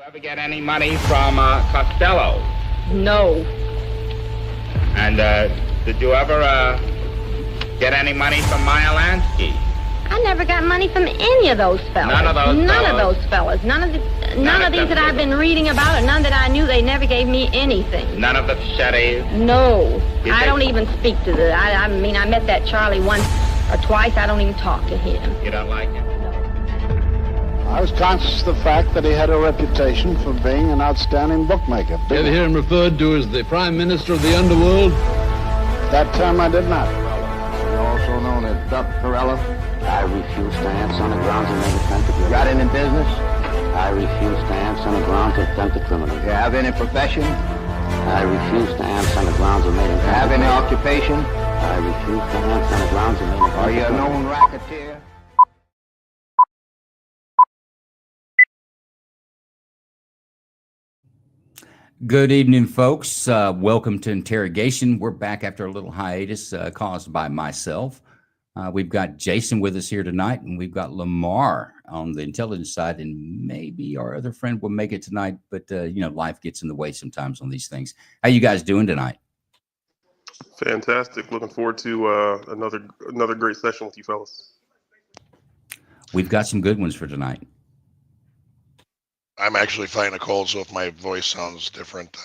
Ever get any money from Costello? No. And did you ever get any money from Meyer Lansky? I never got money from any of those fellas. None of those None fellas? of those fellas. None of these that I've been reading about, or none that I knew. They never gave me anything. None of the Shetties? No. I don't even speak to the... I mean, I met that Charlie once or twice. I don't even talk to him. You don't like him? I was conscious of the fact that he had a reputation for being an outstanding bookmaker. You ever hear him referred to as the Prime Minister of the Underworld? That term I did not. You're also known as Duck Corella. I refuse to answer on the grounds of an attempt to... Got any business? I refuse to answer on the grounds of attempt to criminal. You have any profession? I refuse to answer on the grounds of made... Have any occupation? I refuse to answer on the grounds of made... Are you a known racketeer? Good evening, folks. Welcome to Interrogation. We're back after a little hiatus caused by myself. We've got Jason with us here tonight, and we've got Lamar on the intelligence side, and maybe our other friend will make it tonight, but you know, life gets in the way sometimes on these things. How you guys doing tonight? Fantastic. Looking forward to another great session with you fellas. We've got some good ones for tonight. I'm actually fighting a cold, so if my voice sounds different,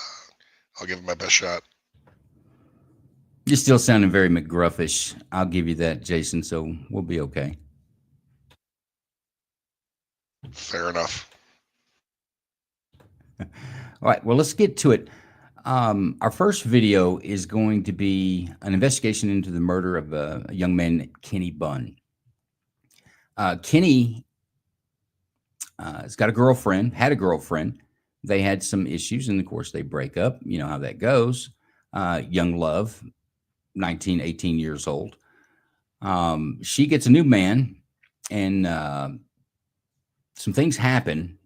I'll give it my best shot. You're still sounding very McGruffish. I'll give you that, Jason, so we'll be okay. Fair enough. All right, well, let's get to it. Our first video is going to be an investigation into the murder of a young man, Kenny Bunn. Kenny has got a girlfriend, had a girlfriend. They had some issues, and of course they break up. You know how that goes. Young love, 19, 18 years old. She gets a new man, and some things happen.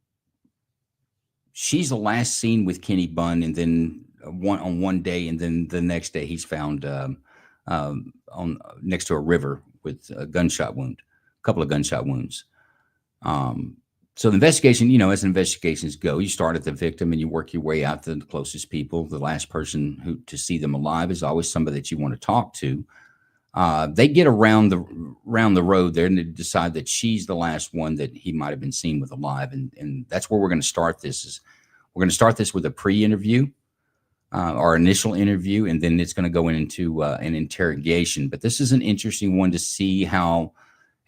She's the last seen with Kenny Bunn, and then one day, and then the next day he's found next to a river with a gunshot wound, a couple of gunshot wounds. So the investigation, you know, as investigations go, you start at the victim and you work your way out to the closest people. The last person to see them alive is always somebody that you want to talk to. They get around the road there, and they decide that she's the last one that he might have been seen with alive. And that's where we're going to start this. We're going to start this with a pre-interview, our initial interview, and then it's going to go into an interrogation. But this is an interesting one to see how,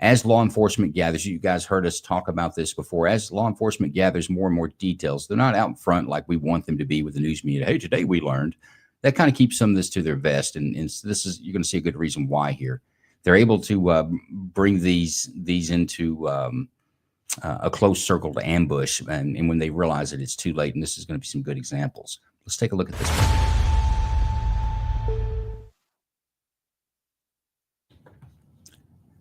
as law enforcement gathers, you guys heard us talk about this before, as law enforcement gathers more and more details, they're not out front like we want them to be with the news media. Hey, today we learned. That kind of keeps some of this to their vest. And this is, you're going to see a good reason why here. They're able to bring these into a close circle to ambush. And when they realize that it's too late, and this is going to be some good examples. Let's take a look at this one.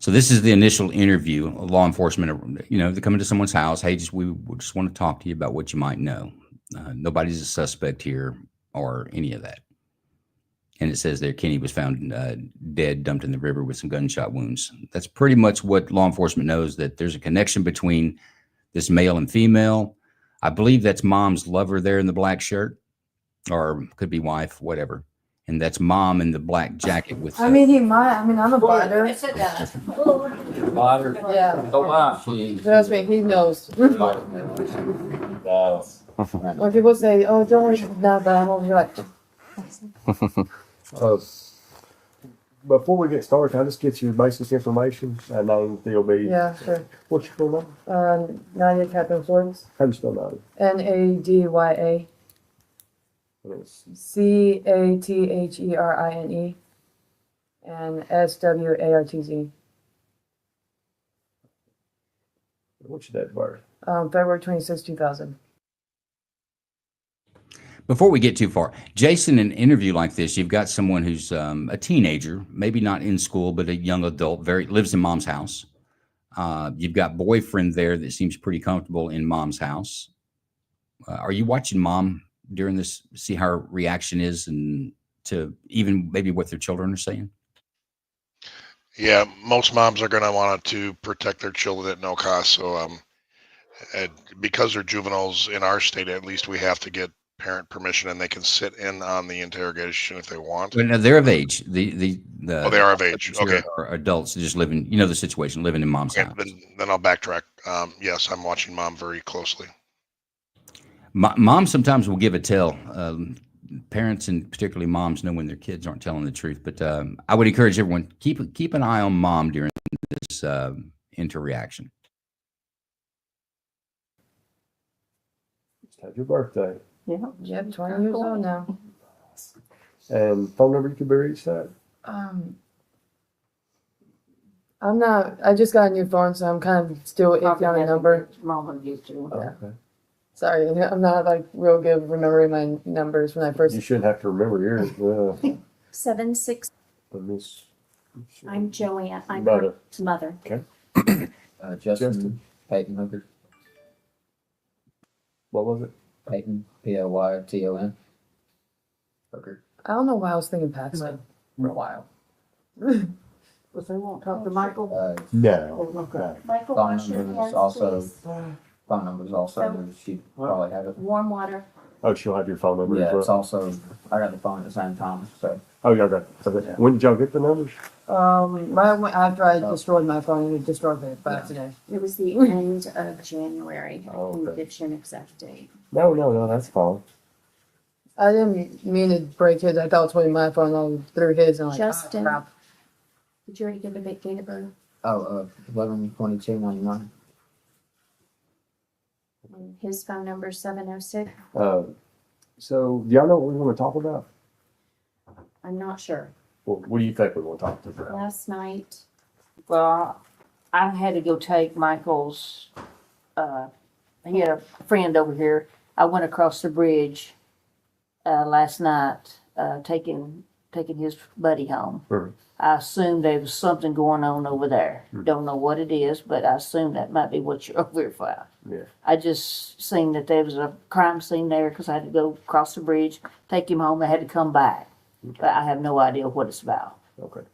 So this is the initial interview. Law enforcement, you know, they come into someone's house. Hey, we just want to talk to you about what you might know. Nobody's a suspect here or any of that. And it says there, Kenny was found dead, dumped in the river with some gunshot wounds. That's pretty much what law enforcement knows, that there's a connection between this male and female. I believe that's mom's lover there in the black shirt, or could be wife, whatever. And that's mom in the black jacket with. I'm a butter. Sit down. Butter. Yeah. Trust me, he knows. When people say, "Oh, don't worry about that," I'm always like. Before we get started, can I just get your basic information? Name, DOB. Yeah, sure. What's your full name? Nadia Catherine Florence. How do you spell Nadia? Nadia. Yes. Catherine and Swartz. What's your date of birth? February 26, 2000. Before we get too far, Jason, in an interview like this, you've got someone who's a teenager, maybe not in school, but a young adult, lives in mom's house. You've got boyfriend there that seems pretty comfortable in mom's house. Are you watching mom during this, see how her reaction is, and to even maybe what their children are saying? Yeah, most moms are going to want to protect their children at no cost. So Because they're juveniles in our state, at least we have to get parent permission, and they can sit in on the interrogation if they want. Well, no, they're of age. Oh, they are of age. Okay. Are adults just living, you know, the situation, living in mom's Okay, house. then I'll backtrack. Yes, I'm watching mom very closely. Mom sometimes will give a tell. Parents and particularly moms know when their kids aren't telling the truth. But I would encourage everyone keep an eye on mom during this interaction. Just had your birthday. Yeah. Yep, 20 years old now. And phone number you can be reached at? I'm not, I just got a new phone, so I'm kind of still iffy on the number. Mom and you too. Oh, okay. Sorry, I'm not like real good with remembering my numbers when I first. You shouldn't have to remember yours. 7-6. Miss. I'm Joanne. I'm Mother. her mother. Okay. Justin Peyton Hooker. What was it? Peyton, Payton. Hooker. I don't know why I was thinking Paxton. For a while. But they won't talk to Michael. No. Okay. Michael, Phone wash your number is hands, also, please. phone number is also, she probably have it. Warm water. Oh, she'll have your phone number Yeah, as it's well. also, I got the phone at the same time, so. Oh, yeah, okay. So when did y'all get the numbers? Right after I destroyed my phone, it destroyed it by accident. It was the end of January. I Oh, can okay. get you an exact date. No, that's fine. I didn't mean to break his. I thought it was really my phone. I threw his and like, Justin. oh, crap. Did you already give the date of birth? Oh, 11/22/99. And his phone number is 706. So do y'all know what we want to talk about? I'm not sure. Well, what do you think we want to talk about? Last night, Well, I had to go take Michael's, he had a friend over here. I went across the bridge, last night, taking his buddy home. Mhm. I assumed there was something going on over there. Don't know what it is, but I assume that might be what you're over here for. Yeah. I just seen that there was a crime scene there because I had to go across the bridge, take him home. I had to come back. But I have no idea what it's about. Okay.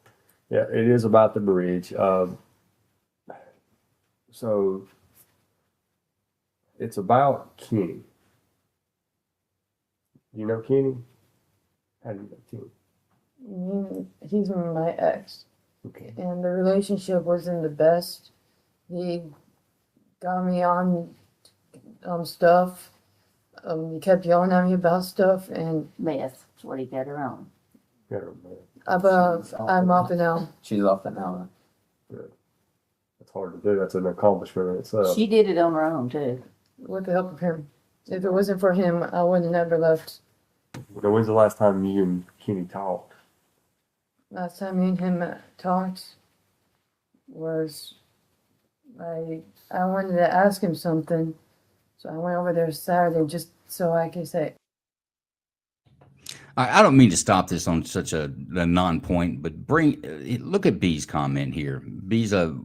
Yeah, it is about the bridge. So it's about Kenny. You know Kenny? How do you know Kenny? He's my ex, Okay. and the relationship wasn't the best. He got me on stuff. He kept yelling at me about stuff, and Meth. That's what he got her on. I don't know. I'm off and out. She's off it now. It's hard to do. That's an accomplishment in itself. She did it on her own too. With the help of him. If it wasn't for him, I would have never left. Now, when's the last time you and Kenny talked? Last time me and him talked was I wanted to ask him something, so I went over there Saturday just so I could say. I don't mean to stop this on such a non-point, but look at B's comment here. B's a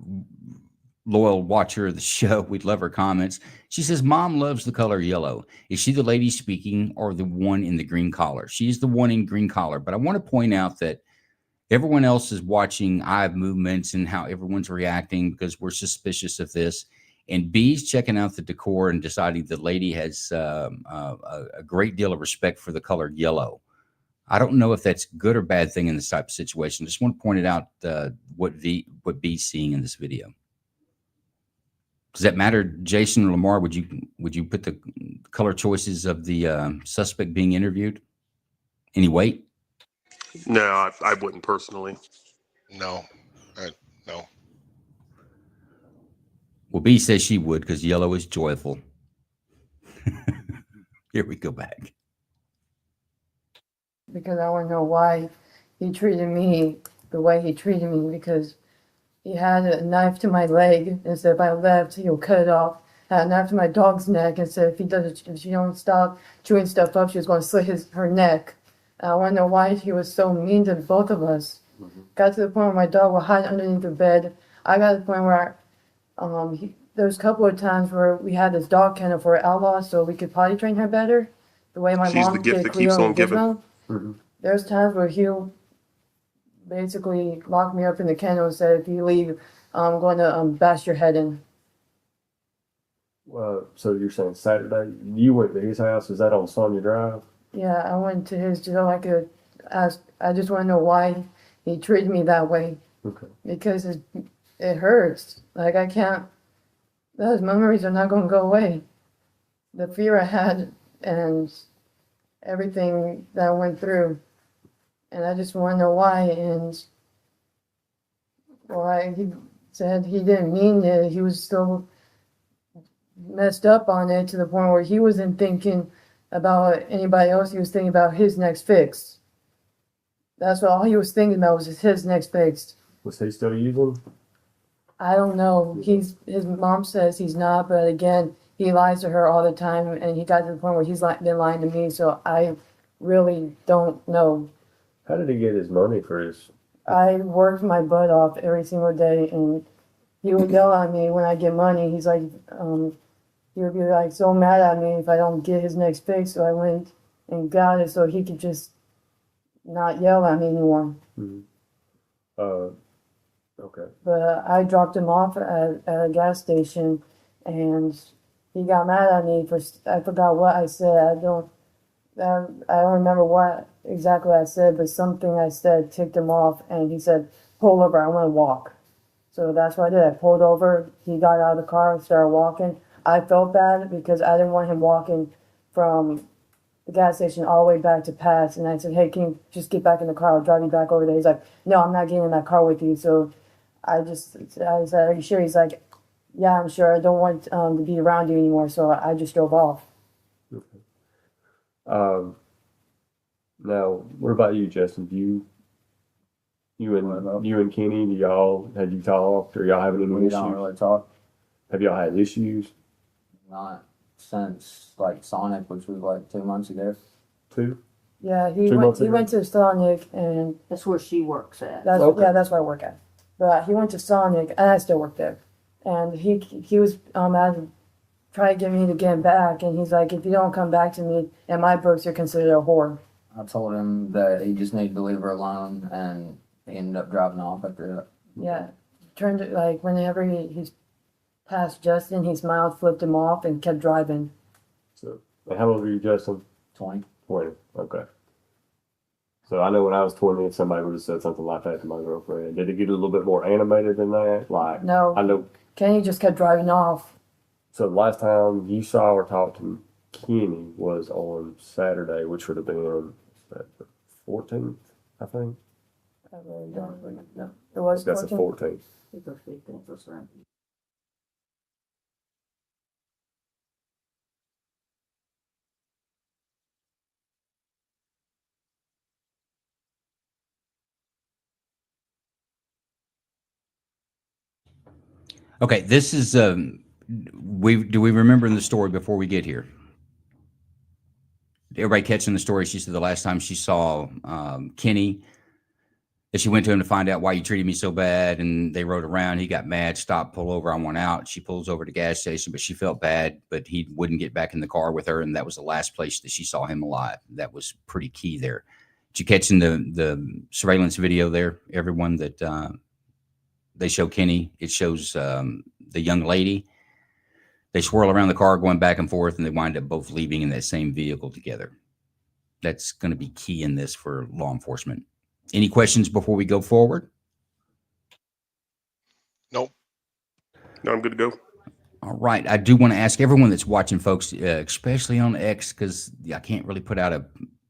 loyal watcher of the show. We love her comments. She says, Mom loves the color yellow. Is she the lady speaking or the one in the green collar? She's the one in green collar. But I want to point out that everyone else is watching eye movements and how everyone's reacting because we're suspicious of this. And B's checking out the decor and deciding the lady has a great deal of respect for the color yellow. I don't know if that's a good or bad thing in this type of situation. I just want to point it out what B's seeing in this video. Does that matter, Jason or Lamar? Would you put the color choices of the suspect being interviewed any weight? No, I wouldn't personally. No, no. Well, B says she would because yellow is joyful. Here we go back. Because I want to know why he treated me the way he treated me, because he had a knife to my leg and said if I left, he'll cut it off. Had a knife to my dog's neck and said if she don't stop chewing stuff up, she was going to slit her neck. I want to know why he was so mean to both of us. Mm-hmm. Got to the point where my dog would hide underneath the bed. I got to the point where there was a couple of times where we had this dog kennel for Outlaw so we could potty train her better. The way my She's mom the gift did that keeps Cleo on and giving. Gizmo. Mm-hmm. There's times where he'll basically lock me up in the kennel and say, if you leave, I'm going to bash your head in. So you're saying Saturday, you went to his house, is that on Sonia Drive? Yeah, I went to his so I could ask. I just want to know why he treated me that way. Okay. Because it hurts. Like I can't. Those memories are not going to go away. The fear I had and everything that I went through, and I just want to know why. And why he said he didn't mean it. He was still messed up on it to the point where he wasn't thinking about anybody else. He was thinking about his next fix. That's what all he was thinking about was just his next fix. Was he still using? I don't know. His mom says he's not, but again, he lies to her all the time, and he got to the point where he's been lying to me. So I really don't know. How did he get his money for his? I worked my butt off every single day, and he would yell at me when I get money. He's like, he would be like so mad at me if I don't get his next fix. So I went and got it so he could just not yell at me anymore. Mm-hmm. Okay. But I dropped him off at a gas station, and he got mad at me for I forgot what I said. I don't remember what exactly I said, but something I said ticked him off, and he said, "Pull over, I want to walk." So that's what I did. I pulled over. He got out of the car and started walking. I felt bad because I didn't want him walking from the gas station all the way back to Pat's. And I said, "Hey, can you just get back in the car? I'll drive you back over there." He's like, "No, I'm not getting in that car with you." So I said, "Are you sure?" He's like, "Yeah, I'm sure. I don't want to be around you anymore." So I just drove off. Okay. Now, what about you, Justin? You and Kenny, had you talked, or y'all having any We issues? don't really talk. Have y'all had issues? Not since like Sonic, which was like 2 months ago. Two? Yeah, he 2 went. months He ago? went to Sonic, and That's where she works at. that's Okay. that's where I work at. But he went to Sonic, and I still work there. And he was trying to get me to get him back, and he's like, "If you don't come back to me, in my books, you're considered a whore." I told him that he just needed to leave her alone, and he ended up driving off after that. Yeah, turned it like whenever he's past Justin, he smiled, flipped him off, and kept driving. So, and how old were you, Justin? 20. 20. Okay. So I know when I was 20, if somebody would have said something like that to my girlfriend, did it get a little bit more animated than that? Like, No, I know. Kenny just kept driving off. So the last time you saw or talked to Kenny was on Saturday, which would have been the 14th, I think. I really don't remember. No, it was That's the 14. 14th. Okay, this is do we remember in the story before we get here? Everybody catching the story? She said the last time she saw Kenny, that she went to him to find out why you treated me so bad, and they rode around. He got mad, stopped, pull over. I went out. She pulls over to the gas station, but she felt bad, but he wouldn't get back in the car with her, and that was the last place that she saw him alive. That was pretty key there. Did you catch in the surveillance video there, everyone, that they show Kenny? It shows the young lady. They swirl around the car going back and forth, and they wind up both leaving in that same vehicle together. That's going to be key in this for law enforcement. Any questions before we go forward? Nope. No, I'm good to go. All right. I do want to ask everyone that's watching, folks, especially on X, because I can't really put out a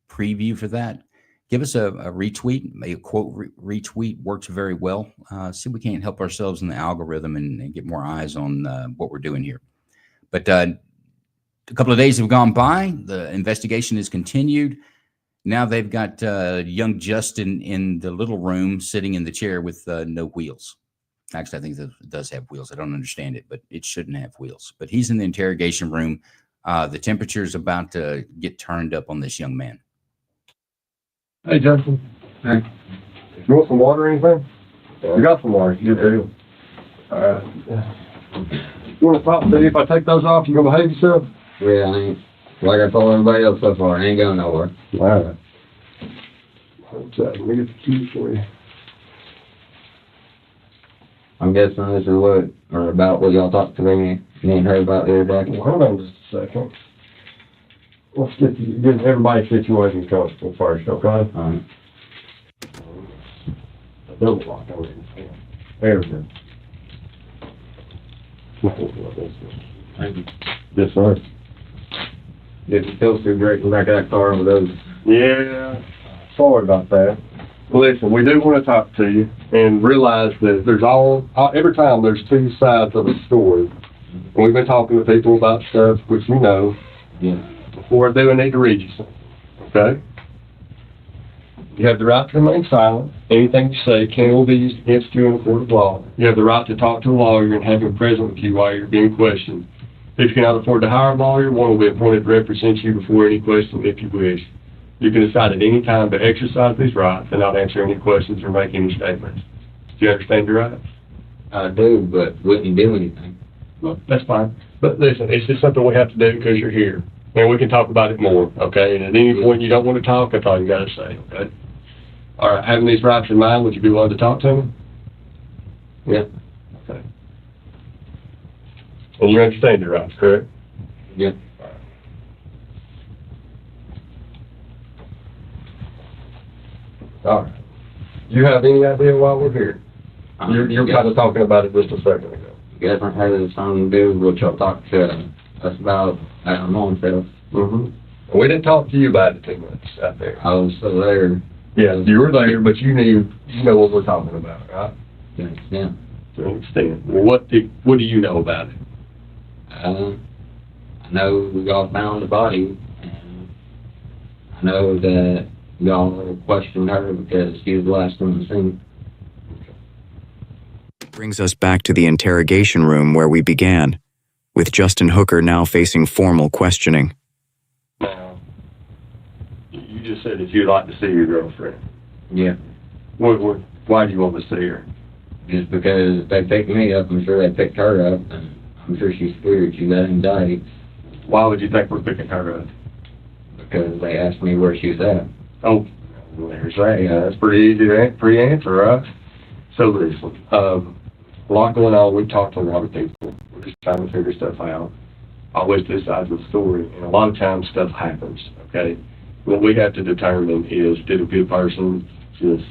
preview for that. Give us a retweet. A quote retweet works very well. See if we can't help ourselves in the algorithm and get more eyes on what we're doing here. But a couple of days have gone by. The investigation is continued. Now they've got young Justin in the little room sitting in the chair with no wheels. Actually, I think that it does have wheels. I don't understand it, but it shouldn't have wheels. But he's in the interrogation room. The temperature is about to get turned up on this young man. Hey, Justin. Hey. You want some water or anything? Yeah. You got some water. You do. All right. You want to stop and see if I take those off, you gonna behave yourself? Yeah, I ain't, like I told everybody else so far, I ain't going nowhere. All right. Let me get the keys for you. I'm guessing this is what, or about what y'all talked to me You ain't heard about the other day? Well, hold on just a second. Let's get everybody's situation comfortable first, okay? Alright. A double lock over here. There we go. Thank you. Yes, sir. Did you feel so great to back of that car with those? Yeah, sorry about that. Listen, we do want to talk to you and realize that there's every time there's two sides of a story. And we've been talking to people about stuff, which you know. Yeah. Before I do, I need to read you something, okay? You have the right to remain silent. Anything you say can be used against you in a court of law. You have the right to talk to a lawyer and have him present with you while you're being questioned. If you cannot afford to hire a lawyer, one will be appointed to represent you before any question if you wish. You can decide at any time to exercise these rights and not answer any questions or make any statements. Do you understand your rights? I do, but wouldn't do anything. Well, that's fine. But listen, it's just something we have to do because you're here. And we can talk about it more, okay? And at any point you don't want to talk, that's all you got to say, okay? All right, having these rights in mind, would you be willing to talk to me? Yeah. Okay. And you understand your rights, correct? Yeah. All right. Do you have any idea why we're here? You're kind of talking about it just a second ago. You guys aren't having something to do with what y'all talked to us about our own self. Mm-hmm. We didn't talk to you about it too much out there. I was still there. Yeah, you were there, but you know what we're talking about, right? To an extent. To an extent. Well, what do you know about it? I know y'all found the body, and I know that y'all questioned her because she was the last one seen. Brings us back to the interrogation room where we began, with Justin Hooker now facing formal questioning. Now, you just said that you'd like to see your girlfriend. Yeah. Why do you want to see her? Just because they picked me up, I'm sure they picked her up, and I'm sure she's scared. She got anxiety. Why would you think we're picking her up? Because they asked me where she was at. Oh, there's that. Yeah, that's pretty easy to answer, right? So listen, a lot going on. We've talked to a lot of people. We're just trying to figure stuff out. Always two sides of the story, and a lot of times stuff happens, okay? What we have to determine is, did a good person just,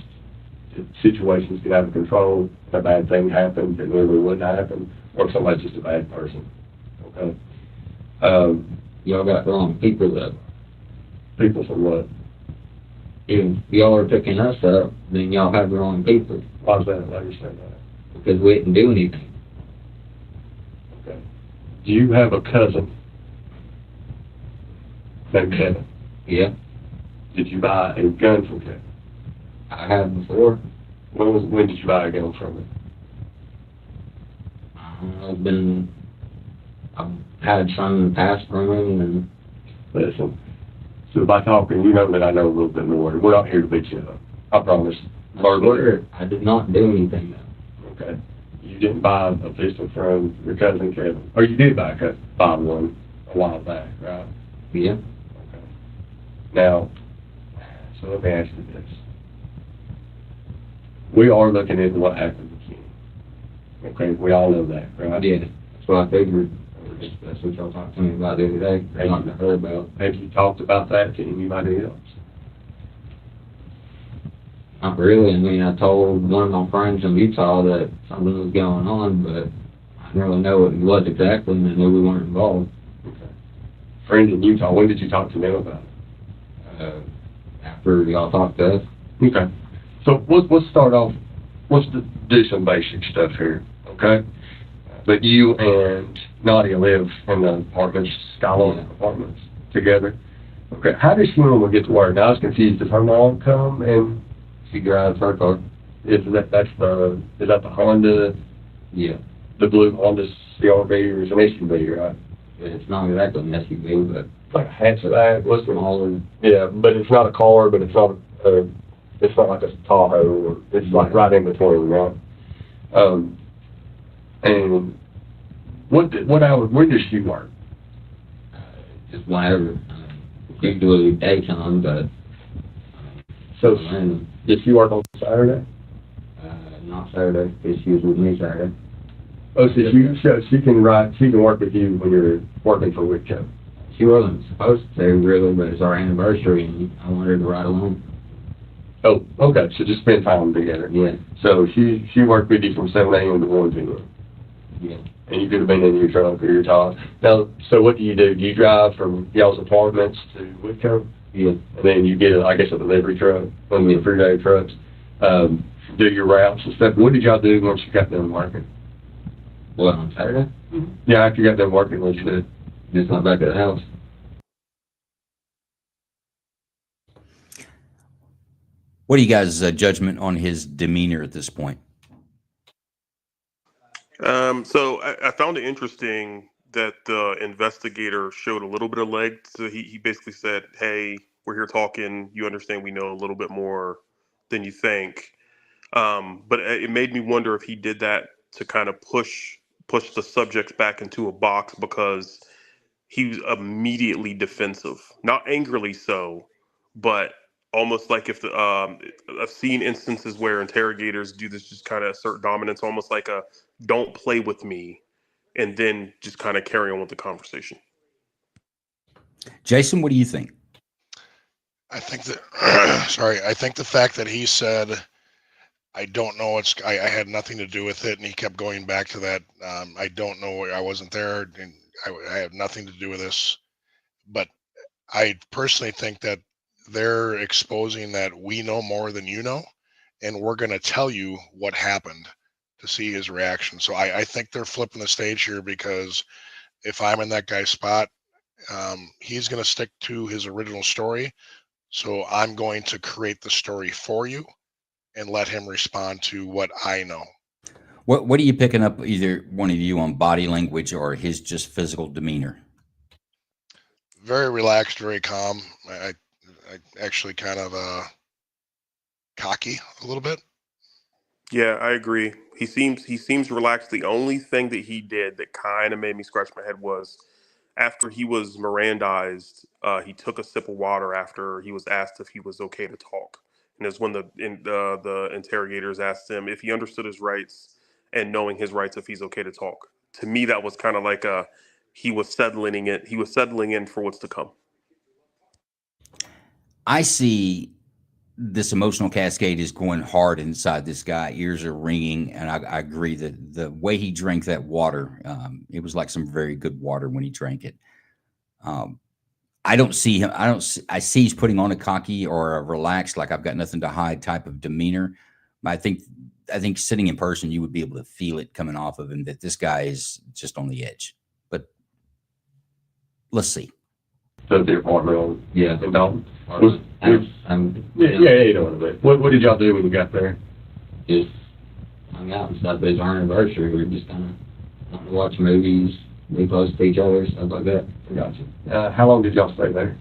did situations get out of control, a bad thing happened that really wouldn't happen, or somebody's just a bad person, okay? Y'all got the wrong people, though. People from what? If y'all are picking us up, then y'all have the wrong people. Why's that? Why do you say that? Because we didn't do anything. Okay. Do you have a cousin named Kevin? Yeah. Did you buy a gun from Kevin? I have before. When did you buy a gun from him? I've had some in the past from him, and listen. So by talking, you know that I know a little bit more. We're not here to beat you up. I promise. I did not do anything, though. Okay. You didn't buy a pistol from your cousin Kevin, or you did buy one a while back, right? Yeah. Okay. Now, so let me ask you this. We are looking into what happened to Kenny. Okay, we all know that, right? Yeah. That's what I figured. That's what y'all talked to me about the other day. Not to her about. Have you talked about that to anybody else? Not really. I mean, I told one of my friends in Utah that something was going on, but I didn't really know what it was exactly, and I knew we weren't involved. Okay. Friend in Utah, when did you talk to them about it? After y'all talked to us. Okay. So let's start off. Let's do some basic stuff here, okay? But you and Nadia live in the apartments, Skyline apartments, together. Okay. How does she normally get to work? Now I was confused. Does her mom come and she drives her car? Is that the Honda? Yeah. The blue Honda CRV, or is an SUV, right? It's not exactly an SUV, but like a hatchback. What's the smaller? Yeah, but it's not a car, but it's not like a Tahoe, or it's like right in between, right? And what hours? When does she work? Just whenever. Usually daytime, but. So does she work on Saturday? Not Saturday, because she was with me Saturday. Oh, so she can work with you when you're working for Whitco. She wasn't supposed to really, but it's our anniversary and I wanted her to ride along. Oh, okay. So just spend time together. Yeah. So she worked with you from 7 a.m. to 1 p.m. Yeah. And you could have been in your trunk or your car. Now, so what do? Do you drive from y'all's apartments to Whitco? Yeah. And then you get, I guess, a delivery truck, one of the three-day trucks, do your routes and stuff. What did y'all do once you got done working? What, on Saturday? Yeah, after you got done working, what you did? Just went back to the house. What are you guys' judgment on his demeanor at this point? So I found it interesting that the investigator showed a little bit of leg. So he basically said, "Hey, we're here talking. You understand we know a little bit more than you think." But it made me wonder if he did that to kind of push the subjects back into a box because he was immediately defensive, not angrily so, but almost like if the I've seen instances where interrogators do this, just kind of assert dominance, almost like a "don't play with me," and then just kind of carry on with the conversation. Jason, what do you think? I think that, I think the fact that he said, I don't know, I had nothing to do with it, and he kept going back to that, I don't know, I wasn't there, and I have nothing to do with this. But I personally think that they're exposing that we know more than you know, and we're going to tell you what happened to see his reaction. So I think they're flipping the stage here, because if I'm in that guy's spot, he's going to stick to his original story. So I'm going to create the story for you and let him respond to what I know. What are you picking up, either one of you, on body language or his just physical demeanor? Very relaxed, very calm. I actually kind of cocky a little bit. Yeah, I agree. He seems relaxed. The only thing that he did that kind of made me scratch my head was after he was Mirandized, he took a sip of water after he was asked if he was okay to talk. And it's when the interrogators asked him if he understood his rights and knowing his rights if he's okay to talk. To me, that was kind of like he was settling it. He was settling in for what's to come. I see this emotional cascade is going hard inside this guy. Ears are ringing, and I agree that the way he drank that water, it was like some very good water when he drank it. I don't see him. I see he's putting on a cocky or a relaxed, like I've got nothing to hide type of demeanor. I think sitting in person, you would be able to feel it coming off of him that this guy is just on the edge. But let's see. So the apartment, Yeah. and Dalton. You know it. What did y'all do when you got there? Just hung out and stuff. It's our anniversary. We were just kind of watch movies, be close to each other, stuff like that. Gotcha. How long did y'all stay there?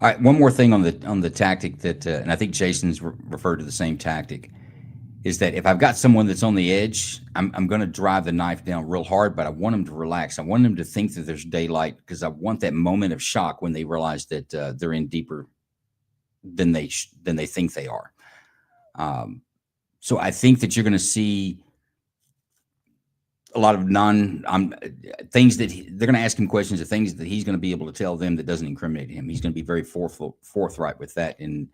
All right, one more thing on the tactic that, and I think Jason's referred to the same tactic, is that if I've got someone that's on the edge, I'm going to drive the knife down real hard, but I want them to relax. I want them to think that there's daylight, because I want that moment of shock when they realize that they're in deeper than they think they are. So I think that you're going to see a lot of things that they're going to ask him questions of things that he's going to be able to tell them that doesn't incriminate him. He's going to be very forthright with that and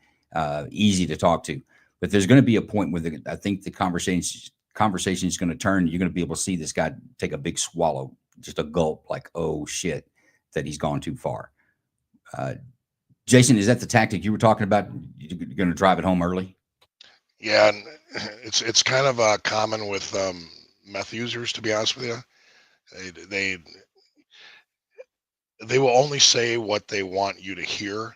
easy to talk to. But there's going to be a point where I think the conversation is going to turn. You're going to be able to see this guy take a big swallow, just a gulp, like, oh shit, that he's gone too far. Jason, is that the tactic you were talking about? You're going to drive it home early? Yeah, and it's kind of common with meth users, to be honest with you. They will only say what they want you to hear.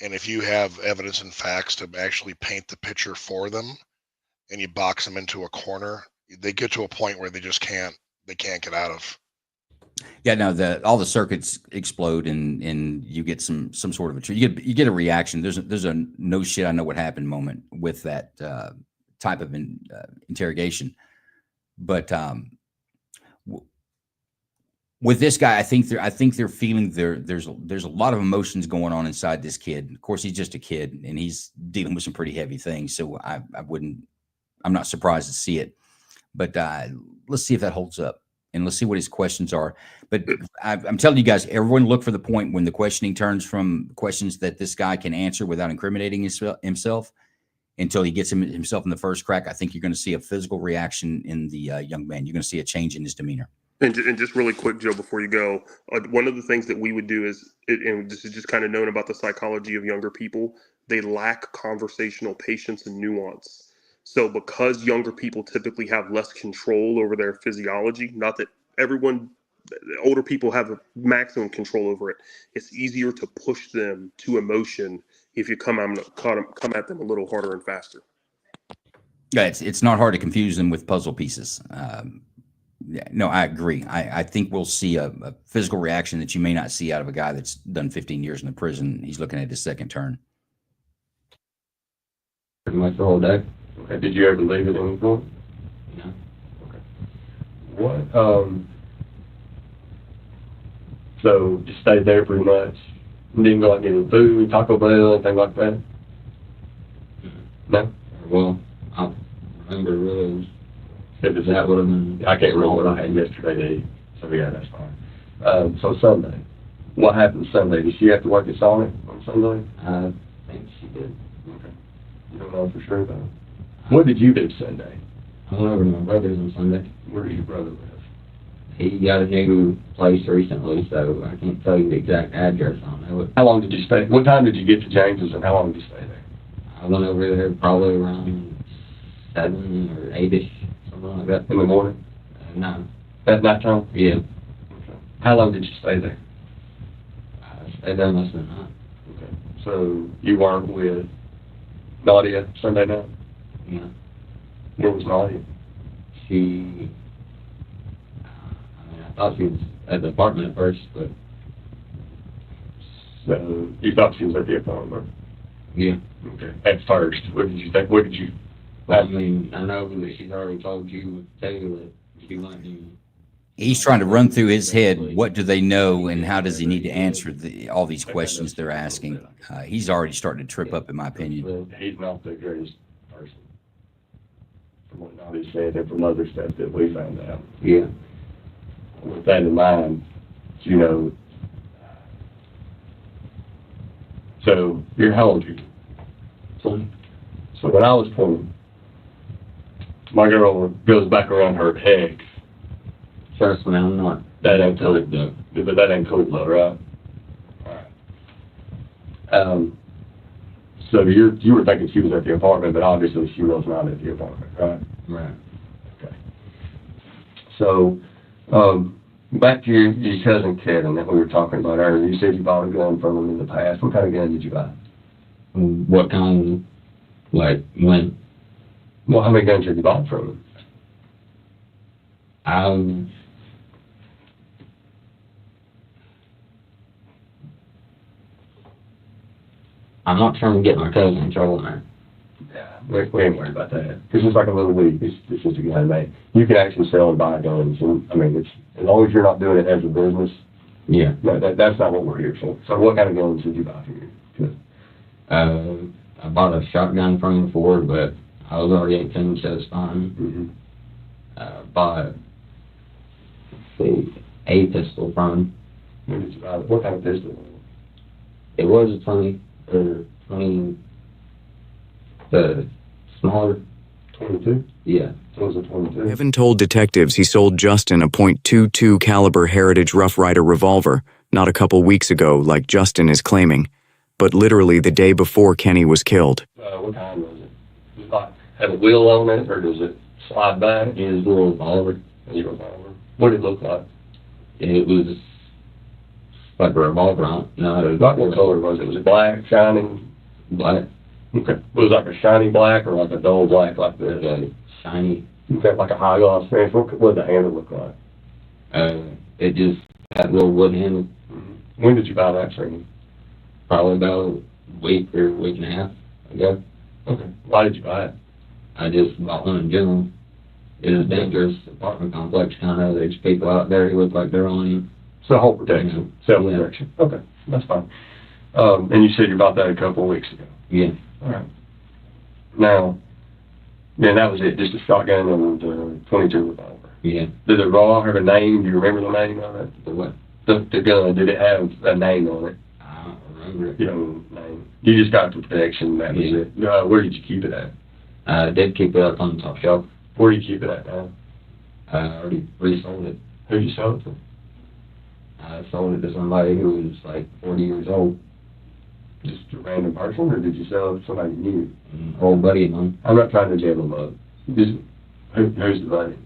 And if you have evidence and facts to actually paint the picture for them, and you box them into a corner, they get to a point where they can't get out of. Yeah, no, all the circuits explode, and you get some sort of you get a reaction. There's a no shit, I know what happened moment with that type of interrogation. But with this guy, I think they're feeling there's a lot of emotions going on inside this kid. Of course, he's just a kid, and he's dealing with some pretty heavy things. So I'm not surprised to see it. But let's see if that holds up, and let's see what his questions are. But I'm telling you guys, everyone look for the point when the questioning turns from questions that this guy can answer without incriminating himself until he gets himself in the first crack. I think you're going to see a physical reaction in the young man. You're going to see a change in his demeanor. And just really quick, Joe, before you go, one of the things that we would do is, and this is just kind of known about the psychology of younger people, they lack conversational patience and nuance. So because younger people typically have less control over their physiology, not that older people have a maximum control over it, it's easier to push them to emotion if you come at them a little harder and faster. Yeah, it's not hard to confuse them with puzzle pieces. Yeah, no, I agree. I think we'll see a physical reaction that you may not see out of a guy that's done 15 years in the prison. He's looking at his second turn. Pretty much the whole day. Okay. Did you ever leave at any point? No. Okay. What, so just stayed there pretty much? Didn't go out getting food, Taco Bell, anything like that? No? Well, I don't remember really. If it's that would have been, I can't remember what I had yesterday to eat. So yeah, that's fine. So Sunday. What happened Sunday? Did she have to work at Sonic on Sunday? I think she did. Okay. You don't know for sure though. What did you do Sunday? I went over to my brother's on Sunday. Where does your brother live? He got a new place recently, so I can't tell you the exact address on it. How long did you stay? What time did you get to James's and how long did you stay there? I went over there probably around 7 or 8-ish, something like that. In the morning? No. At night time? Yeah. Okay. How long did you stay there? I stayed there most of the night. Okay. So you weren't with Nadia Sunday night? Yeah. Where was Nadia? She... I thought she was at the apartment at first, but... So you thought she was at the apartment? Yeah. Okay. At first, what did you think? What did you... I mean, I know that she's already told you, tell you that she went to... He's trying to run through his head. What do they know, and how does he need to answer all these questions they're asking? He's already starting to trip up, in my opinion. He's not the greatest person. From what Nadia said and from other stuff that we found out. Yeah. With that in mind, you know, so how old are you? 20. So when I was 20, my girl goes back around her ex. Trust me, I'm not. That ain't cool, though. But that ain't cool, though, right? Alright. So you were thinking she was at the apartment, but obviously she was not at the apartment, right? Right. Okay. So, back to your cousin Kevin that we were talking about earlier. You said you bought a gun from him in the past. What kind of gun did you buy? What kind? Like, when? Well, how many guns have you bought from him? I'm not trying to get my cousin in trouble, man. Yeah, we ain't worried about that. This is like a little league. This is a gun, mate. You can actually sell and buy guns. And, I mean, it's as long as you're not doing it as a business. Yeah. No, that's not what we're here for. So what kind of guns did you buy for your cousin? I bought a shotgun from him before, but I was already 18, so it's fine. Mm-hmm. Bought a pistol from him. When did you buy it? What kind of pistol? It was a 20, the smaller. 22? Yeah. It was a 22. Evan told detectives he sold Justin a .22 caliber Heritage Rough Rider revolver not a couple weeks ago like Justin is claiming, but literally the day before Kenny was killed. What kind was it? Does it like have a wheel on it, or does it slide back? It was a little revolver. It was a revolver. What did it look like? It was like a revolver on it. No, it was What color was it? Was it black, shiny? black. Okay. Was it like a shiny black or like a dull black like this? Shiny. Okay, like a high gloss finish. What did the handle look like? It just had a little wood handle. Mm-hmm. When did you buy that from him? Probably about a week or week and a half ago. Okay. Why did you buy it? I just bought one in general. It was a dangerous apartment complex, kind of. There's people out there who look like they're on you. So home protection, self-protection. Yeah. Okay, that's fine. And you said you bought that a couple of weeks ago. Yeah. All right. Now, Yeah, that was it. Just a shotgun and a 22 revolver. Yeah. Did the revolver have a name? Do you remember the name of it? The what? The gun, did it have a name on it? I don't remember it. You don't name. You just got the protection, that was it. Where did you keep it at? I did keep it up on the top shelf. Where do you keep it at now? I already resold it. Who you sold it to? I sold it to somebody who was like 40 years old. Just a random person, or did you sell it to somebody you knew? Old buddy of mine. I'm not trying to jam them up. Just, who's the buddy?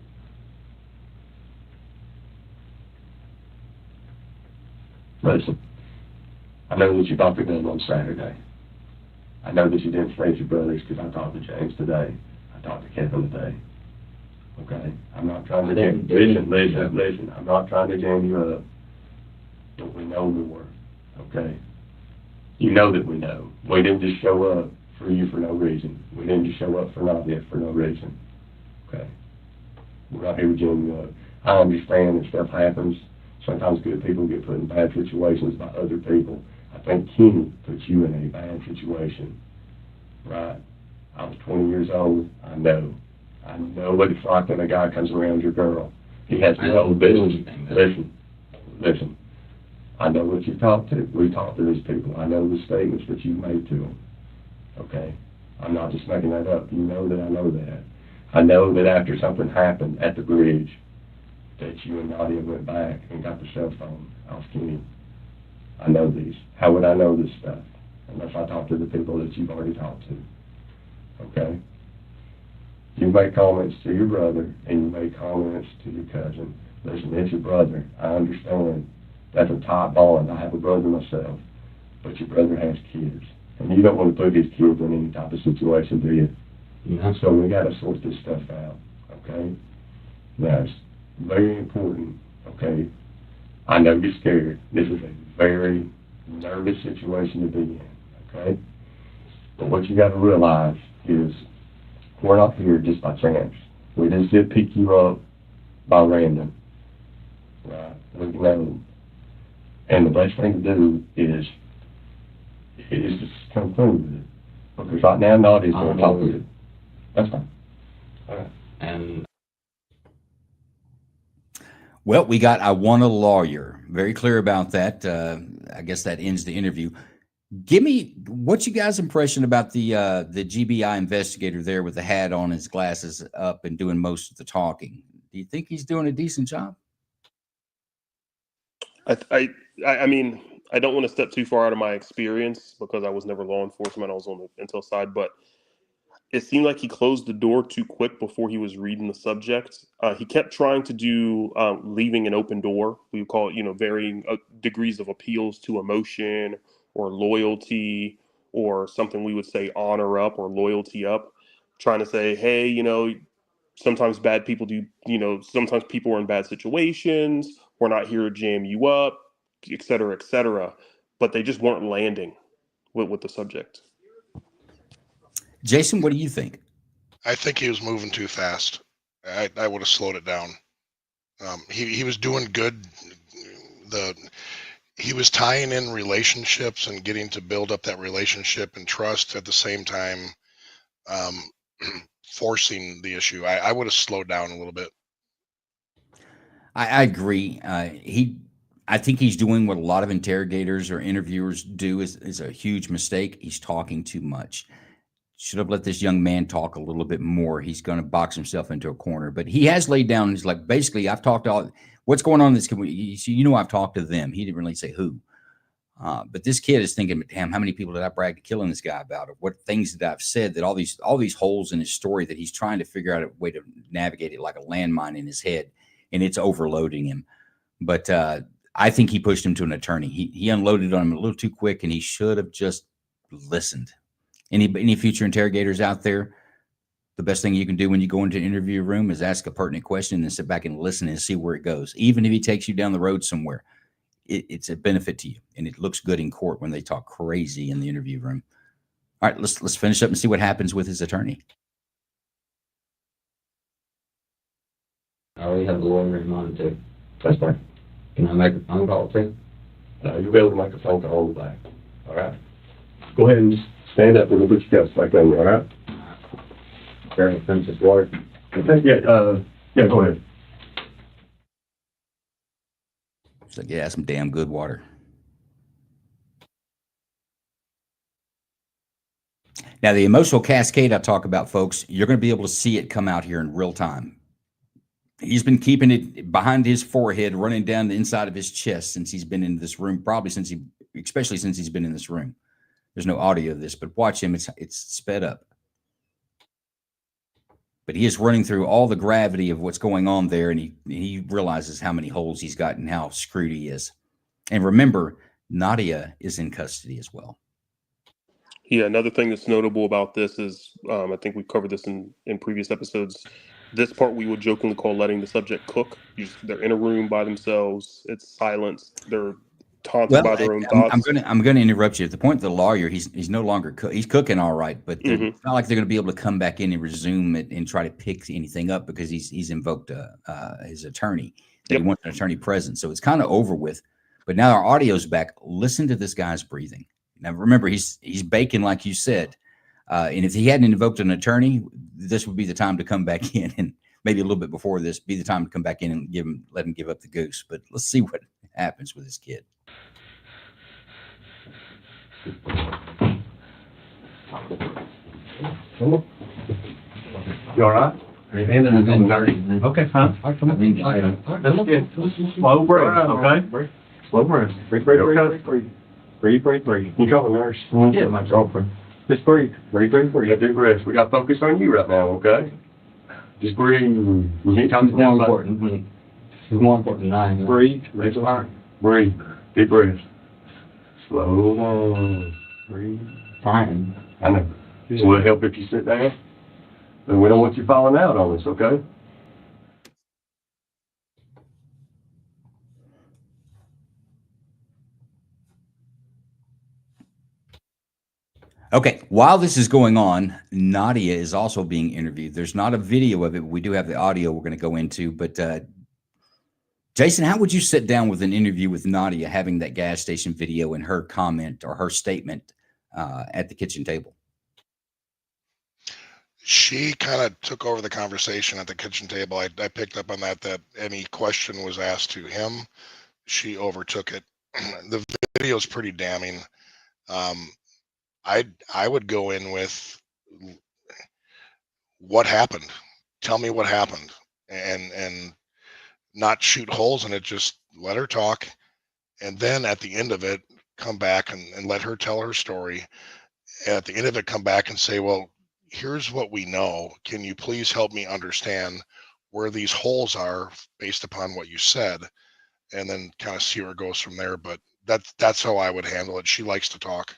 Listen, I know that you bought the gun on Saturday. I know that you didn't face your brothers because I talked to James today. I talked to Kevin today. Okay? I'm not trying to jam you. Listen. I'm not trying to jam you up. But we know more. Okay? You know that we know. We didn't just show up for you for no reason. We didn't just show up for Nadia for no reason. Okay? We're not here to jam you up. I understand that stuff happens. Sometimes good people get put in bad situations by other people. I think Kenny put you in a bad situation. Right? I was 20 years old. I know what it's like when a guy comes around your girl. He has no business. Listen. I know what you talked to. We talked to these people. I know the statements that you made to them. Okay? I'm not just making that up. You know that I know that. I know that after something happened at the bridge, that you and Nadia went back and got the cell phone off Kenny. I know these. How would I know this stuff? Unless I talk to the people that you've already talked to. Okay? You make comments to your brother, and you make comments to your cousin. Listen, it's your brother. I understand. That's a tight bond. I have a brother myself. But your brother has kids. And you don't want to put his kids in any type of situation, do you? Yeah. So we got to sort this stuff out. Okay? Now, it's very important. Okay? I know you're scared. This is a very nervous situation to be in. Okay? But what you got to realize is we're not here just by chance. We didn't pick you up by random. Right? We know. And the best thing to do is just come clean with it. Because right now, Nadia's going to talk with it. That's fine. All right. And well, we got I want a lawyer. Very clear about that. I guess that ends the interview. Give me what's you guys' impression about the GBI investigator there with the hat on, his glasses up, and doing most of the talking. Do you think he's doing a decent job? I mean, I don't want to step too far out of my experience because I was never law enforcement. I was on the intel side, but it seemed like he closed the door too quick before he was reading the subject. He kept trying to do leaving an open door. We would call it, varying degrees of appeals to emotion or loyalty, or something we would say honor up or loyalty up. Trying to say, hey, sometimes bad people do, sometimes people are in bad situations. We're not here to jam you up, et cetera, et cetera. But they just weren't landing with the subject. Jason, what do you think? I think he was moving too fast. I would have slowed it down. He was doing good. He was tying in relationships and getting to build up that relationship and trust at the same time, forcing the issue. I would have slowed down a little bit. I agree. I think he's doing what a lot of interrogators or interviewers do is a huge mistake. He's talking too much. Should have let this young man talk a little bit more. He's going to box himself into a corner. But he has laid down, he's like, basically, I've talked to all, what's going on in this community? I've talked to them. He didn't really say who. But this kid is thinking, damn, how many people did I brag to killing this guy about? Or what things did I've said that all these holes in his story that he's trying to figure out a way to navigate it like a landmine in his head. And it's overloading him. But I think he pushed him to an attorney. He unloaded on him a little too quick, and he should have just listened. Any future interrogators out there, the best thing you can do when you go into an interview room is ask a pertinent question and sit back and listen and see where it goes. Even if he takes you down the road somewhere, it's a benefit to you, and it looks good in court when they talk crazy in the interview room. All right, let's finish up and see what happens with his attorney. I already have the lawyer in mind too. That's fine. Can I make a phone call too? You'll be able to make a phone call on the back. All right? Go ahead and just stand up and we'll put your cuffs back on you, all right? Carrying fences water. Yeah, go ahead. It's like, yeah, some damn good water. Now, the emotional cascade I talk about, folks, you're going to be able to see it come out here in real time. He's been keeping it behind his forehead, running down the inside of his chest since he's been in this room, especially since he's been in this room. There's no audio of this, but watch him. It's sped up. But he is running through all the gravity of what's going on there, and he realizes how many holes he's got and how screwed he is. And remember, Nadia is in custody as well. Yeah, another thing that's notable about this is, I think we've covered this in previous episodes. This part we would jokingly call letting the subject cook. They're in a room by themselves. It's silence. They're taunted by their own thoughts. I'm going to interrupt you. At the point of the lawyer, he's no longer he's cooking all right, but it's not like they're going to be able to come back in and resume it and try to pick anything up because he's invoked his attorney. He wants an attorney present, so it's kind of over with. But now our audio's back. Listen to this guy's breathing. Now remember, he's baking like you said. And if he hadn't invoked an attorney, this would be the time to come back in, and maybe a little bit before this, be the time to come back in and let him give up the goose. But let's see what happens with this kid. You all right? Okay, fine. Slow breath, okay? Slow breath. Breathe. You call the nurse? Yeah, my girlfriend. Just breathe. Breathe. Do breath. We got to focus on you right now, okay? Just breathe. You can't talk down. Important. It's more important than I am. Breathe. Breathe. Deep breath. Slow down. Breathe. Fine. I know. Will it help if you sit down? And we don't want you falling out on us, okay? Okay, while this is going on, Nadia is also being interviewed. There's not a video of it. We do have the audio we're going to go into. But Jason, how would you sit down with an interview with Nadia having that gas station video and her comment or her statement at the kitchen table? She kind of took over the conversation at the kitchen table. I picked up on that any question was asked to him, she overtook it. The video is pretty damning. I would go in with what happened. Tell me what happened, and not shoot holes in it. Just let her talk, and then at the end of it, come back and let her tell her story. And at the end of it, come back and say, well, here's what we know. Can you please help me understand where these holes are based upon what you said? And then kind of see where it goes from there. But that's how I would handle it. She likes to talk.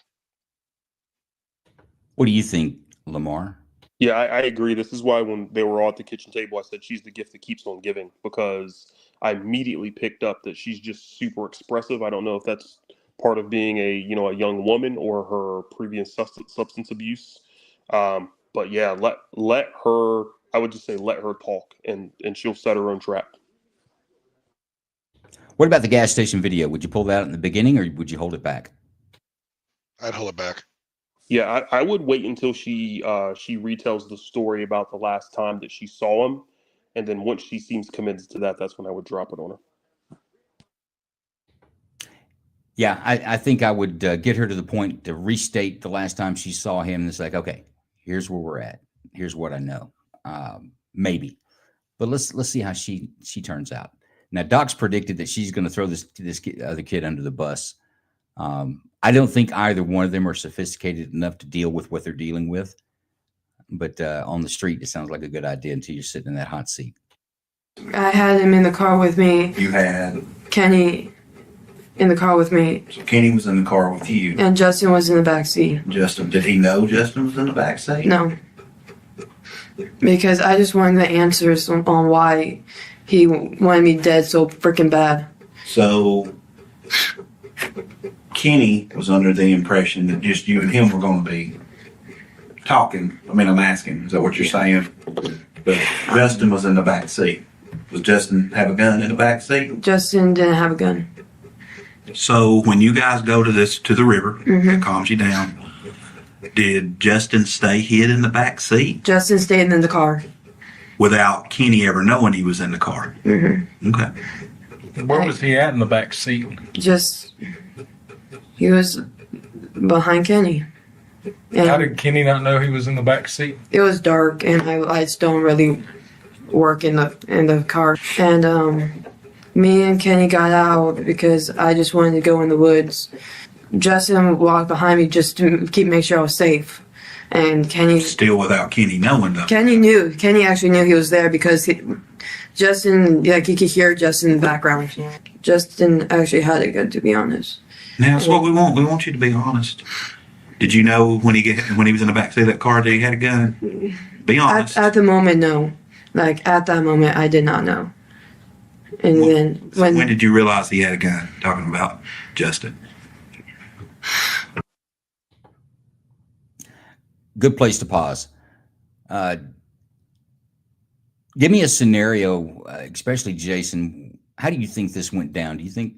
What do you think, Lamar? Yeah, I agree. This is why when they were all at the kitchen table, I said she's the gift that keeps on giving, because I immediately picked up that she's just super expressive. I don't know if that's part of being a young woman or her previous substance abuse. But yeah, let her. I would just say let her talk, and she'll set her own trap. What about the gas station video? Would you pull that out in the beginning, or would you hold it back? I'd hold it back. Yeah, I would wait until she retells the story about the last time that she saw him, and then once she seems committed to that, that's when I would drop it on her. Yeah, I think I would get her to the point to restate the last time she saw him. And it's like, okay, here's where we're at. Here's what I know. Maybe, but let's see how she turns out. Now, Doc's predicted that she's going to throw this other kid under the bus. I don't think either one of them are sophisticated enough to deal with what they're dealing with. But on the street, it sounds like a good idea until you're sitting in that hot seat. I had him in the car with me. You had Kenny in the car with me. So Kenny was in the car with you. And Justin was in the back seat. Justin, did he know Justin was in the back seat? No. Because I just wanted the answers on why he wanted me dead so freaking bad. So Kenny was under the impression that just you and him were going to be talking. I mean, I'm asking, is that what you're saying? But Justin was in the back seat. Does Justin have a gun in the back seat? Justin didn't have a gun. So when you guys go to the river, it calms you down. Did Justin stay hid in the back seat Justin stayed in the car. without Kenny ever knowing he was in the car? Mm-hmm. Okay. Where was he at in the back seat? Just, he was behind Kenny. And How did Kenny not know he was in the back seat? it was dark, and I just don't really work in the car. And me and Kenny got out because I just wanted to go in the woods. Justin walked behind me just to make sure I was safe. And Kenny... Still without Kenny knowing, though. Kenny knew. Kenny actually knew he was there because Justin, like, he could hear Justin in the background. Justin actually had it good, to be honest. Now, that's what we want. We want you to be honest. Did you know when he was in the backseat of that car that he had a gun? Be honest. At the moment, no. Like, at that moment, I did not know. And then when did you realize he had a gun? Talking about Justin. Good place to pause. Give me a scenario, especially Jason. How do you think this went down? Do you think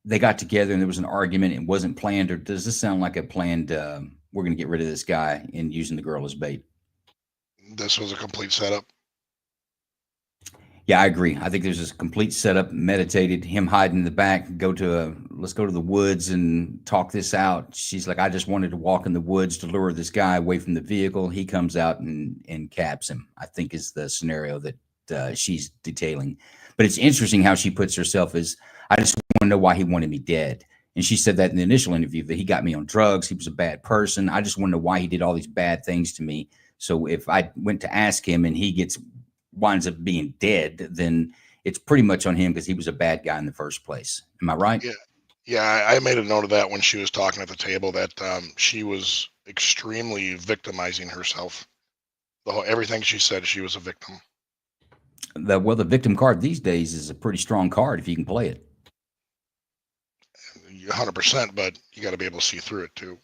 they got together and there was an argument and wasn't planned, or does this sound like a planned, we're going to get rid of this guy and using the girl as bait? This was a complete setup. Yeah, I agree. I think there's this complete setup, meditated, him hiding in the back, let's go to the woods and talk this out. She's like, I just wanted to walk in the woods to lure this guy away from the vehicle. He comes out and caps him, I think is the scenario that she's detailing. But it's interesting how she puts herself as, I just want to know why he wanted me dead. And she said that in the initial interview, that he got me on drugs. He was a bad person. I just want to know why he did all these bad things to me. So if I went to ask him and he winds up being dead, then it's pretty much on him because he was a bad guy in the first place. Am I right? Yeah. I made a note of that when she was talking at the table, that she was extremely victimizing herself. Everything she said, she was a victim. The victim card these days is a pretty strong card if you can play it. 100%, but you got to be able to see through it too.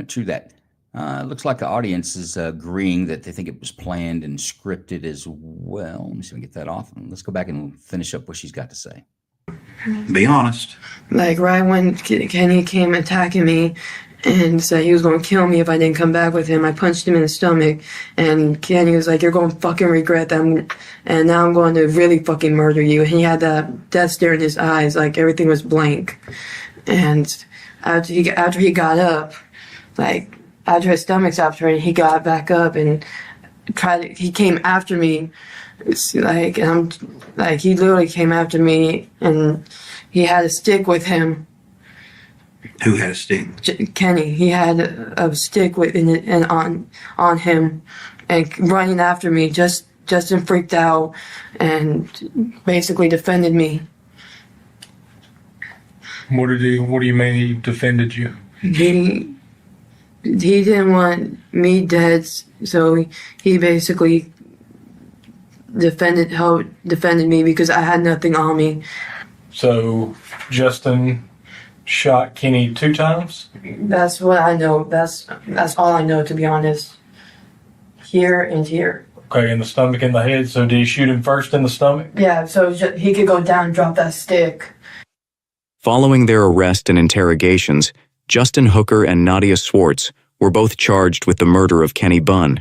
True that. Looks like the audience is agreeing that they think it was planned and scripted as well. Let me see if I can get that off. Let's go back and finish up what she's got to say. Be honest. Like, right when Kenny came attacking me and said he was going to kill me if I didn't come back with him, I punched him in the stomach. And Kenny was like, you're going to fucking regret that. And now I'm going to really fucking murder you. And he had that death stare in his eyes, like everything was blank. And after he got up, like, after his stomach stopped hurting, he got back up and he came after me. It's like, and I'm like, he literally came after me and he had a stick with him. Who had a stick? Kenny. He had a stick on him and running after me. Justin freaked out and basically defended me. What do you mean he defended you? He didn't want me dead, so he basically defended me because I had nothing on me. So Justin shot Kenny 2 times? That's what I know. That's all I know, to be honest. Here and here. Okay, in the stomach and the head. So did he shoot him first in the stomach? Yeah, so he could go down and drop that stick. Following their arrest and interrogations, Justin Hooker and Nadia Swartz were both charged with the murder of Kenny Bunn.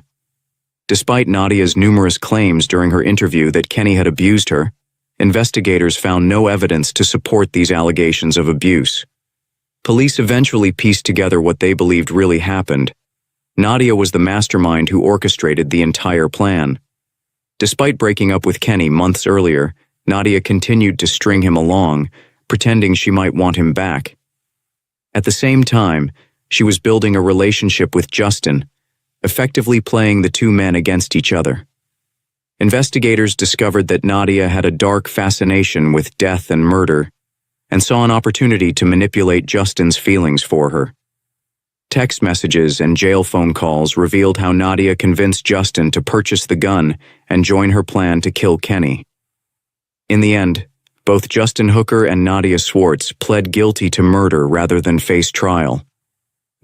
Despite Nadia's numerous claims during her interview that Kenny had abused her, investigators found no evidence to support these allegations of abuse. Police eventually pieced together what they believed really happened. Nadia was the mastermind who orchestrated the entire plan. Despite breaking up with Kenny months earlier, Nadia continued to string him along, pretending she might want him back. At the same time, she was building a relationship with Justin, effectively playing the two men against each other. Investigators discovered that Nadia had a dark fascination with death and murder, and saw an opportunity to manipulate Justin's feelings for her. Text messages and jail phone calls revealed how Nadia convinced Justin to purchase the gun and join her plan to kill Kenny. In the end, both Justin Hooker and Nadia Swartz pled guilty to murder rather than face trial.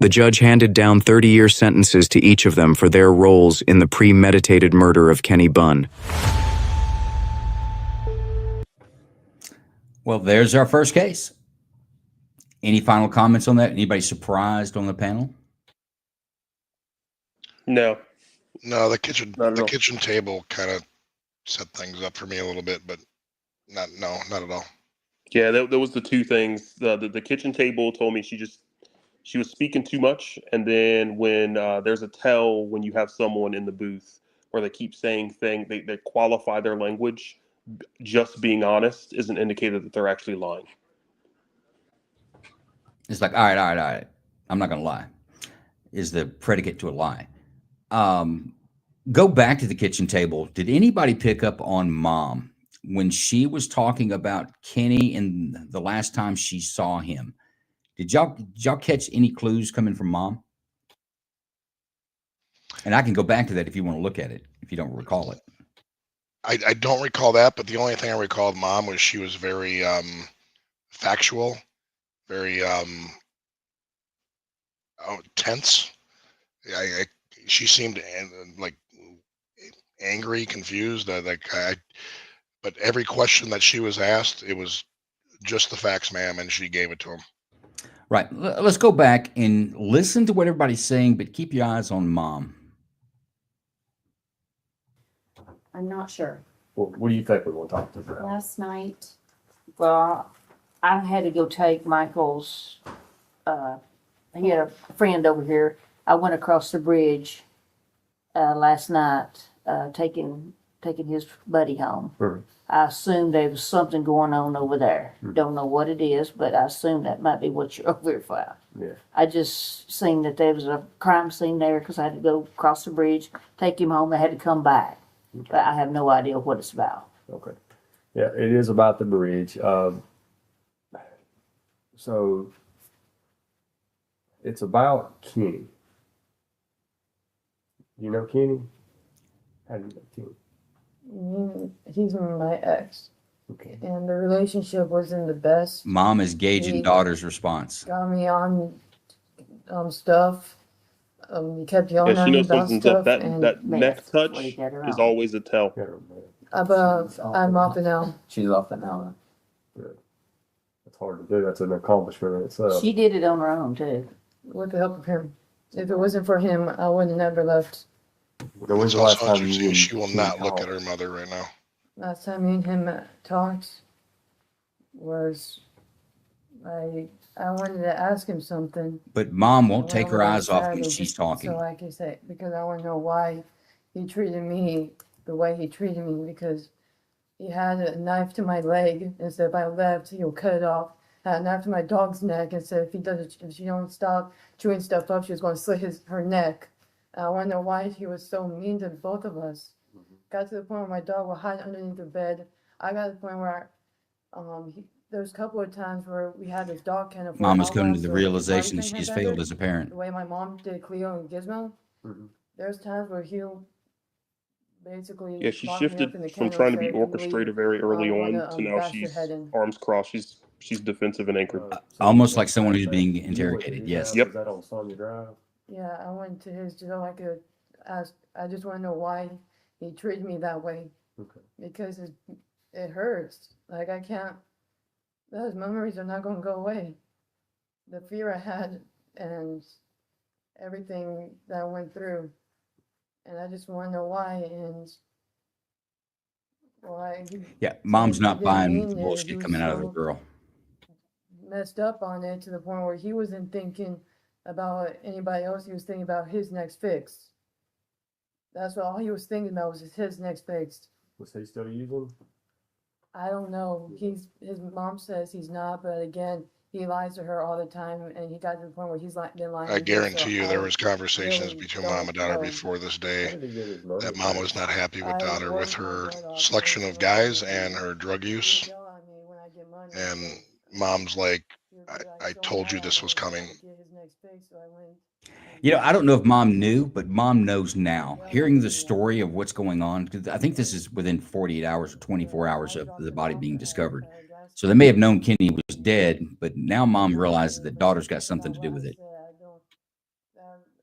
The judge handed down 30-year sentences to each of them for their roles in the premeditated murder of Kenny Bunn. Well, there's our first case. Any final comments on that? Anybody surprised on the panel? No. No, the Not at all. kitchen table kind of set things up for me a little bit, but not at all. Yeah, that was the two things. The kitchen table told me she was speaking too much, and then when there's a tell when you have someone in the booth where they keep saying they qualify their language. Just being honest is an indicator that they're actually lying. It's like, all right. I'm not going to lie, is the predicate to a lie. Go back to the kitchen table. Did anybody pick up on Mom when she was talking about Kenny and the last time she saw him? Did y'all catch any clues coming from Mom? And I can go back to that if you want to look at it, if you don't recall it. I don't recall that, but the only thing I recalled Mom was she was very factual, very tense. She seemed like angry, confused. But every question that she was asked, it was just the facts, ma'am, and she gave it to him. Right. Let's go back and listen to what everybody's saying, but keep your eyes on Mom. I'm not sure. Well, what do you think we want to talk to about? Last night, Well, I had to go take Michael's, he had a friend over here. I went across the bridge, last night, taking his buddy home. Mhm. I assumed there was something going on over there. Don't know what it is, but I assume that might be what you're over here for. Yeah. I just seen that there was a crime scene there because I had to go across the bridge, take him home. I had to come back. But I have no idea what it's about. Okay. Yeah, it is about the bridge. So it's about Kenny. You know Kenny? How do you know Kenny? He's my ex. Okay. And the relationship wasn't the best. Mom is gauging He daughter's response. got me on stuff. He kept yelling Yeah, at she me knows about something's stuff. up. That And that neck touch is always a tell. I'm up and out. She's off the now. It's hard to do. That's an accomplishment in itself. She did it on her own too. With the help of him. If it wasn't for him, I would have never left. It's also interesting. She will not look at her mother right now. Last time me and him talked was I wanted to ask him something. But Mom won't take her on eyes off when Saturday, she's just talking. So I can say, because I want to know why he treated me the way he treated me, because he had a knife to my leg and said if I left, he'll cut it off. Had a knife to my dog's neck and said if she don't stop chewing stuff up, she was going to slit her neck. I want to know why he was so mean to both of us. Got to the point where my dog would hide underneath the bed. I got to the point where there was a couple of times where we had this dog kennel. Mom is coming to the realization that she's failed as a parent. The way my mom did Cleo and Gizmo. There's times where he'll basically. Yeah, she lock me up shifted in the from kennel trying to and be say, "If you orchestrated leave, very early I on wanna, to now bash your she's head in." arms crossed. She's defensive and anchored. Almost like someone who's being interrogated. Yes. Yep. Is that on Sonya Drive? Yeah, I went to his so I could ask. I just want to know why he treated me that way. Okay. Because it hurts. Like I can't. Those memories are not going to go away. The fear I had and everything that I went through, and I just want to know why and why. Yeah, Mom's he not didn't buying mean the it. He bullshit was coming out of the so girl. messed up on it to the point where he wasn't thinking about anybody else. He was thinking about his next fix. That's what all he was thinking about was his next fix. Was he still using? I don't know. His mom says he's not, but again, he lies to her all the time, and he got to the point where he's been lying. I to me, guarantee so you there was conversations really between mom and daughter don't know. before this day How did he get his money that mom back? was not happy with I daughter with worked my her butt off selection to of make sure guys that and her drug he use. yell at me when I get money, And but mom's like, he would be I so told you mad this at was me when I coming. would get his next fix, so I went and You know, I don't did know if it. Mom knew, but Mom knows now. Yell at Hearing the me, story of what's going on, 'cause I think this is within 48 hours or 24 I hours of dropped the him body off being at discovered. a gas So they may have station. known Kenny was dead, but now Mom realizes that But daughter's she got something forgot to what do I with it. said.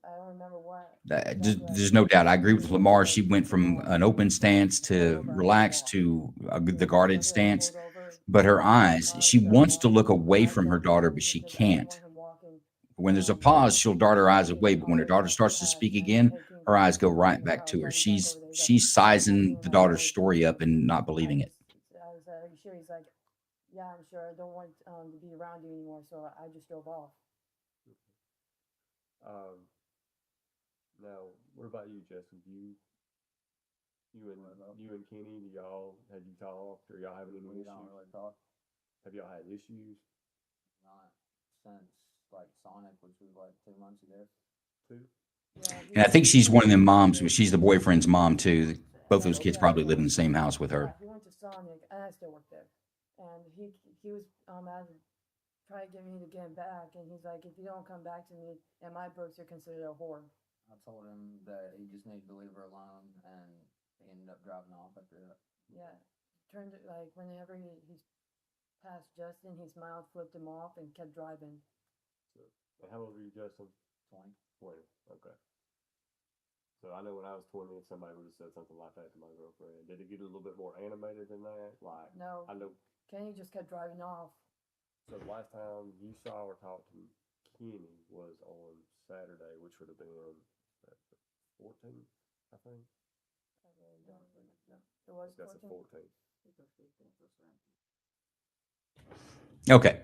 I don't remember what exactly I There's no said. doubt. I agree with It Lamar. was She went from more an open stance pull to over, I relaxed walked. to the Because guarded after I stance. pulled over, but her eyes, she wants to look away from her daughter, but she can't. When there's a pause, she'll dart her eyes away, but when her daughter starts to speak again, her eyes go right back to her. She's sizing the daughter's story up and not believing it. I was are you sure? He's like, yeah, I'm sure. I don't want to be around you anymore, so I just drove off. Now, what about you, Justin? You and Kenny, have you talked, or y'all having any issues? We don't really talk. Have y'all had issues? Not since like Sonic, which was like 2 months ago. 2? And I think she's one of them moms, but she's the boyfriend's mom too. Both those kids probably live in the same house with her. He went to Sonic, and I still work there. And he was trying to get me to get him back, and he's like, if you don't come back to me, in my books, you're considered a whore. I told him that he just needed to leave her alone, and he ended up driving off after that. Yeah, turned it like whenever he passed Justin, he smiled, flipped him off, and kept driving. So, and how old were you, Justin? 20. 20. Okay. So I know when I was 20, if somebody would have said something like that to my girlfriend, did it get a little bit more animated than that? Like, no, I know. Kenny just kept driving off. So the last time you saw or talked to Kenny was on Saturday, which would have been the 14th, I think. I really don't know. It was That's the 14th. Okay.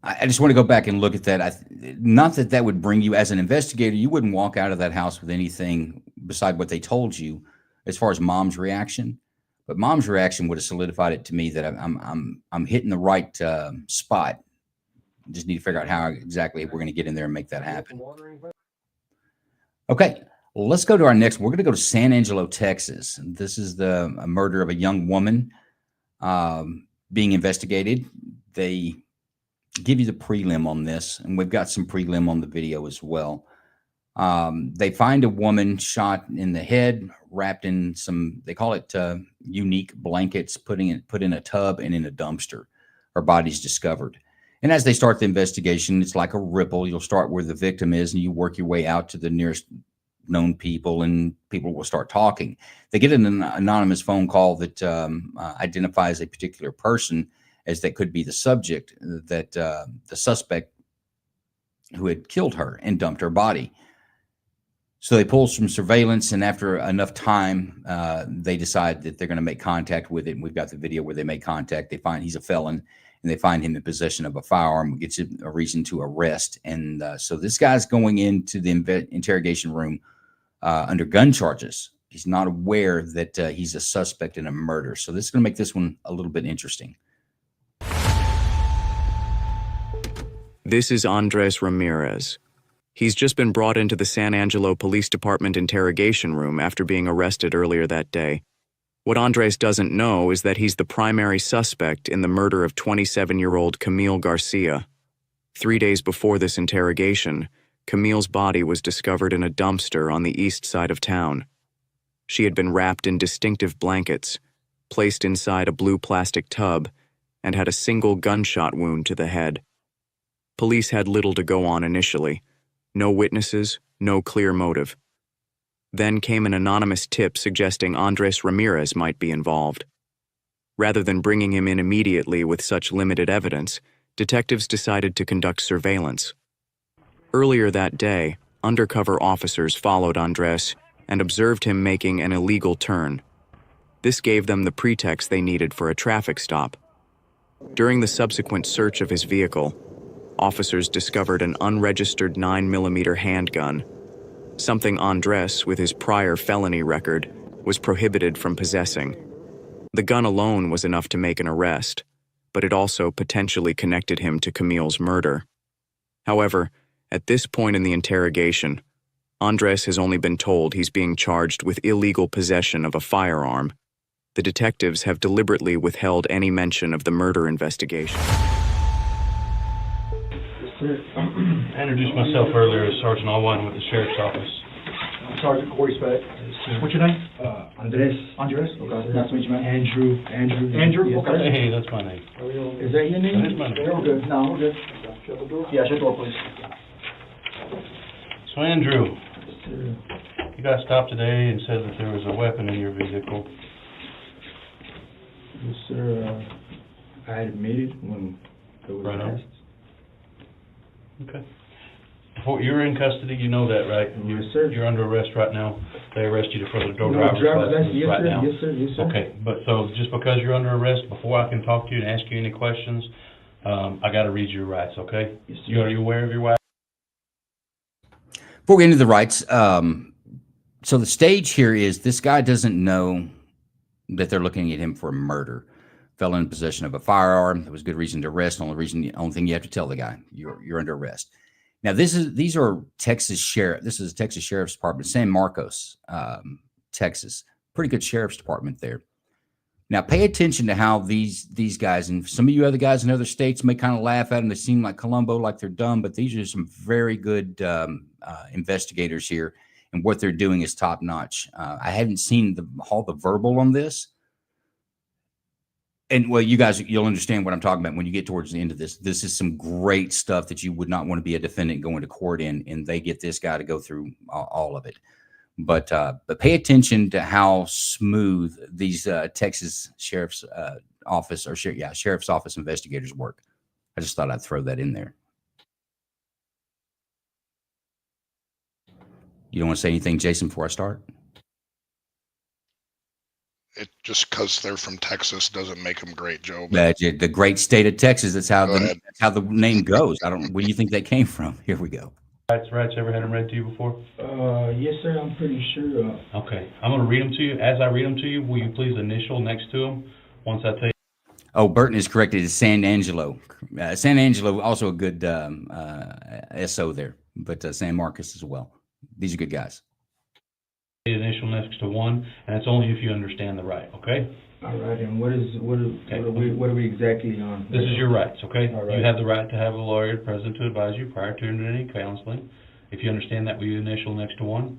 I just want to go back and look at that. Not that that would bring you, as an investigator, you wouldn't walk out of that house with anything beside what they told you as far as mom's reaction. But mom's reaction would have solidified it to me that I'm hitting the right spot. Just need to figure out how exactly we're going to get in there and make that happen. Okay, well, let's go to our next one. We're going to go to San Angelo, Texas. This is the murder of a young woman being investigated. They give you the prelim on this, and we've got some prelim on the video as well. They find a woman shot in the head, wrapped in some, they call it unique blankets, put in a tub and in a dumpster. Her body's discovered. And as they start the investigation, it's like a ripple. You'll start where the victim is, and you work your way out to the nearest known people, and people will start talking. They get an anonymous phone call that identifies a particular person as that could be the subject, that the suspect who had killed her and dumped her body. So they pull some surveillance, and after enough time, they decide that they're going to make contact with it. And we've got the video where they make contact. They find he's a felon, and they find him in possession of a firearm, which gets a reason to arrest. And so this guy's going into the interrogation room under gun charges. He's not aware that he's a suspect in a murder. So this is going to make this one a little bit interesting. This is Andres Ramirez. He's just been brought into the San Angelo Police Department interrogation room after being arrested earlier that day. What Andres doesn't know is that he's the primary suspect in the murder of 27-year-old Camille Garcia. 3 days before this interrogation, Camille's body was discovered in a dumpster on the east side of town. She had been wrapped in distinctive blankets, placed inside a blue plastic tub, and had a single gunshot wound to the head. Police had little to go on initially. No witnesses, no clear motive. Then came an anonymous tip suggesting Andres Ramirez might be involved. Rather than bringing him in immediately with such limited evidence, detectives decided to conduct surveillance. Earlier that day, undercover officers followed Andres and observed him making an illegal turn. This gave them the pretext they needed for a traffic stop. During the subsequent search of his vehicle, officers discovered an unregistered 9mm handgun, something Andres, with his prior felony record, was prohibited from possessing. The gun alone was enough to make an arrest, but it also potentially connected him to Camille's murder. However, at this point in the interrogation, Andres has only been told he's being charged with illegal possession of a firearm. The detectives have deliberately withheld any mention of the murder investigation. I introduced myself earlier as Sergeant Allwine with the Sheriff's Office. Sergeant Corey Speck. What's your name? Andres. Andres? Okay. Nice to meet you, man. Andrew. Andrew? Yes. Okay. Hey, that's my name. Is that your name? That is my name. Yeah, we're good. No, we're good. Shut the door? Yeah, shut the door, please. So, Andrew, you got stopped today and said that there was a weapon in your vehicle. Yes, sir. I admitted when it was Right on. asked. Okay. Before, you're in custody, you know that, right? Yes, sir. You're under arrest right now. They arrest you for the No, driver's license yes, right sir, now. yes, sir, yes, sir. Okay, but so just because you're under arrest, before I can talk to you and ask you any questions, I gotta read your rights, okay? Yes, sir. Are you aware of your rights? Before we get into the rights, so the stage here is this guy doesn't know that they're looking at him for murder. Felon in possession of a firearm. There was good reason to arrest. Only thing you have to tell the guy, you're under arrest. Now these are Texas sheriff. This is Texas Sheriff's Department, San Marcos, Texas. Pretty good sheriff's department there. Now pay attention to how these guys, and some of you other guys in other states may kind of laugh at them. They seem like Columbo, like they're dumb, but these are some very good investigators here, and what they're doing is top notch. I haven't seen all the verbal on this. And well, you guys, you'll understand what I'm talking about when you get towards the end of this. This is some great stuff that you would not want to be a defendant going to court in, and they get this guy to go through all of it. But pay attention to how smooth these Texas Sheriff's Office or Sheriff's Office investigators work. I just thought I'd throw that in there. You don't want to say anything, Jason, before I start? It just because they're from Texas doesn't make them great, Joe. The great state of Texas. That's how the name goes. I don't. Where do you think that came from? Here we go. Rights. Ever had them read to you before? Yes, sir. I'm pretty sure. Okay. I'm going to read them to you. As I read them to you, will you please initial next to them once I tell you? Oh, Burton is corrected. It's San Angelo. San Angelo, also a good SO there, but San Marcos as well. These are good guys. Initial next to one, and it's only if you understand the right, okay? All right, and what are we exactly on? This is your rights, okay? All right. You have the right to have a lawyer present to advise you prior to any counseling. If you understand that, will you initial next to one?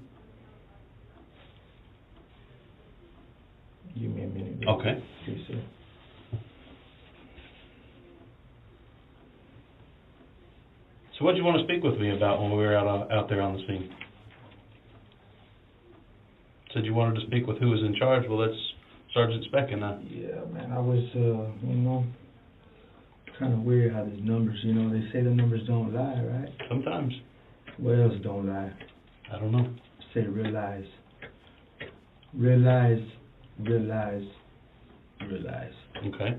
Give me a minute. Okay. Yes, sir. So what do you want to speak with me about when we were out there on the scene? Said you wanted to speak with who was in charge. Well, that's Sergeant Speck and I. Yeah, man, I was, kind of weird how these numbers, they say the numbers don't lie, right? Sometimes. What else don't lie? I don't know. Say realize. Realize. Okay.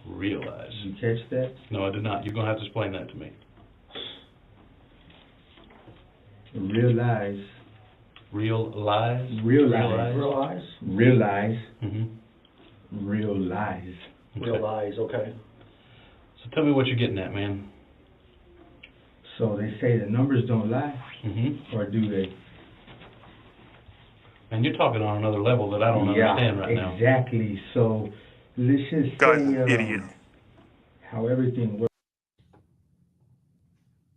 Realize. Did you catch that? No, I did not. You're going to have to explain that to me. Realize. Realize. Mm-hmm. Realize. Okay. Realize, okay. So tell me what you're getting at, man. So they say the numbers don't lie, or do they? And you're talking on another level that I don't understand right now. Exactly. So let's just say how everything works.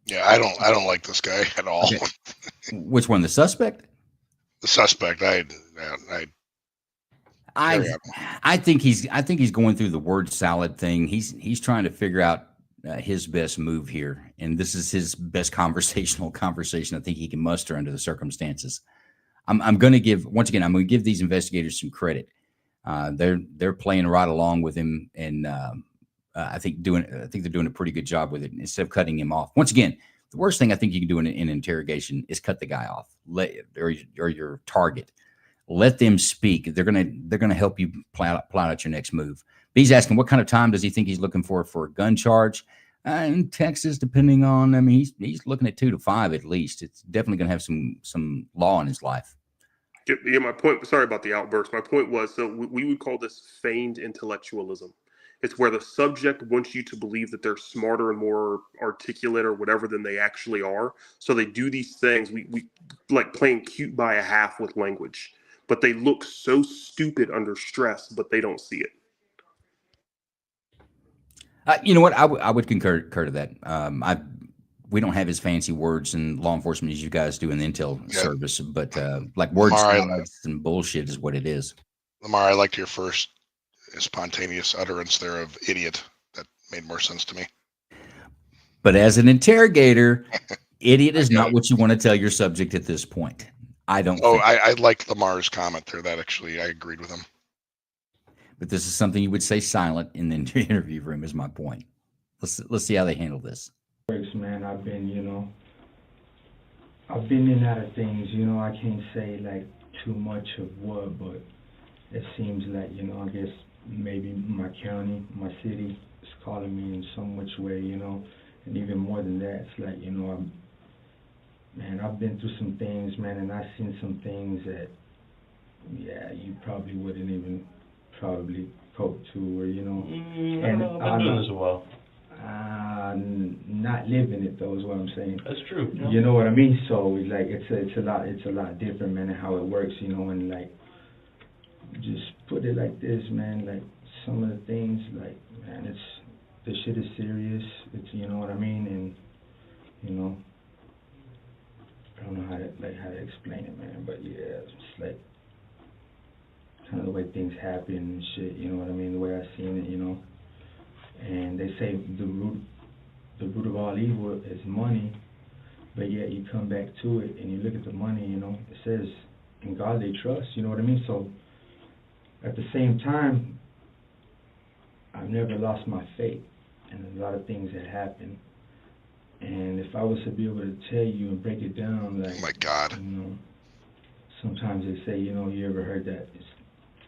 Yeah, I don't like this guy at all. Okay. Which one? The suspect? The suspect. I think he's going through the word salad thing. He's trying to figure out his best move here, and this is his best conversation I think he can muster under the circumstances. I'm going to give these investigators some credit. They're playing right along with him, and I think they're doing a pretty good job with it instead of cutting him off. Once again, the worst thing I think you can do in an interrogation is cut the guy off, or your target. Let them speak. They're gonna help you plan out your next move. But he's asking what kind of time does he think he's looking for a gun charge in Texas? Depending on, he's looking at 2 to 5 at least. It's definitely gonna have some law in his life. Yeah, my point. Sorry about the outburst. My point was, so we would call this feigned intellectualism. It's where the subject wants you to believe that they're smarter and more articulate or whatever than they actually are. So they do these things. We like playing cute by a half with language, but they look so stupid under stress, but they don't see it. You know what? I would concur to that. We don't have as fancy words in law enforcement as you guys do in the intel service, but like word salads and bullshit is what it is. Lamar, I liked your first spontaneous utterance there of idiot. That made more sense to me. But as an interrogator, idiot is not what you want to tell your subject at this point. I don't. I liked Lamar's comment there. That actually, I agreed with him. But this is something you would say silent in the interview room is my point. Let's see how they handle this. Man, I've been in and out of things, I can't say like too much of what, but it seems like, I guess maybe my county, my city is calling me in some which way, and even more than that, it's like, I've been through some things, man, and I've seen some things that, yeah, you probably wouldn't even probably cope to, or, and I've been doing this a while. Not living it though is what I'm saying. That's true. Yeah. You know what I mean? So it's like it's a lot different, man, and how it works, and like just put it like this, man. Like some of the things, like man, this shit is serious. It's what I mean, and I don't know how to explain it, man. But yeah, it's like kind of the way things happen and shit. You know what I mean? The way I seen it, And they say the root of all evil is money, but yet you come back to it and you look at the money, it says, in God they trust, you know what I mean? So at the same time, I've never lost my faith in a lot of things that happen. And if I was to be able to tell you and break it down, like, oh my God, sometimes they say, you ever heard that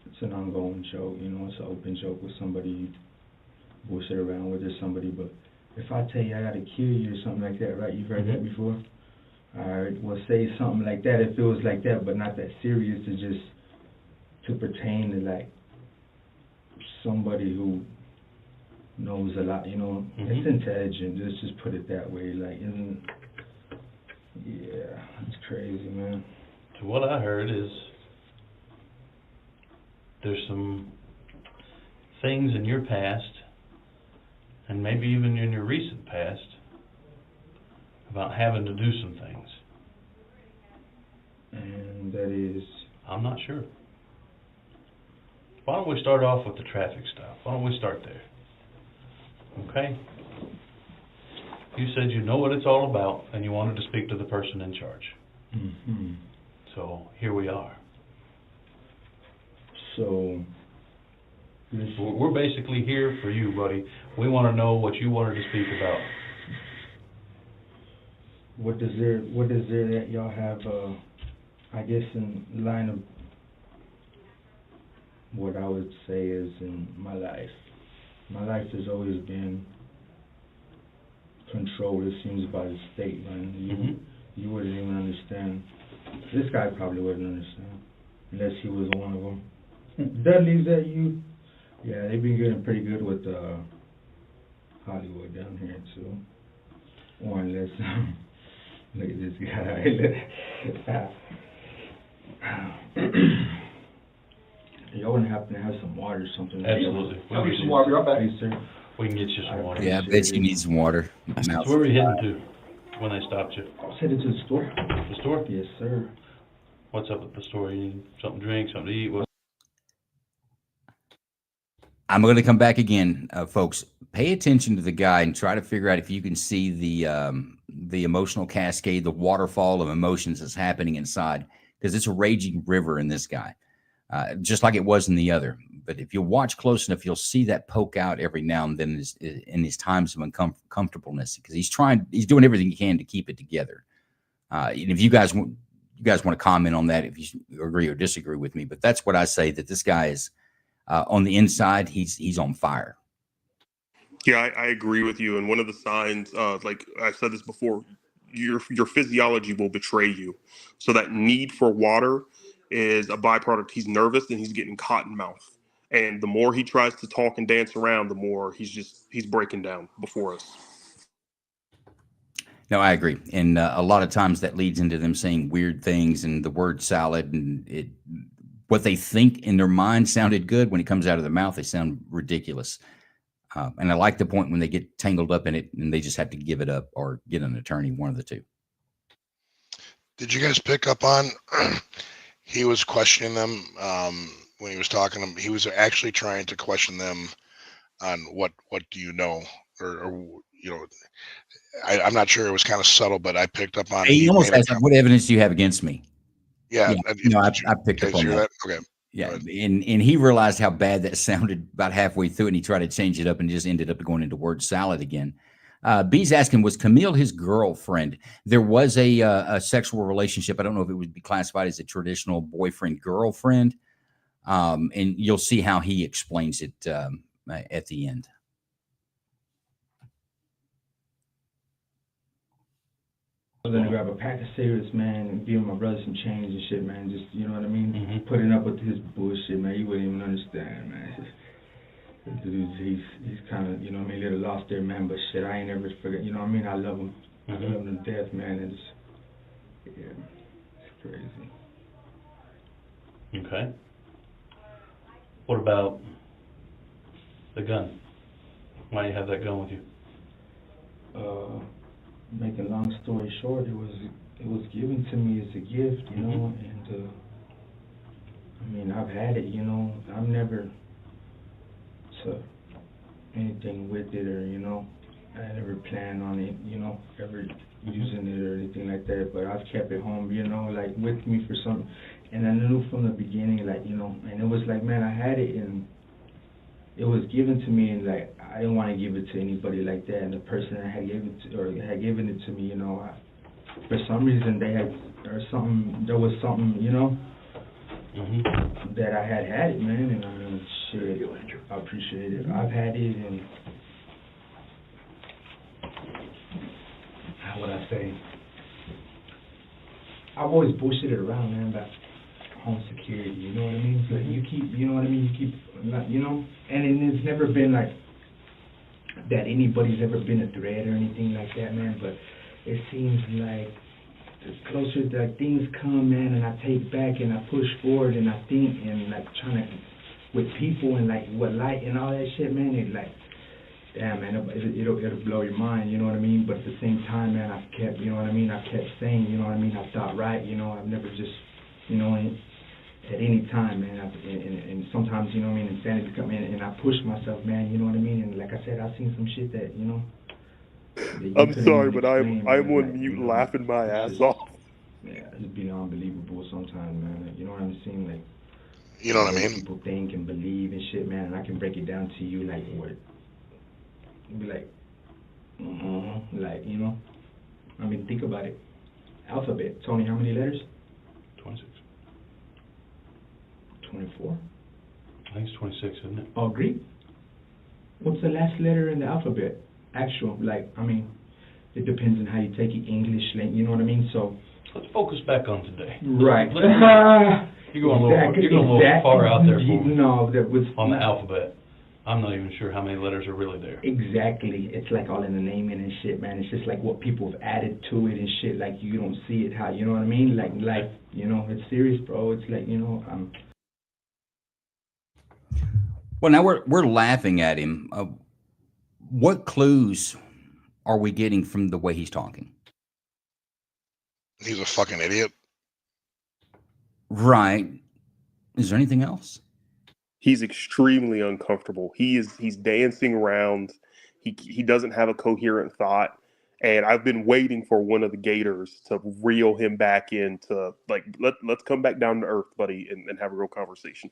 it's an ongoing joke, it's an open joke with somebody you bullshit around with or somebody, but if I tell you I gotta kill you or something like that, right? You've heard that before? Alright, well say something like that if it was like that, but not that serious, to pertain to like somebody who knows a lot, it's intelligent, let's just put it that way, like it's crazy, man. So what I heard is there's some things in your past and maybe even in your recent past, about having to do some things. And that is? I'm not sure. Why don't we start off with the traffic stop? Why don't we start there? Okay? You said you know what it's all about, and you wanted to speak to the person in charge. Mm-hmm. So, here we are. So... We're basically here for you, buddy. We want to know what you wanted to speak about. What is there that y'all have, I guess, in line of what I would say is in my life? My life has always been controlled, it seems, by the state, man. You wouldn't even understand. This guy probably wouldn't understand, unless he was one of them. Dudley, is that you? Yeah, they've been getting pretty good with Hollywood down here too. Or unless look at this guy. Y'all wouldn't happen to have some water or something? Absolutely. I'll get some water. Be right back. Please, sir. We can get you some water. Yeah, I bet you need some water. So where were you heading to when they stopped you? I was headed to the store. The store? Yes, sir. What's up at the store? You need something to drink, something to eat? What? I'm going to come back again, folks. Pay attention to the guy and try to figure out if you can see the emotional cascade, the waterfall of emotions that's happening inside, because it's a raging river in this guy, just like it was in the other. But if you watch close enough, you'll see that poke out every now and then in his times of uncomfortableness, because he's doing everything he can to keep it together. And if you guys want to comment on that, if you agree or disagree with me, but that's what I say, that this guy is. On the inside, he's on fire. Yeah, I agree with you. And one of the signs, like I said this before, your physiology will betray you. So that need for water is a byproduct. He's nervous and he's getting cotton mouth. And the more he tries to talk and dance around, the more he's breaking down before us. No, I agree. And a lot of times that leads into them saying weird things, and the word salad, and what they think in their mind sounded good, when it comes out of their mouth, they sound ridiculous. And I like the point when they get tangled up in it and they just have to give it up or get an attorney, one of the two. Did you guys pick up on, he was questioning them when he was talking to them, he was actually trying to question them on what do you know, or I'm not sure, it was kind of subtle, but I picked up on. He almost asked, what evidence do you have against me? Yeah. No, I picked up on that. Okay. Yeah, and he realized how bad that sounded about halfway through, and he tried to change it up, and just ended up going into word salad again. B's asking, was Camille his girlfriend? There was a sexual relationship. I don't know if it would be classified as a traditional boyfriend-girlfriend, and you'll see how he explains it at the end. I was gonna grab a pack of cigarettes, man, and give my brother some change and shit, man. Just, you know what I mean? Putting up with his bullshit, man. You wouldn't even understand, man. He's kind of, you know what I mean, a little lost there, man. But shit, I ain't never forget. You know what I mean? I love him. I love him to death, man. And it's crazy. Okay. What about the gun? Why do you have that gun with you? Making a long story short, it was given to me as a gift, you know, and I mean, I've had it, you know. I've never took anything with it, or, you know, I never planned on it, you know, ever using it or anything like that, but I've kept it home, you know, like with me for some, and I knew from the beginning, like, you know, and it was like, man, I had it, and it was given to me, and like, I didn't want to give it to anybody like that, and the person that had given it to, or had given it to me, you know, for some reason they had, or something, there was something, you know, that I had it, man, and I mean, shit, I appreciate it. I've had it, and how would I say? I've always bullshitted around, man, about home security, you know what I mean? So you keep, you know what I mean? You keep, you know, and it's never been like that anybody's ever been a threat or anything like that, man, but it seems like the closer that things come, man, and I take back and I push forward and I think and like trying to, with people and like what light and all that shit, man, it like, damn, man, it'll blow your mind, you know what I mean? But at the same time, man, I've kept, you know what I mean? I've kept saying, you know what I mean? I've thought right, you know, I've never just, you know, at any time, man, and sometimes, you know what I mean, insanity come in and I push myself, man, you know what I mean? And like I said, I've seen some shit that, you know. I'm sorry, but I'm on mute laughing my ass off. Yeah, it's been unbelievable sometimes, man. Like, you know what I'm saying? Like, you know what I mean? People think and believe and shit, man, and I can break it down to you like what? Be like, like, you know. I mean, think about it. Alphabet. Tony, how many letters? 26. 24? I think it's 26, isn't it? Oh, Greek? What's the last letter in the alphabet? Actual, like, I mean, it depends on how you take it, English, you know what I mean? So let's focus back on today. Right. You're going a little far out there for me. No, that was on the alphabet. I'm not even sure how many letters are really there. Exactly. It's like all in the naming and shit, man. It's just like what people have added to it and shit. Like you don't see it how, you know what I mean? Like, you know, it's serious, bro. It's like, you know, Well, now we're laughing at him. What clues are we getting from the way he's talking? He's a fucking idiot. Right. Is there anything else? He's extremely uncomfortable. He's dancing around. He doesn't have a coherent thought. And I've been waiting for one of the Gators to reel him back into, like, let's come back down to earth, buddy, and have a real conversation.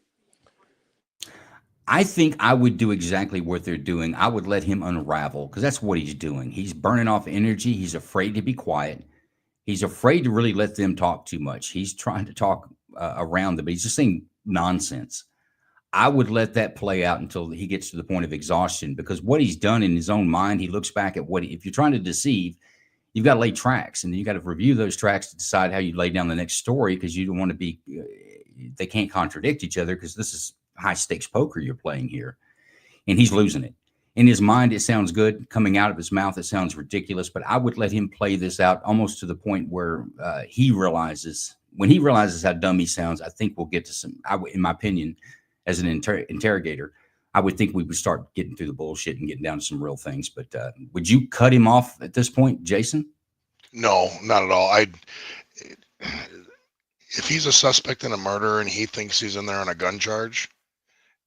I think I would do exactly what they're doing. I would let him unravel, because that's what he's doing. He's burning off energy. He's afraid to be quiet. He's afraid to really let them talk too much. He's trying to talk around them, but he's just saying nonsense. I would let that play out until he gets to the point of exhaustion, because what he's done in his own mind, he looks back at if you're trying to deceive, you've got to lay tracks, and then you got to review those tracks to decide how you lay down the next story, because you don't want to be, they can't contradict each other, because this is high stakes poker you're playing here. And he's losing it. In his mind, it sounds good. Coming out of his mouth, it sounds ridiculous, but I would let him play this out almost to the point where he realizes, when he realizes how dumb he sounds, I think we'll get to some, in my opinion, as an interrogator, I would think we would start getting through the bullshit and getting down to some real things. But would you cut him off at this point, Jason? No, not at all. If he's a suspect in a murder and he thinks he's in there on a gun charge,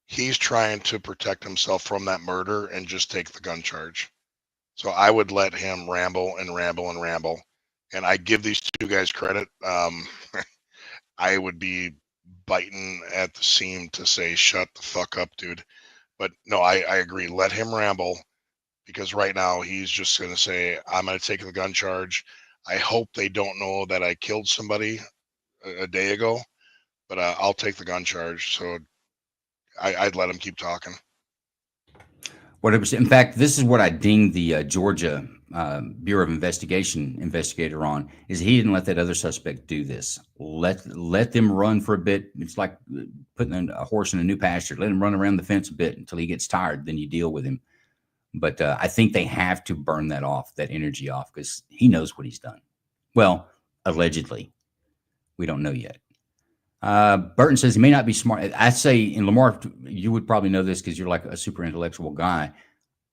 he's trying to protect himself from that murder and just take the gun charge. So I would let him ramble and ramble and ramble. And I give these two guys credit. I would be biting at the seam to say, shut the fuck up, dude. But no, I agree. Let him ramble, because right now he's just going to say, I'm going to take the gun charge. I hope they don't know that I killed somebody a day ago, but I'll take the gun charge. So I'd let him keep talking. In fact, this is what I dinged the Georgia Bureau of Investigation investigator on, is he didn't let that other suspect do this. Let them run for a bit. It's like putting a horse in a new pasture. Let him run around the fence a bit until he gets tired. Then you deal with him. But I think they have to burn that off, that energy off, because he knows what he's done. Well, allegedly. We don't know yet. Burton says he may not be smart. I say, and Lamar, you would probably know this because you're like a super intellectual guy.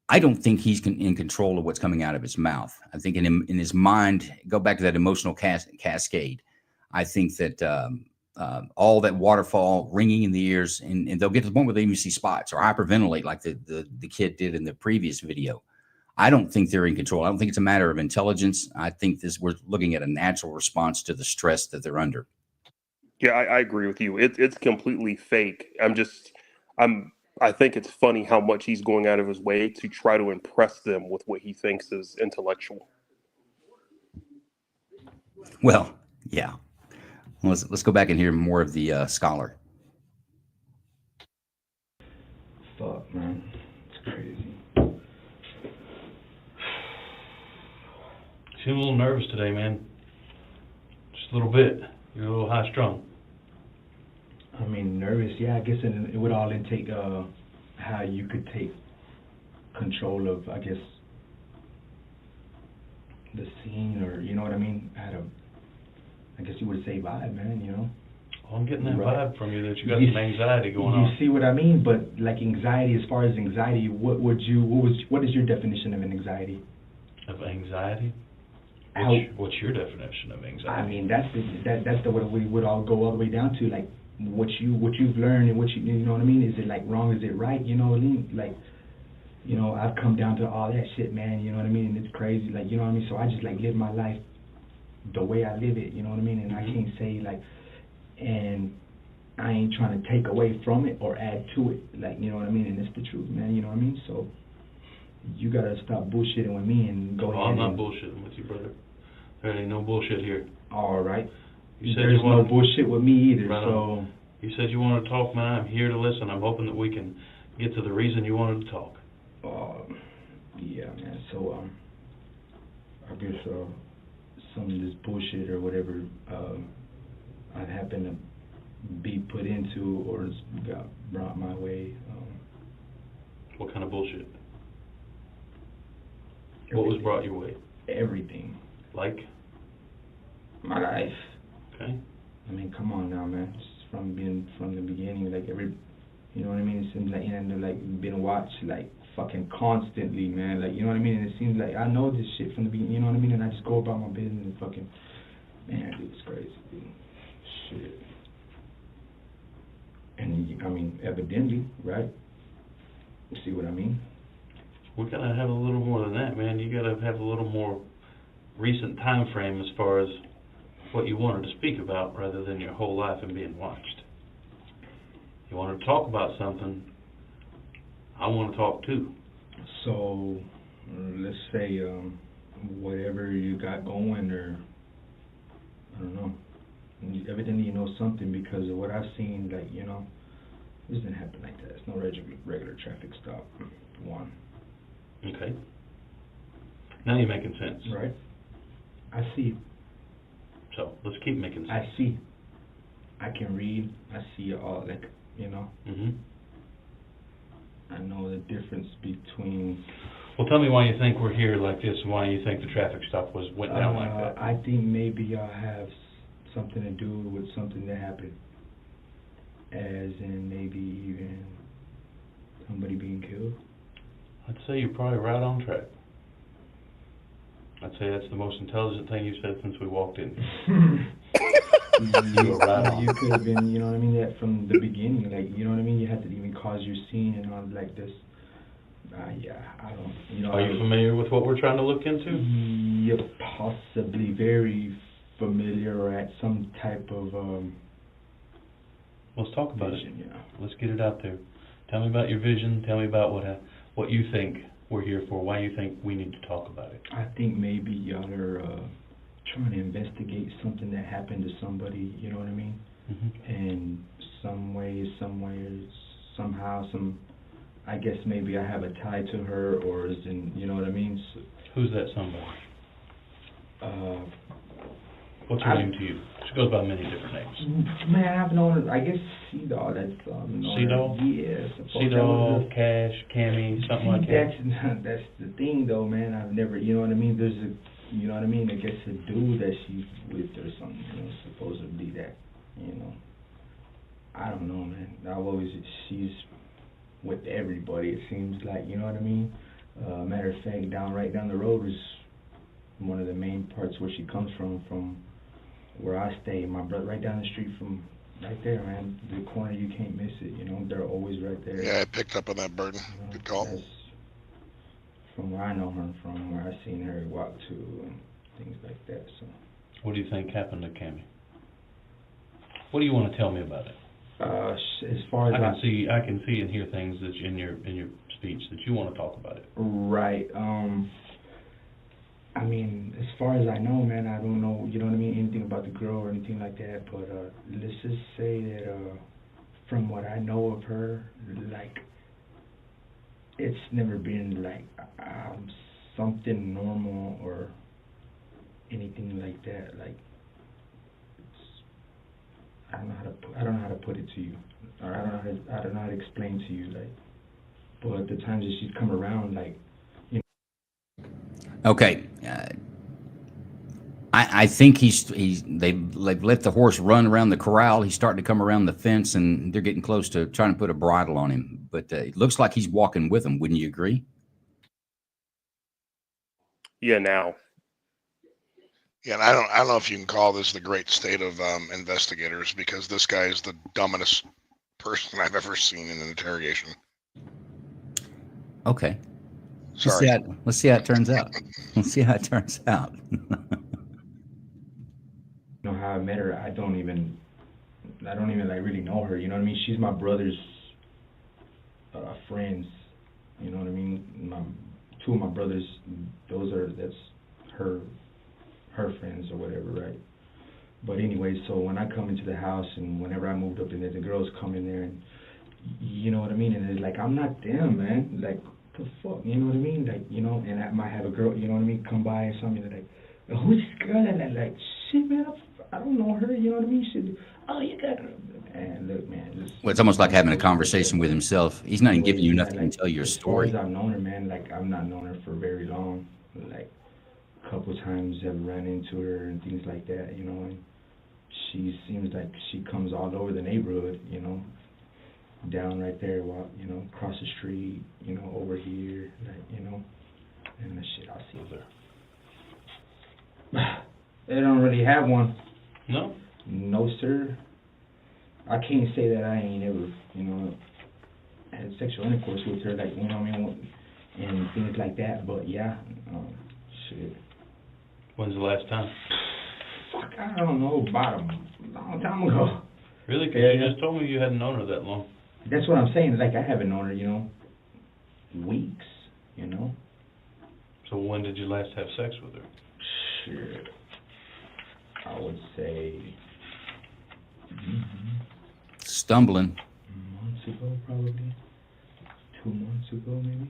I don't think he's in control of what's coming out of his mouth. I think in his mind, go back to that emotional cascade. I think that all that waterfall ringing in the ears, and they'll get to the point where they even see spots or hyperventilate like the kid did in the previous video. I don't think they're in control. I don't think it's a matter of intelligence. I think we're looking at a natural response to the stress that they're under. Yeah, I agree with you. It's completely fake. I think it's funny how much he's going out of his way to try to impress them with what he thinks is intellectual. Well, yeah. Let's go back and hear more of the scholar. Fuck, man. It's crazy. Seem a little nervous today, man. Just a little bit. You're a little high strung. I mean, nervous, yeah, I guess it would all intake how you could take control of, I guess, the scene, or, you know what I mean? I guess you would say vibe, man, you know? Well, I'm getting that Right. vibe from you that you got some anxiety going on. You see what I mean? But, like, anxiety, as far as anxiety, what is your definition of an anxiety? Of anxiety? What's your definition of anxiety? I mean, that's the what we would all go all the way down to, like, what you've learned and you know what I mean? Is it like wrong? Is it right? You know what I mean? Like, you know, I've come down to all that shit, man. You know what I mean? And it's crazy, like, you know what I mean? So I just like live my life the way I live it. You know what I mean? And I can't say like, and I ain't trying to take away from it or add to it. Like, you know what I mean? And it's the truth, man. You know what I mean? So you gotta stop bullshitting with me and go ahead. I'm not bullshitting with you, brother. There ain't no bullshit here. All right. There's no bullshit with me either. Right so. On. You said you wanted to talk, man. I'm here to listen. I'm hoping that we can get to the reason you wanted to talk. Yeah, man. So, I guess some of this bullshit or whatever I've happened to be put into or got brought my way. What kind of bullshit? What was brought your way? Everything. Like? My life. Okay. I mean, come on now, man. Just from the beginning, like you know what I mean? It seems like you end up like being watched like fucking constantly, man. Like, you know what I mean? And it seems like I know this shit from the beginning, you know what I mean? And I just go about my business and fucking, man, dude, it's crazy, dude. Shit. And I mean, evidently, right? You see what I mean? We gotta have a little more than that, man. You gotta have a little more recent time frame as far as what you wanted to speak about rather than your whole life and being watched. You want to talk about something, I want to talk too. So, let's say whatever you got going, or I don't know, evidently you know something because of what I've seen, like, you know, this didn't happen like that. It's no regular traffic stop. One. Okay. Now you're making sense. Right. I see. So let's keep making sense. I see. I can read. I see all, like, you know. I know the difference between. Well, tell me why you think we're here like this, and why you think the traffic stop went down like that. I think maybe y'all have something to do with something that happened, as in maybe even somebody being killed. I'd say you're probably right on track. I'd say that's the most intelligent thing you've said since we walked in. You were right on. You could have been, you know what I mean, that from the beginning, like, you know what I mean, you had to even cause your scene and all like this. Yeah, I don't, you know. Are you familiar with what we're trying to look into? Yeah, possibly very familiar, or at some type of, Let's talk about vision, it. you know. Let's get it out there. Tell me about your vision. Tell me about what you think we're here for. Why you think we need to talk about it. I think maybe y'all are trying to investigate something that happened to somebody, you know what I mean? Mm-hmm. And some way, somehow, I guess maybe I have a tie to her, or is in, you know what I mean? So, who's that somebody? What's her I- name to you? She goes by many different names. Man, I've known her, I guess C-Doll, that's, C-Doll? Yeah, suppose that C-Doll, was Cash, Cammy, something like that. that's the thing though, man, I've never, you know what I mean, there's a, you know what I mean, I guess a dude that she's with or something, you know, supposedly that, you know, I don't know, man, she's with everybody, it seems like, you know what I mean, matter of fact, right down the road is one of the main parts where she comes from where I stay, my brother, right down the street from, right there, man, the corner, you can't miss it, you know, they're always right there. Yeah, I picked up on that, Burton. You know, Good call. that's from where I know her from, where I seen her walk to and things like that, so. What do you think happened to Cammy? What do you want to tell me about it? As far as I can see and hear things that in your speech that you want to talk about it. Right. I mean, as far as I know, man, I don't know, you know what I mean, anything about the girl or anything like that, but let's just say that from what I know of her, like, it's never been like something normal or anything like that. Like, I don't know how to put it to you, or I don't know how to explain to you, like. But the times that she's come around, like, you know. Okay. I think they've let the horse run around the corral. He's starting to come around the fence, and they're getting close to trying to put a bridle on him. But it looks like he's walking with them. Wouldn't you agree? Yeah, now. Yeah, and I don't know if you can call this the great state of investigators, because this guy is the dumbest person I've ever seen in an interrogation. Okay. Sorry. Let's see how it turns out. Let's see how it turns out. You know how I met her, I don't even like really know her, you know what I mean? She's my brother's friends, you know what I mean? Two of my brothers, that's her friends or whatever, right? But anyway, so when I come into the house and whenever I moved up in there, the girls come in there and, you know what I mean? And it's like, I'm not them, man. Like, the fuck, you know what I mean? Like, you know, and I might have a girl, you know what I mean, come by or something, and like, who's this girl? And like, shit, man, I don't know her, you know what I mean? She, oh, you got her. And look, man, Well, it's almost like having a conversation with himself. He's not even giving you nothing to tell your story. As far as I've known her, man, like, I've not known her for very long. Like, a couple times I've ran into her and things like that, you know, and she seems like she comes all over the neighborhood, you know, down right there, you know, across the street, you know, over here, like, you know, and the shit, I'll see her. They don't really have one. No? No, sir. I can't say that I ain't ever, you know, had sexual intercourse with her, like, you know what I mean, and things like that, but yeah, shit. When's the last time? Fuck, I don't know, about a long time ago. Really? Because you just told me you hadn't known her that long. That's what I'm saying, like, I haven't known her, you know, weeks, you know. So when did you last have sex with her? Shit. I would say... Stumbling. Months ago, probably. 2 months ago, maybe.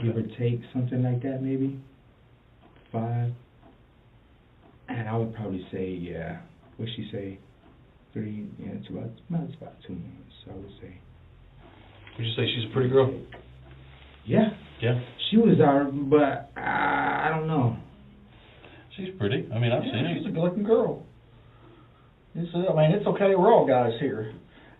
Give or take, something like that, maybe. 5. And I would probably say, yeah. What'd she say? 3, yeah, it's about 2 months, I would say. Would you say she's a pretty girl? Yeah. Yeah? She was but I don't know. She's pretty. I mean, I've seen her. She's a good-looking girl. I mean, it's okay. We're all guys here.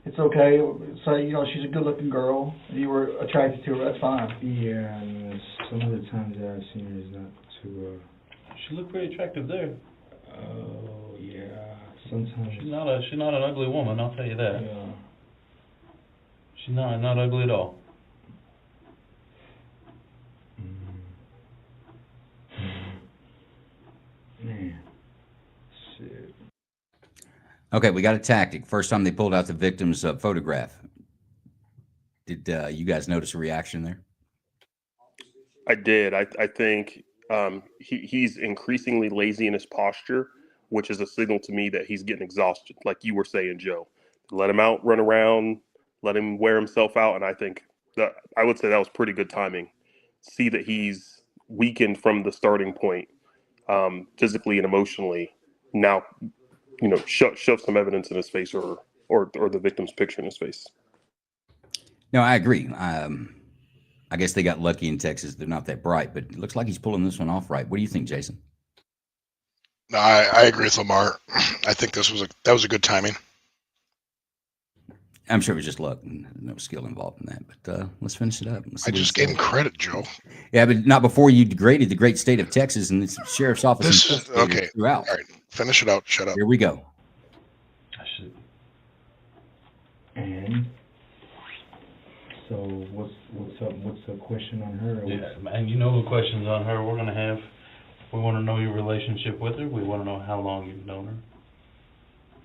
It's okay. Say, you know, she's a good-looking girl, and you were attracted to her. That's fine. Yeah, and some of the times that I've seen her is not too. She looked pretty attractive there. Oh yeah. Sometimes. She's not an ugly woman. I'll tell you that. Yeah. She's not ugly at all. Man. Shit. Okay, we got a tactic. First time they pulled out the victim's photograph. Did you guys notice a reaction there? I did. I think he's increasingly lazy in his posture, which is a signal to me that he's getting exhausted, like you were saying, Joe. Let him out, run around, let him wear himself out, and I think that I would say that was pretty good timing. See that he's weakened from the starting point, physically and emotionally. Now, shove some evidence in his face, or the victim's picture in his face. No, I agree. I guess they got lucky in Texas. They're not that bright, but it looks like he's pulling this one off right. What do you think, Jason? No, I agree with Lamar. I think that was a good timing. I'm sure it was just luck. No skill involved in that. But let's finish it up. I just gave him credit, Joe. Yeah, but not before you degraded the great state of Texas and its sheriff's office. This is okay. Throughout. All right, finish it out. Shut up. Here we go. And so what's up? What's the question on her? Yeah, and you know the questions on her. We're gonna have. We want to know your relationship with her. We want to know how long you've known her.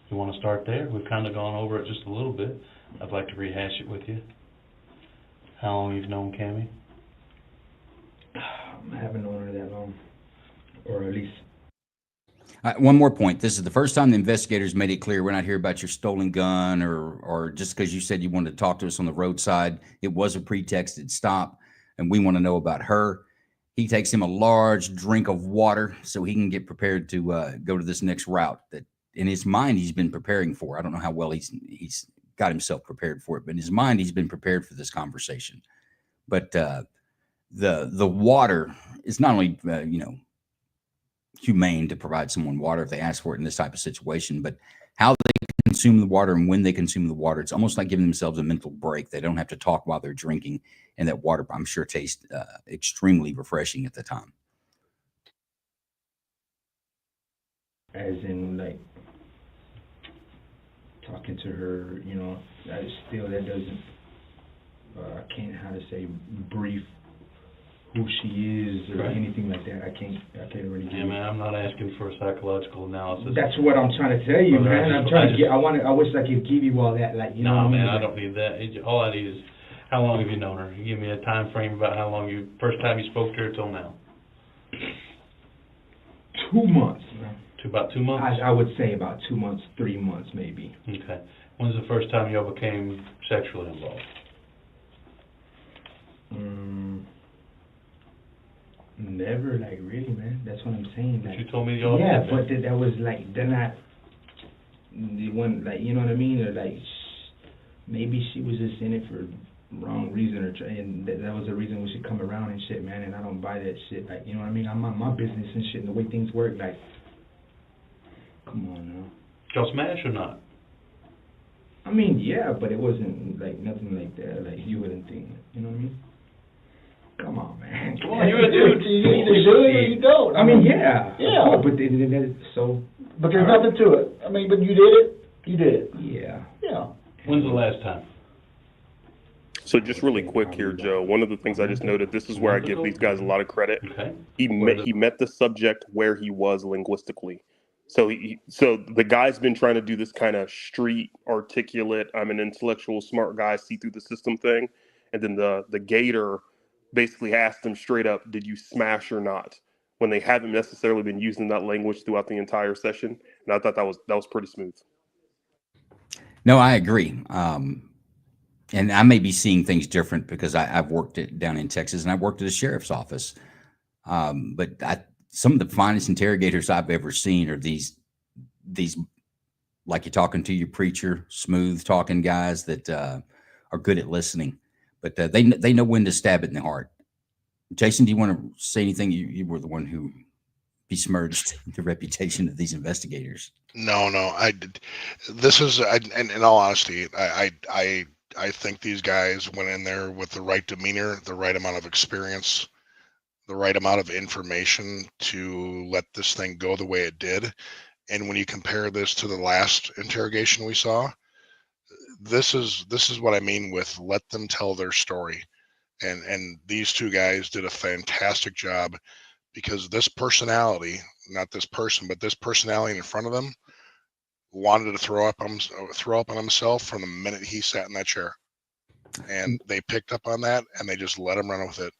You want to start there? We've kind of gone over it just a little bit. I'd like to rehash it with you. How long you've known Cammie? I haven't known her that long, or at least. One more point. This is the first time the investigators made it clear we're not here about your stolen gun or just because you said you wanted to talk to us on the roadside. It was a pretexted stop, and we want to know about her. He takes him a large drink of water so he can get prepared to go to this next route that in his mind he's been preparing for. I don't know how well he's got himself prepared for it, but in his mind he's been prepared for this conversation. But the water is not only humane to provide someone water if they ask for it in this type of situation, but how they consume the water and when they consume the water, it's almost like giving themselves a mental break. They don't have to talk while they're drinking, and that water, I'm sure, tastes extremely refreshing at the time. As in, like, talking to her, that doesn't, I can't, how to say, brief who she is or anything like that. I can't really do. Yeah, man, I'm not asking for a psychological analysis. That's what I'm trying to tell you, man. I wish I could give you all that, like, you know. No, man, I don't need that. All I need is how long have you known her? You give me a time frame about how long first time you spoke to her till now. 2 months, man. About 2 months? I would say about 2 months, 3 months, maybe. Okay. When's the first time you all became sexually involved? Never, like, really, man. That's what I'm saying. Like, you told me y'all yeah, did, but that was like, they're not the one, like, you know what I mean? Or like, maybe she was just in it for wrong reason, and that was the reason we should come around and shit, man. And I don't buy that shit. Like, you know what I mean? I'm on my business and shit, and the way things work. Like, come on now. Y'all smash or not? I mean, yeah, but it wasn't like nothing like that. Like, you wouldn't think, you know what I mean? Come on, man. Come on, you're a dude. You either do it or you don't. I mean, yeah. Yeah. But so. But there's nothing to it. I mean, but you did it. You did it. Yeah. Yeah. When's the last time? So just really quick here, Joe. One of the things I just noted, this is where I give these guys a lot of credit. Okay. He met the subject where he was linguistically. So the guy's been trying to do this kind of street, articulate, I'm an intellectual, smart guy, see through the system thing, and then the gator basically asked him straight up, "Did you smash or not?" When they haven't necessarily been using that language throughout the entire session, and I thought that was pretty smooth. No, I agree. And I may be seeing things different because I've worked down in Texas and I've worked at a sheriff's office. But some of the finest interrogators I've ever seen are these, like you're talking to your preacher, smooth talking guys that are good at listening, but they know when to stab it in the heart. Jason, do you want to say anything? You were the one who besmirched the reputation of these investigators. No, I did. This is, and in all honesty, I think these guys went in there with the right demeanor, the right amount of experience, the right amount of information to let this thing go the way it did. And when you compare this to the last interrogation we saw, this is what I mean with let them tell their story. And these two guys did a fantastic job, because this personality, not this person, but this personality in front of them wanted to throw up on himself from the minute he sat in that chair. And they picked up on that, and they just let him run with it.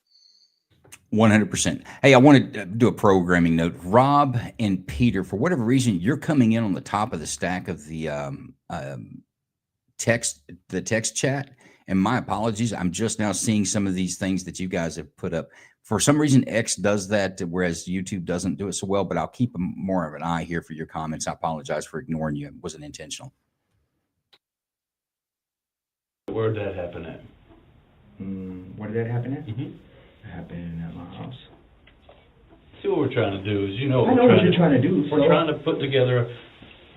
100%. Hey, I want to do a programming note. Rob and Peter, for whatever reason, you're coming in on the top of the stack of the text chat. And my apologies. I'm just now seeing some of these things that you guys have put up. For some reason, X does that, whereas YouTube doesn't do it so well. But I'll keep more of an eye here for your comments. I apologize for ignoring you. It wasn't intentional. Where'd that happen at? Where did that happen at? Mm-hmm. It happened at my house. See, what we're trying to do is, you know, I know what you're trying to do. We're trying to put together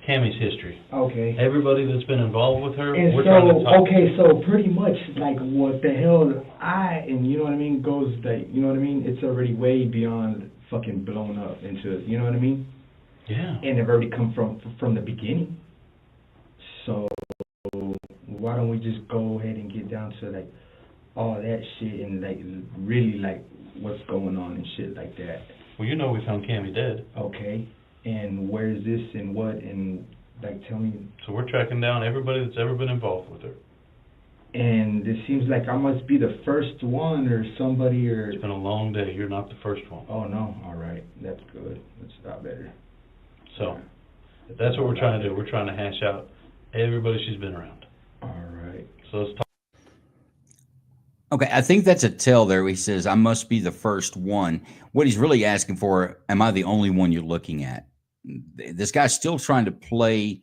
Cammie's history. Okay. Everybody that's been involved with her, And we're trying to so, talk. okay, so pretty much, like, what the hell and you know what I mean, goes, like, you know what I mean? It's already way beyond fucking blown up into, you know what I mean? Yeah. And they've already come from the beginning. So why don't we just go ahead and get down to, like, all that shit and, like, really, like, what's going on and shit like that. Well, you know we found Cammie dead. Okay. And where is this and what and, like, tell me. So we're tracking down everybody that's ever been involved with her. And it seems like I must be the first one or somebody or... It's been a long day. You're not the first one. Oh, no. All right. That's good. That's a lot better. So that's what we're trying to do. We're trying to hash out everybody she's been around. All right. So let's talk. Okay, I think that's a tell there. He says, I must be the first one. What he's really asking for, am I the only one you're looking at? This guy's still trying to play,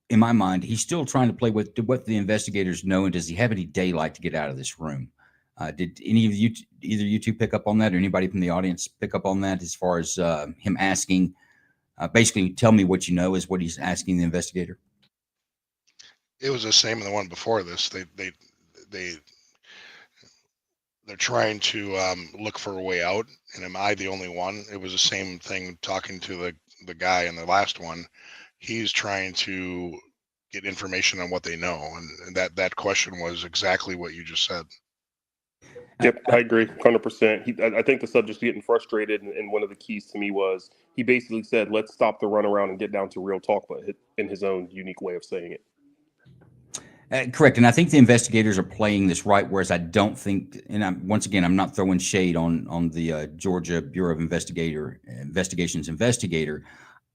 in my mind, he's still trying to play with what the investigators know, and does he have any daylight to get out of this room? Did any of you, either you two, pick up on that, or anybody from the audience pick up on that as far as him asking, basically, tell me what you know is what he's asking the investigator? It was the same in the one before this. They're trying to look for a way out, and am I the only one? It was the same thing talking to the guy in the last one. He's trying to get information on what they know, and that question was exactly what you just said. Yep, I agree, 100%. I think the subject's getting frustrated, and one of the keys to me was he basically said, "Let's stop the runaround and get down to real talk," but in his own unique way of saying it. Correct. And I think the investigators are playing this right, whereas I don't think, and once again, I'm not throwing shade on the Georgia Bureau of Investigations investigator.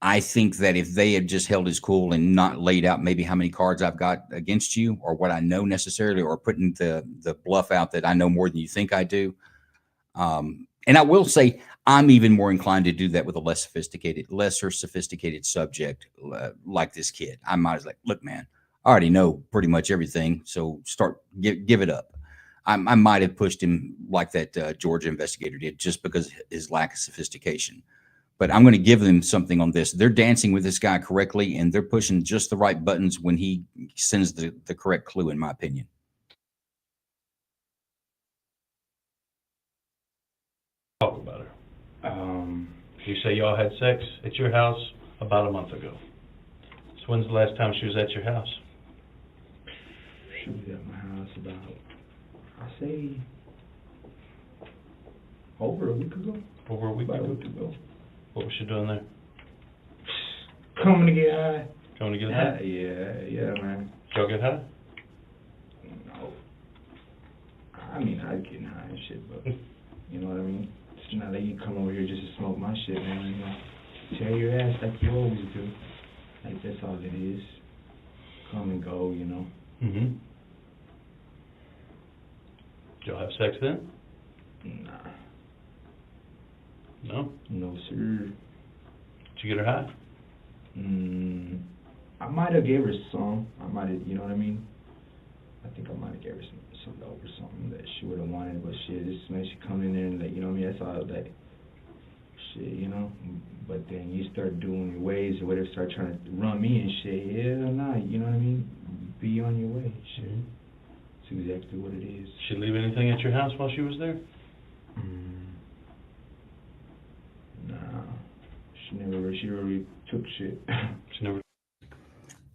I think that if they had just held his cool and not laid out maybe how many cards I've got against you or what I know necessarily, or putting the bluff out that I know more than you think I do. And I will say I'm even more inclined to do that with a lesser sophisticated subject like this kid. I might as like, look, man, I already know pretty much everything, so give it up. I might have pushed him like that Georgia investigator did, just because of his lack of sophistication. But I'm going to give them something on this. They're dancing with this guy correctly, and they're pushing just the right buttons when he sends the correct clue, in my opinion. Talk about her. You say y'all had sex at your house about a month ago. So when's the last time she was at your house? She was at my house about, I say, over a week ago. Over a week About ago? a week ago. What was she doing there? Coming to get high. Coming to get high? Yeah, man. Y'all get high? No. I mean, I was getting high and shit, but you know what I mean? It's not like you come over here just to smoke my shit, man. You know, tear your ass like you always do. Like, that's all it is. Come and go, you know. Mm-hmm. Did y'all have sex then? Nah. No? No, sir. Did you get her high? I might have gave her some. I might have, you know what I mean? I think I might have gave her some dope or something that she would have wanted, but shit, this man, she come in there and, like, you know what I mean? That's all, like, shit, you know? But then you start doing your ways or whatever, start trying to run me and shit. Hell nah, you know what I mean? Be on your way, shit. That's exactly what it is. Did she leave anything at your house while she was there? Nah. She already took shit. She never.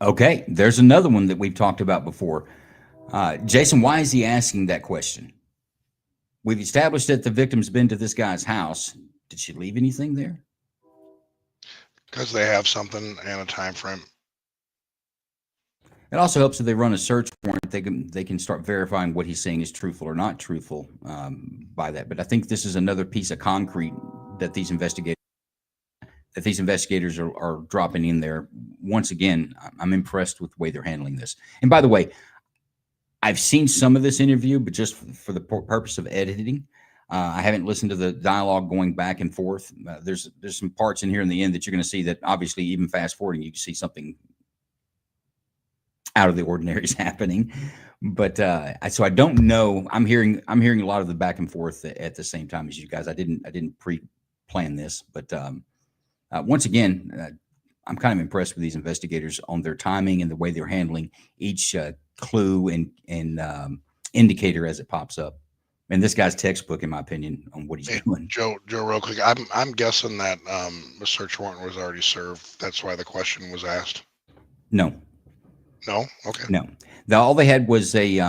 Okay, there's another one that we've talked about before. Jason, why is he asking that question? We've established that the victim's been to this guy's house. Did she leave anything there? Because they have something and a time frame. It also helps if they run a search warrant. They can start verifying what he's saying is truthful or not truthful by that. But I think this is another piece of concrete that these investigators are dropping in there. Once again, I'm impressed with the way they're handling this. And by the way, I've seen some of this interview, but just for the purpose of editing. I haven't listened to the dialogue going back and forth. There's some parts in here in the end that you're going to see that obviously even fast forwarding, you can see something out of the ordinary is happening. But so I don't know. I'm hearing a lot of the back and forth at the same time as you guys. I didn't pre-plan this, but once again, I'm kind of impressed with these investigators on their timing and the way they're handling each clue and indicator as it pops up. And this guy's textbook, in my opinion, on what he's doing. Joe, real quick, I'm guessing that the search warrant was already served. That's why the question was asked. No. No. Okay. No. All they had was the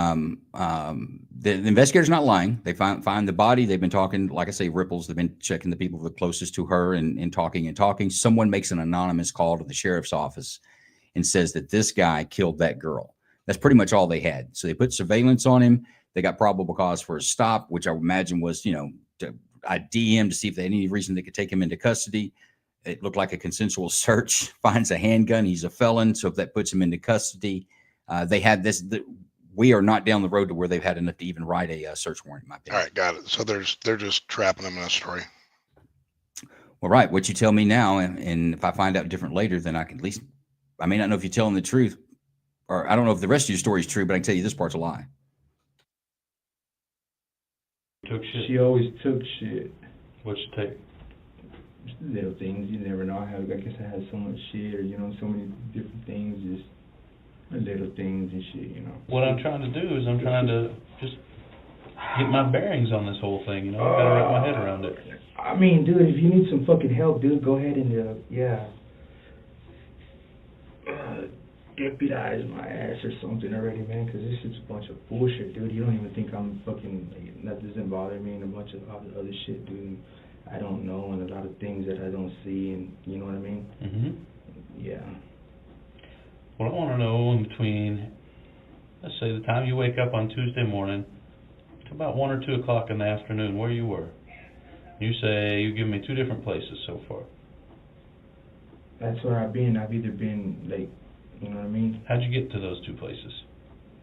investigator's not lying. They find the body. They've been talking, like I say, ripples. They've been checking the people the closest to her and talking. Someone makes an anonymous call to the sheriff's office and says that this guy killed that girl. That's pretty much all they had. So they put surveillance on him. They got probable cause for a stop, which I would imagine was, to ID him to see if they had any reason they could take him into custody. It looked like a consensual search. Finds a handgun. He's a felon. So if that puts him into custody, they had this. We are not down the road to where they've had enough to even write a search warrant, in my opinion. All right, got it. So they're just trapping him in a story. Well, right. What you tell me now, and if I find out different later, then I can at least. I may not know if you're telling the truth, or I don't know if the rest of your story is true, but I can tell you this part's a lie. Took shit. She always took shit. What'd she take? Just little things. You never know. I guess I had so much shit, or so many different things, just little things and shit. What I'm trying to do is I'm trying to just get my bearings on this whole thing. I've got to wrap my head around it. I mean, dude, if you need some fucking help, dude, go ahead and deputize my ass or something already, man, because this is a bunch of bullshit, dude. You don't even think I'm fucking, that doesn't bother me, and a bunch of other shit, dude. I don't know, and a lot of things that I don't see, and you know what I mean? Mm-hmm. Yeah. Well, I want to know in between, let's say, the time you wake up on Tuesday morning to about 1 or 2 o'clock in the afternoon, where you were. You say you give me 2 different places so far. That's where I've been. I've either been, like, you know what I mean? How'd you get to those 2 places?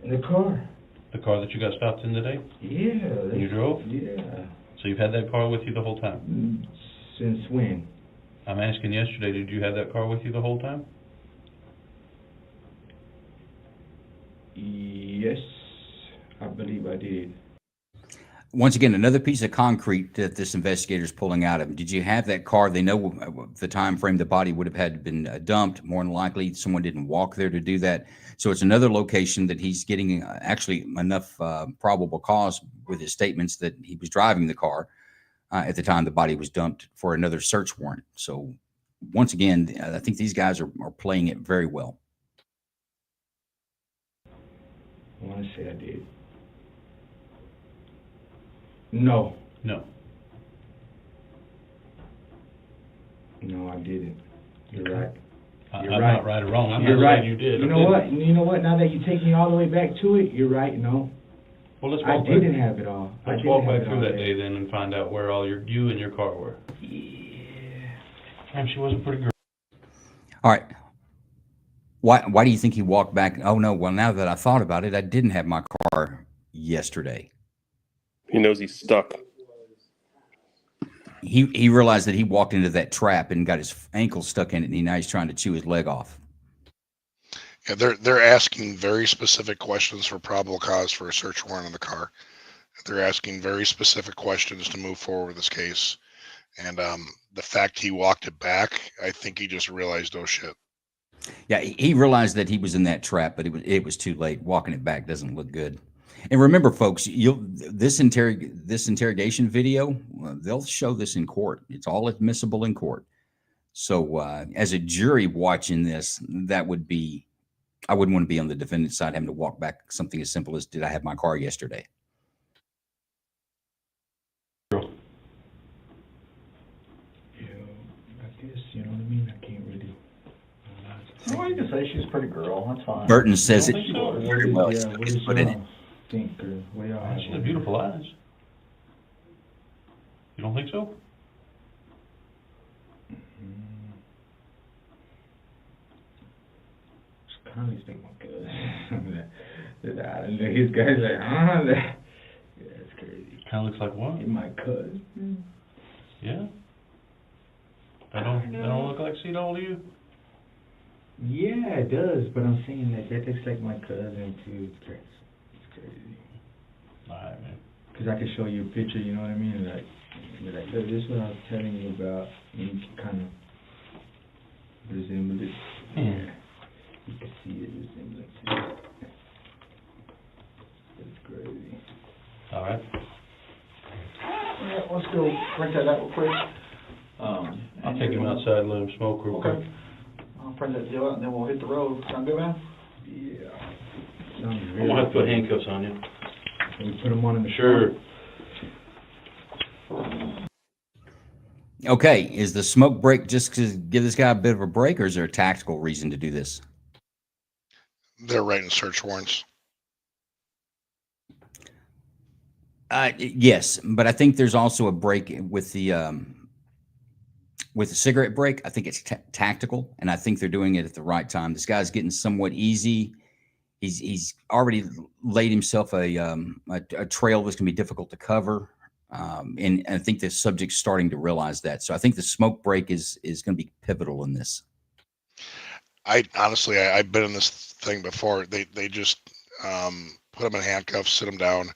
In the car. The car that you got stopped in today? Yeah. And you drove? Yeah. So you've had that car with you the whole time? Since when? I'm asking yesterday, did you have that car with you the whole time? Yes, I believe I did. Once again, another piece of concrete that this investigator is pulling out of him. Did you have that car? They know the time frame the body would have had been dumped. More than likely, someone didn't walk there to do that. So it's another location that he's getting actually enough probable cause with his statements that he was driving the car at the time the body was dumped for another search warrant. So once again, I think these guys are playing it very well. I want to say I did. No. No. No, I didn't. You're right. I'm not right or wrong. I'm You're not right. saying you did. You know what? You know what? Now that you take me all the way back to it, you're right. No. Well, let's I walk didn't back. have it all. Let's walk back through that day then and find out where all you and your car were. Yeah. Damn, she was a pretty girl. All right. Why do you think he walked back? Oh, no. Well, now that I thought about it, I didn't have my car yesterday. He knows he's stuck. He realized that he walked into that trap and got his ankle stuck in it, and now he's trying to chew his leg off. Yeah, they're asking very specific questions for probable cause for a search warrant on the car. They're asking very specific questions to move forward with this case. And the fact he walked it back, I think he just realized, oh shit. Yeah, he realized that he was in that trap, but it was too late. Walking it back doesn't look good. And remember, folks, this interrogation video, they'll show this in court. It's all admissible in court. So as a jury watching this, I wouldn't want to be on the defendant's side having to walk back something as simple as, did I have my car yesterday? Yeah, I guess, you know what I mean? I can't really. Well, you can say she's a pretty girl. That's fine. Burton says it think so? very well. Yeah, what does Put in it. y'all think, or what y'all have She on has it? beautiful eyes. You don't think so? Kind of think my cousin. I don't know. His guy's like, yeah, that's crazy. Kind of looks like what? He my cousin. Yeah. They don't look like seed old to you? Yeah, it does. But I'm saying that looks like my cousin too. It's crazy. It's crazy. All right, man. Cause I could show you a picture. You know what I mean? Like, be like, look, this is what I was telling you about. And you can kind of resemble it. Yeah. You can see the resemblance. It's crazy. All right. Yeah, let's go print that out real quick. I'll take him outside and let him smoke real quick. Okay. I'll print that deal out and then we'll hit the road. Sound good, man? Yeah. I'm gonna have to put handcuffs on you. Can we put them on in the Sure. Okay, is the smoke break just to give this guy a bit of a break, or is there a tactical reason to do this? They're writing search warrants. Yes, but I think there's also a break with the cigarette break. I think it's tactical, and I think they're doing it at the right time. This guy's getting somewhat easy. He's already laid himself a trail that's going to be difficult to cover, and I think the subject's starting to realize that. So I think the smoke break is going to be pivotal in this. I honestly, I've been in this thing before. They just put him in handcuffs, sit him down.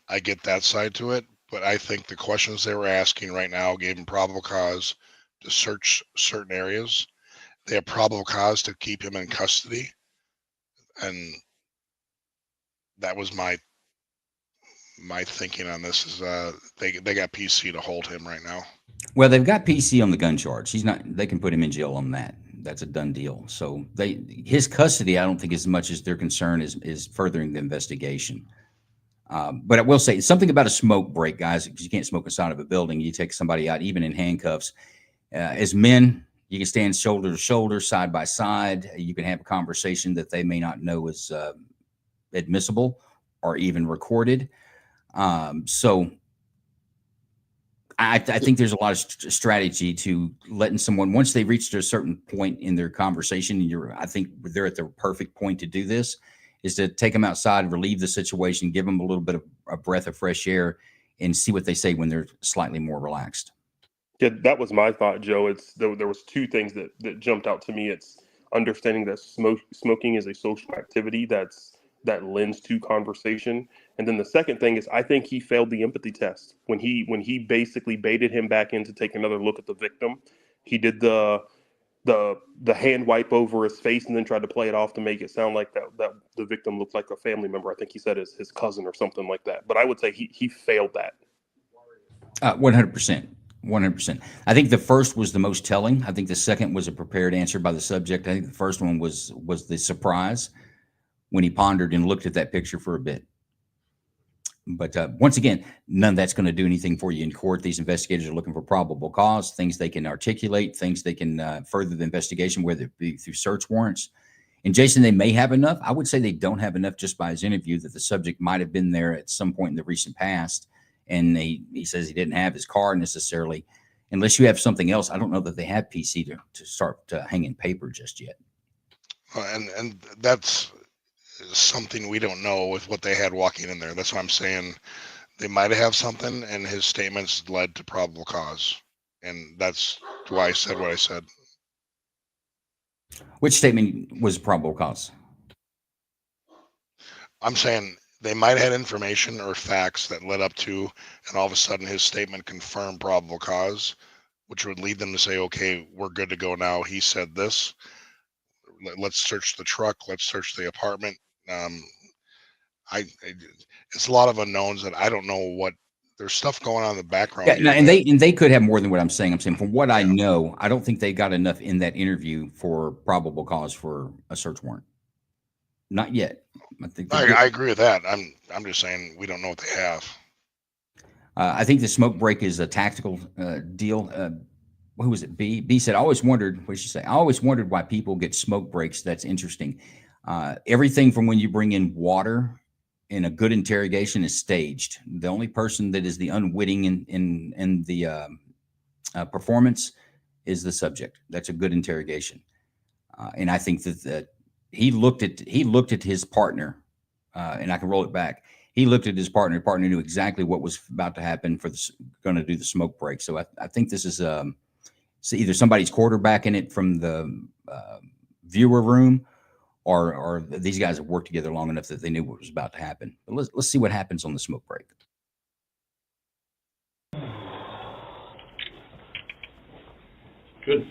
I get that side to it, but I think the questions they were asking right now gave him probable cause to search certain areas. They have probable cause to keep him in custody, and that was my thinking on this. Is they got PC to hold him right now. Well, they've got PC on the gun charge. He's not. They can put him in jail on that. That's a done deal. So his custody, I don't think as much as their concern is furthering the investigation. But I will say something about a smoke break, guys, because you can't smoke inside of a building. You take somebody out, even in handcuffs. As men, you can stand shoulder to shoulder, side by side. You can have a conversation that they may not know is admissible or even recorded. So I think there's a lot of strategy to letting someone, once they reach a certain point in their conversation, I think they're at the perfect point to do this, is to take them outside, relieve the situation, give them a little bit of a breath of fresh air, and see what they say when they're slightly more relaxed. Yeah, that was my thought, Joe. There was two things that jumped out to me. It's understanding that smoking is a social activity that lends to conversation, and then the second thing is I think he failed the empathy test when he basically baited him back in to take another look at the victim. He did the hand wipe over his face and then tried to play it off to make it sound like that the victim looked like a family member. I think he said his cousin or something like that. But I would say he failed that. 100%. 100%. I think the first was the most telling. I think the second was a prepared answer by the subject. I think the first one was the surprise when he pondered and looked at that picture for a bit. But once again, none of that's going to do anything for you in court. These investigators are looking for probable cause, things they can articulate, things they can further the investigation, whether it be through search warrants. And Jason, they may have enough. I would say they don't have enough just by his interview that the subject might have been there at some point in the recent past. And he says he didn't have his car necessarily. Unless you have something else, I don't know that they have PC to start hanging paper just yet. And that's something we don't know with what they had walking in there. That's why I'm saying they might have something, and his statements led to probable cause. And that's why I said what I said. Which statement was probable cause? I'm saying they might have had information or facts that led up to, and all of a sudden his statement confirmed probable cause, which would lead them to say, okay, we're good to go now. He said this. Let's search the truck. Let's search the apartment. It's a lot of unknowns that I don't know what. There's stuff going on in the background. Yeah, and they could have more than what I'm saying. I'm saying from what I know, I don't think they got enough in that interview for probable cause for a search warrant. Not yet. I agree with that. I'm just saying we don't know what they have. I think the smoke break is a tactical deal. who was it? B said, I always wondered, what did she say? I always wondered why people get smoke breaks. That's interesting. Everything from when you bring in water in a good interrogation is staged. The only person that is the unwitting in the performance is the subject. That's a good interrogation. And I think that he looked at his partner, and I can roll it back. He looked at his partner. His partner knew exactly what was about to happen going to do the smoke break. So I think this is so either somebody's quarterbacking it from the viewer room, or these guys have worked together long enough that they knew what was about to happen. But let's see what happens on the smoke break. Good.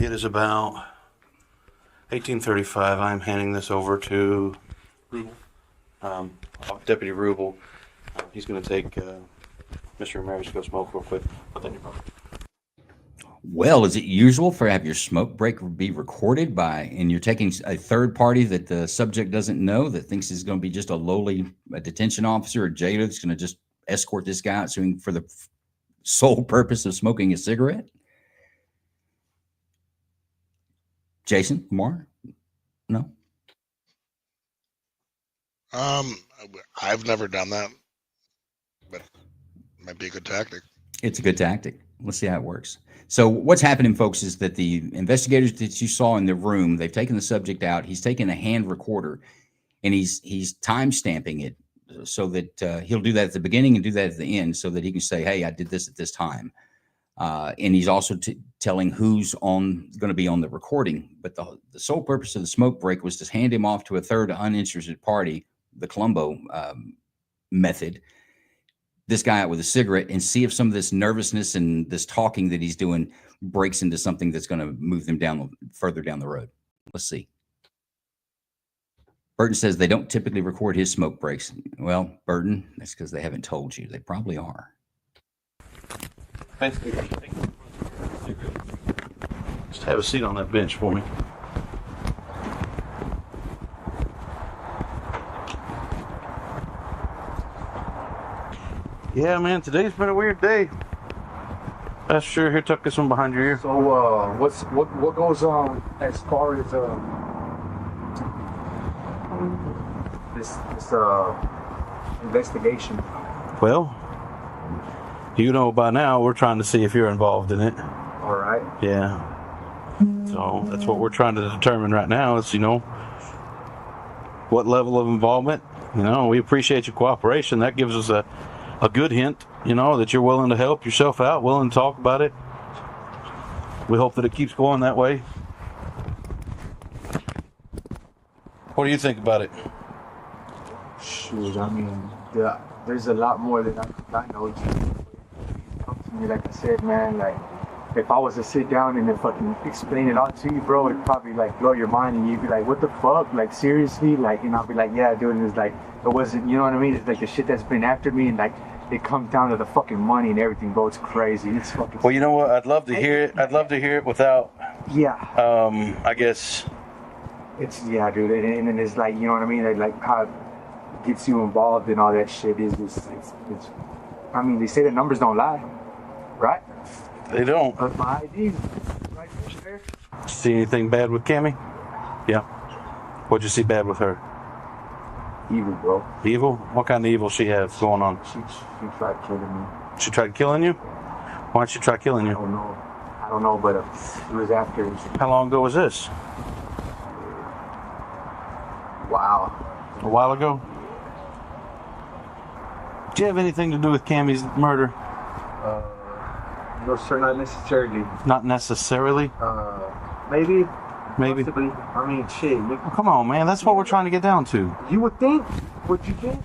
It is about 18:35. I'm handing this over to Deputy Rubel. He's going to take Mr. Ramirez to go smoke real quick. Put that in your pocket. Well, is it usual for have your smoke break be recorded and you're taking a third party that the subject doesn't know, that thinks is going to be just a lowly detention officer or jailer that's going to just escort this guy out for the sole purpose of smoking a cigarette? Jason, Lamar? No? I've never done that, but it might be a good tactic. It's a good tactic. Let's see how it works. So what's happening, folks, is that the investigators that you saw in the room, they've taken the subject out. He's taken a hand recorder, and he's time stamping it so that he'll do that at the beginning and do that at the end so that he can say, hey, I did this at this time. And he's also telling who's going to be on the recording. But the sole purpose of the smoke break was to hand him off to a third uninterested party, the Columbo method, this guy out with a cigarette, and see if some of this nervousness and this talking that he's doing breaks into something that's going to move them further down the road. Let's see. Burton says they don't typically record his smoke breaks. Well, Burton, that's because they haven't told you. They probably are. Thanks. Just have a seat on that bench for me. Yeah, man, today's been a weird day. That's sure. Here, tuck this one behind your ear. So, what goes on as far as this investigation? Well, you know by now we're trying to see if you're involved in it. All right. Yeah. So that's what we're trying to determine right now is, what level of involvement. We appreciate your cooperation. That gives us a good hint, that you're willing to help yourself out, willing to talk about it. We hope that it keeps going that way. What do you think about it? Shoot, I mean, there's a lot more than I know. Come to me, like I said, man, like, if I was to sit down and then fucking explain it all to you, bro, it'd probably, like, blow your mind, and you'd be like, what the fuck? Like, seriously? Like, and I'll be like, yeah, dude, and it's like, it wasn't, you know what I mean? It's like the shit that's been after me, and, like, it comes down to the fucking money and everything, bro. It's crazy. It's fucking... Well, you know what? I'd love to hear it. I'd love to hear it without... Yeah. I guess... It's, yeah, dude, and then it's like, you know what I mean? Like, how it gets you involved in all that shit is just, it's I mean, they say the numbers don't lie, right? They don't. But my ID, right there. See anything bad with Cammie? Yeah. What'd you see bad with her? Evil, bro. Evil? What kind of evil she have going on? She tried killing me. She tried killing you? Why'd she try killing you? I don't know, but it was after. How long ago was this? Wow. A while ago? Did you have anything to do with Cammie's murder? No, sir, not necessarily. Not necessarily? Maybe. Maybe. Possibly. I mean, shit. Well, come on, man. That's what we're trying to get down to. You would think? Would you think?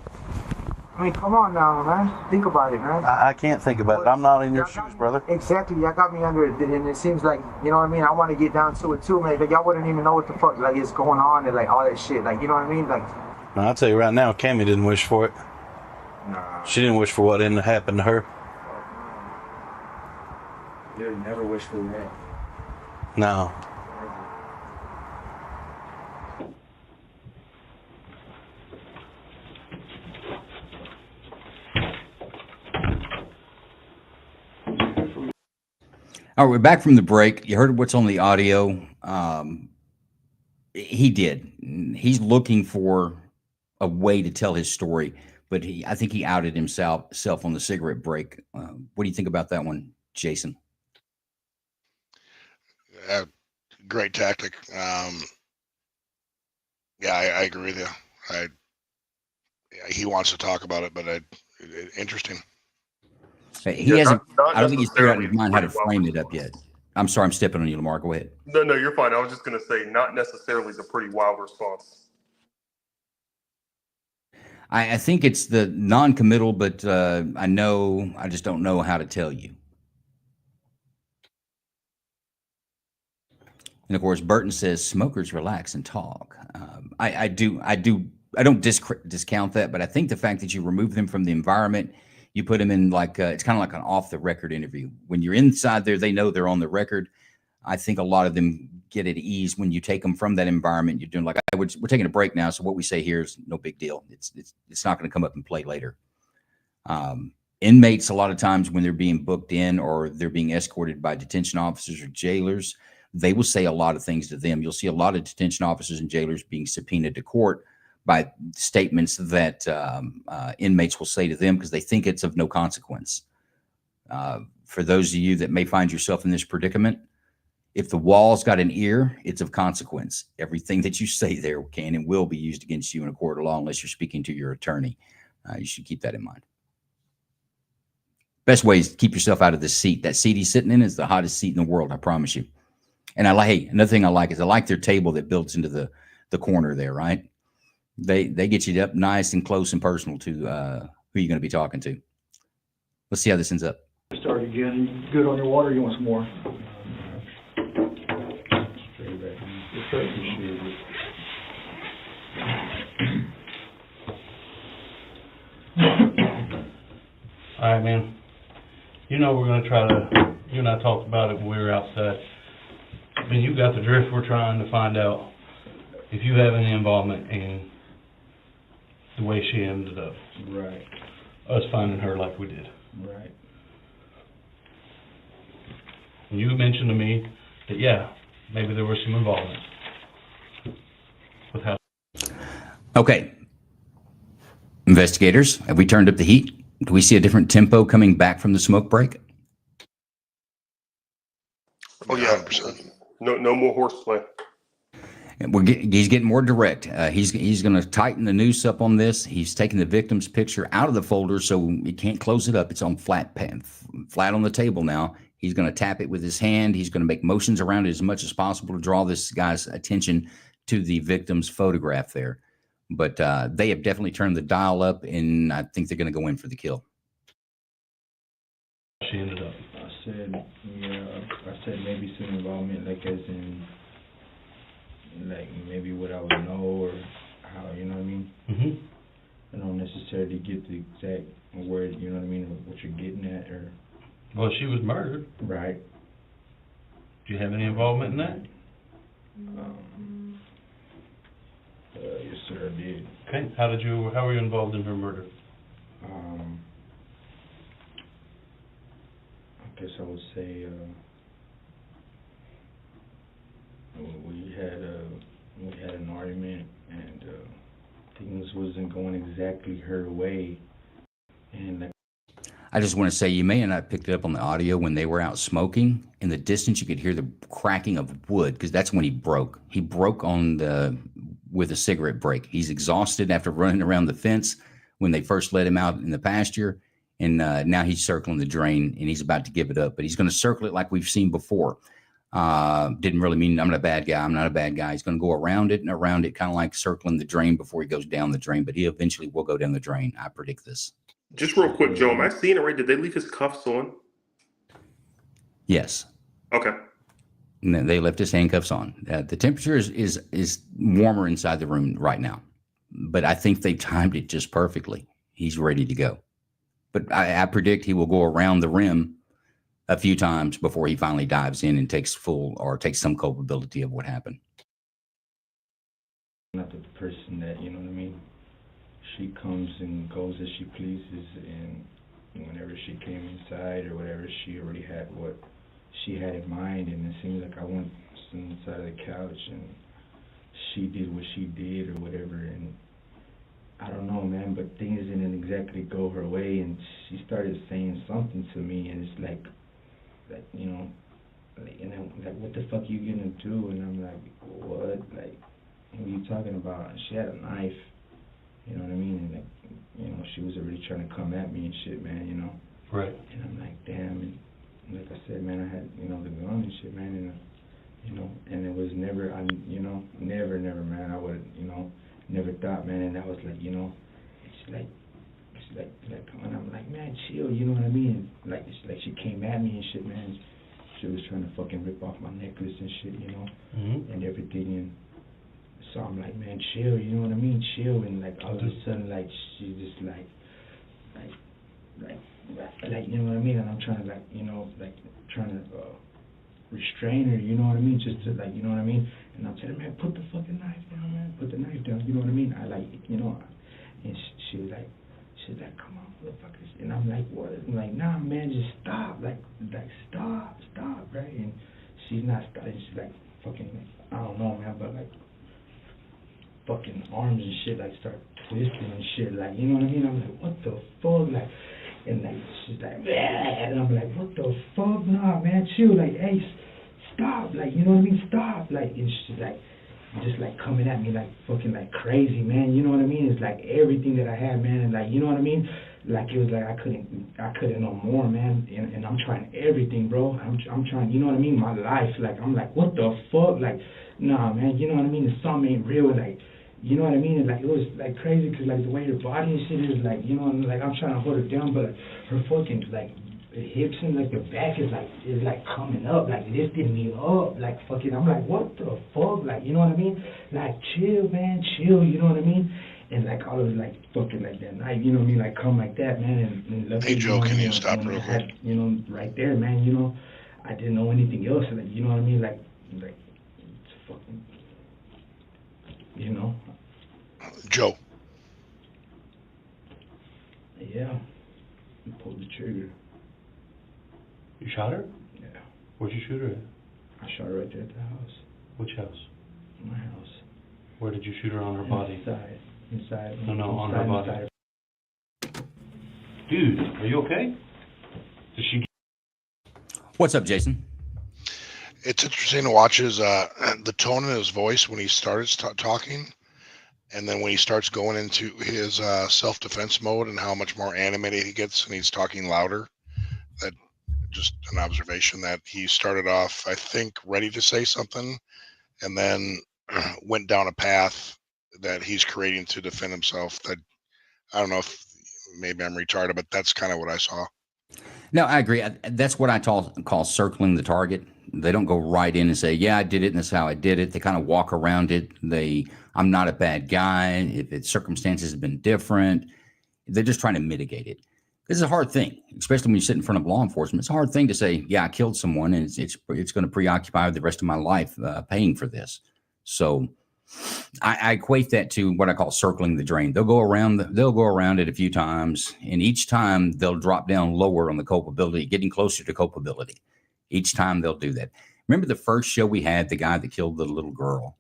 I mean, come on now, man. Think about it, man. I can't think about it. I'm not in your shoes, brother. Exactly. Y'all got me under it, and it seems like, you know what I mean? I want to get down to it too, man. Like, y'all wouldn't even know what the fuck, like, is going on and, like, all that shit. Like, you know what I mean? Like... Now, I'll tell you right now, Cammie didn't wish for it. Nah. She didn't wish for what didn't happen to her. You never wish for that. No. All right, we're back from the break. You heard what's on the audio. He did. He's looking for a way to tell his story, but I think he outed himself on the cigarette break. What do you think about that one, Jason? Great tactic. Yeah, I agree with you. He wants to talk about it, but interesting. He hasn't. Not I don't think he's figured out in his mind how to necessarily frame it up yet. I'm sorry, I'm stepping on you, Lamar. Go ahead. No, you're fine. I was just going to say, not necessarily the pretty wild response. I think it's the non-committal, but I just don't know how to tell you. And of course, Burton says smokers relax and talk. I don't discount that, but I think the fact that you remove them from the environment, you put them in like it's kind of like an off-the-record interview. When you're inside there, they know they're on the record. I think a lot of them get at ease when you take them from that environment. You're doing like, we're taking a break now, so what we say here is no big deal. It's not going to come up and play later. Inmates, a lot of times when they're being booked in or they're being escorted by detention officers or jailers, they will say a lot of things to them. You'll see a lot of detention officers and jailers being subpoenaed to court by statements that inmates will say to them because they think it's of no consequence. For those of you that may find yourself in this predicament, if the wall's got an ear, it's of consequence. Everything that you say there can and will be used against you in a court of law unless you're speaking to your attorney. You should keep that in mind. Best way is to keep yourself out of the seat. That seat he's sitting in is the hottest seat in the world, I promise you. And another thing I like is I like their table that builds into the corner there, right? They get you up nice and close and personal to who you're going to be talking to. Let's see how this ends up. Start again. Good on your water? You want some more? All right, man. You know we're going to try to, you and I talked about it when we were outside. I mean, you got the drift. We're trying to find out if you have any involvement in the way she ended up. Right. Us finding her like we did. Right. And you mentioned to me that, yeah, maybe there was some involvement with how. Okay. Investigators, have we turned up the heat? Do we see a different tempo coming back from the smoke break? Oh, yeah. 100%. No more horseplay. He's getting more direct. He's going to tighten the noose up on this. He's taking the victim's picture out of the folder so he can't close it up. It's on flat on the table now. He's going to tap it with his hand. He's going to make motions around it as much as possible to draw this guy's attention to the victim's photograph there. But they have definitely turned the dial up, and I think they're going to go in for the kill. She ended up. I said maybe some involvement, like as in, like maybe what I would know or how, you know what I mean? Mm-hmm. I don't necessarily get the exact word, you know what I mean, what you're getting at, or. Well, she was murdered. Right. Do you have any involvement in that? Yes, sir, I did. Okay. How were you involved in her murder? I guess I would say we had an argument and things wasn't going exactly her way, and I just want to say you may have not picked it up on the audio when they were out smoking. In the distance, you could hear the cracking of wood because that's when he broke. He broke with a cigarette break. He's exhausted after running around the fence when they first let him out in the pasture. And now he's circling the drain and he's about to give it up. But he's going to circle it like we've seen before. Didn't really mean I'm not a bad guy. I'm not a bad guy. He's going to go around it, kind of like circling the drain before he goes down the drain. But he eventually will go down the drain. I predict this. Just real quick, Joe, am I seeing it right? Did they leave his cuffs on? Yes. Okay. And then they left his handcuffs on. The temperature is warmer inside the room right now. But I think they timed it just perfectly. He's ready to go. But I predict he will go around the rim a few times before he finally dives in and takes some culpability of what happened. Not the person that, you know what I mean? She comes and goes as she pleases, and whenever she came inside or whatever, she already had what she had in mind, and it seems like I went inside of the couch and she did what she did or whatever, and I don't know, man, but things didn't exactly go her way, and she started saying something to me, and it's like, you know, like, and I'm like, what the fuck you gonna do? And I'm like, what? Like, what are you talking about? And she had a knife, you know what I mean? And like, you know, she was already trying to come at me and shit, man, you know? Right. And I'm like, damn, and like I said, man, I had, you know, the gun and shit, man, and, you know, and it was never, you know, never, man, I would, you know, never thought, man, and I was like, you know, it's like, and I'm like, man, chill, you know what I mean? And like, it's like she came at me and shit, man. She was trying to fucking rip off my necklace and shit, you know, and everything, and so I'm like, man, chill, you know what I mean? Chill, and like all of a sudden, like she just like, you know what I mean? And I'm trying to like, you know, like trying to restrain her, you know what I mean? Just to like, you know what I mean? And I'm telling her, man, put the fucking knife down, man, put the knife down, you know what I mean? I like, you know, and she was like, come on, motherfuckers. And I'm like, what? I'm like, nah, man, just stop. Like stop, right? And she's not stopping. She's like, fucking, I don't know, man, but like, fucking arms and shit, like, start twisting and shit. Like, you know what I mean? I'm like, what the fuck? Like, and like, she's like, bleh. And I'm like, what the fuck? Nah, man, chill. Like, hey, stop. Like, you know what I mean? Stop. Like, and she's like, just like coming at me like fucking like crazy, man. You know what I mean? It's like everything that I had, man, and like, you know what I mean? Like it was like I couldn't no more, man. And I'm trying everything, bro. I'm trying, you know what I mean? My life, like I'm like, what the fuck? Like, nah, man. You know what I mean? The something ain't real, like. You know what I mean? And like it was like crazy because like the way her body and shit is like, you know, and like I'm trying to hold her down, but her fucking like hips and like the back is like coming up, like lifting me up, like fucking. I'm like, what the fuck? Like, you know what I mean? Like chill, man, chill. You know what I mean? And like all of it, like fucking like that knife, you know what I mean? Like come like that, man. And luckily, Hey Joe, can you stop real quick? You know, right there, man. You know, I didn't know anything else. Like, you know what I mean? Like it's fucking, you know. Joe. Yeah. We pulled the trigger. You shot her? Yeah. Where'd you shoot her at? I shot her right there at the house. Which house? My house. Where did you shoot her on her body? Inside. No, on her body. Dude, are you okay? Did she? What's up, Jason? It's interesting to watch his the tone in his voice when he starts talking, and then when he starts going into his self-defense mode and how much more animated he gets and he's talking louder. That just an observation that he started off, I think, ready to say something, and then went down a path that he's creating to defend himself. That I don't know if maybe I'm retarded, but that's kind of what I saw. No, I agree. That's what I call circling the target. They don't go right in and say, yeah, I did it and that's how I did it. They kind of walk around it. I'm not a bad guy. If its circumstances have been different, they're just trying to mitigate it. This is a hard thing, especially when you sit in front of law enforcement. It's a hard thing to say, yeah, I killed someone, and it's going to preoccupy the rest of my life paying for this. So I equate that to what I call circling the drain. They'll go around it a few times, and each time they'll drop down lower on the culpability, getting closer to culpability. Each time they'll do that. Remember the first show we had, the guy that killed the little girl?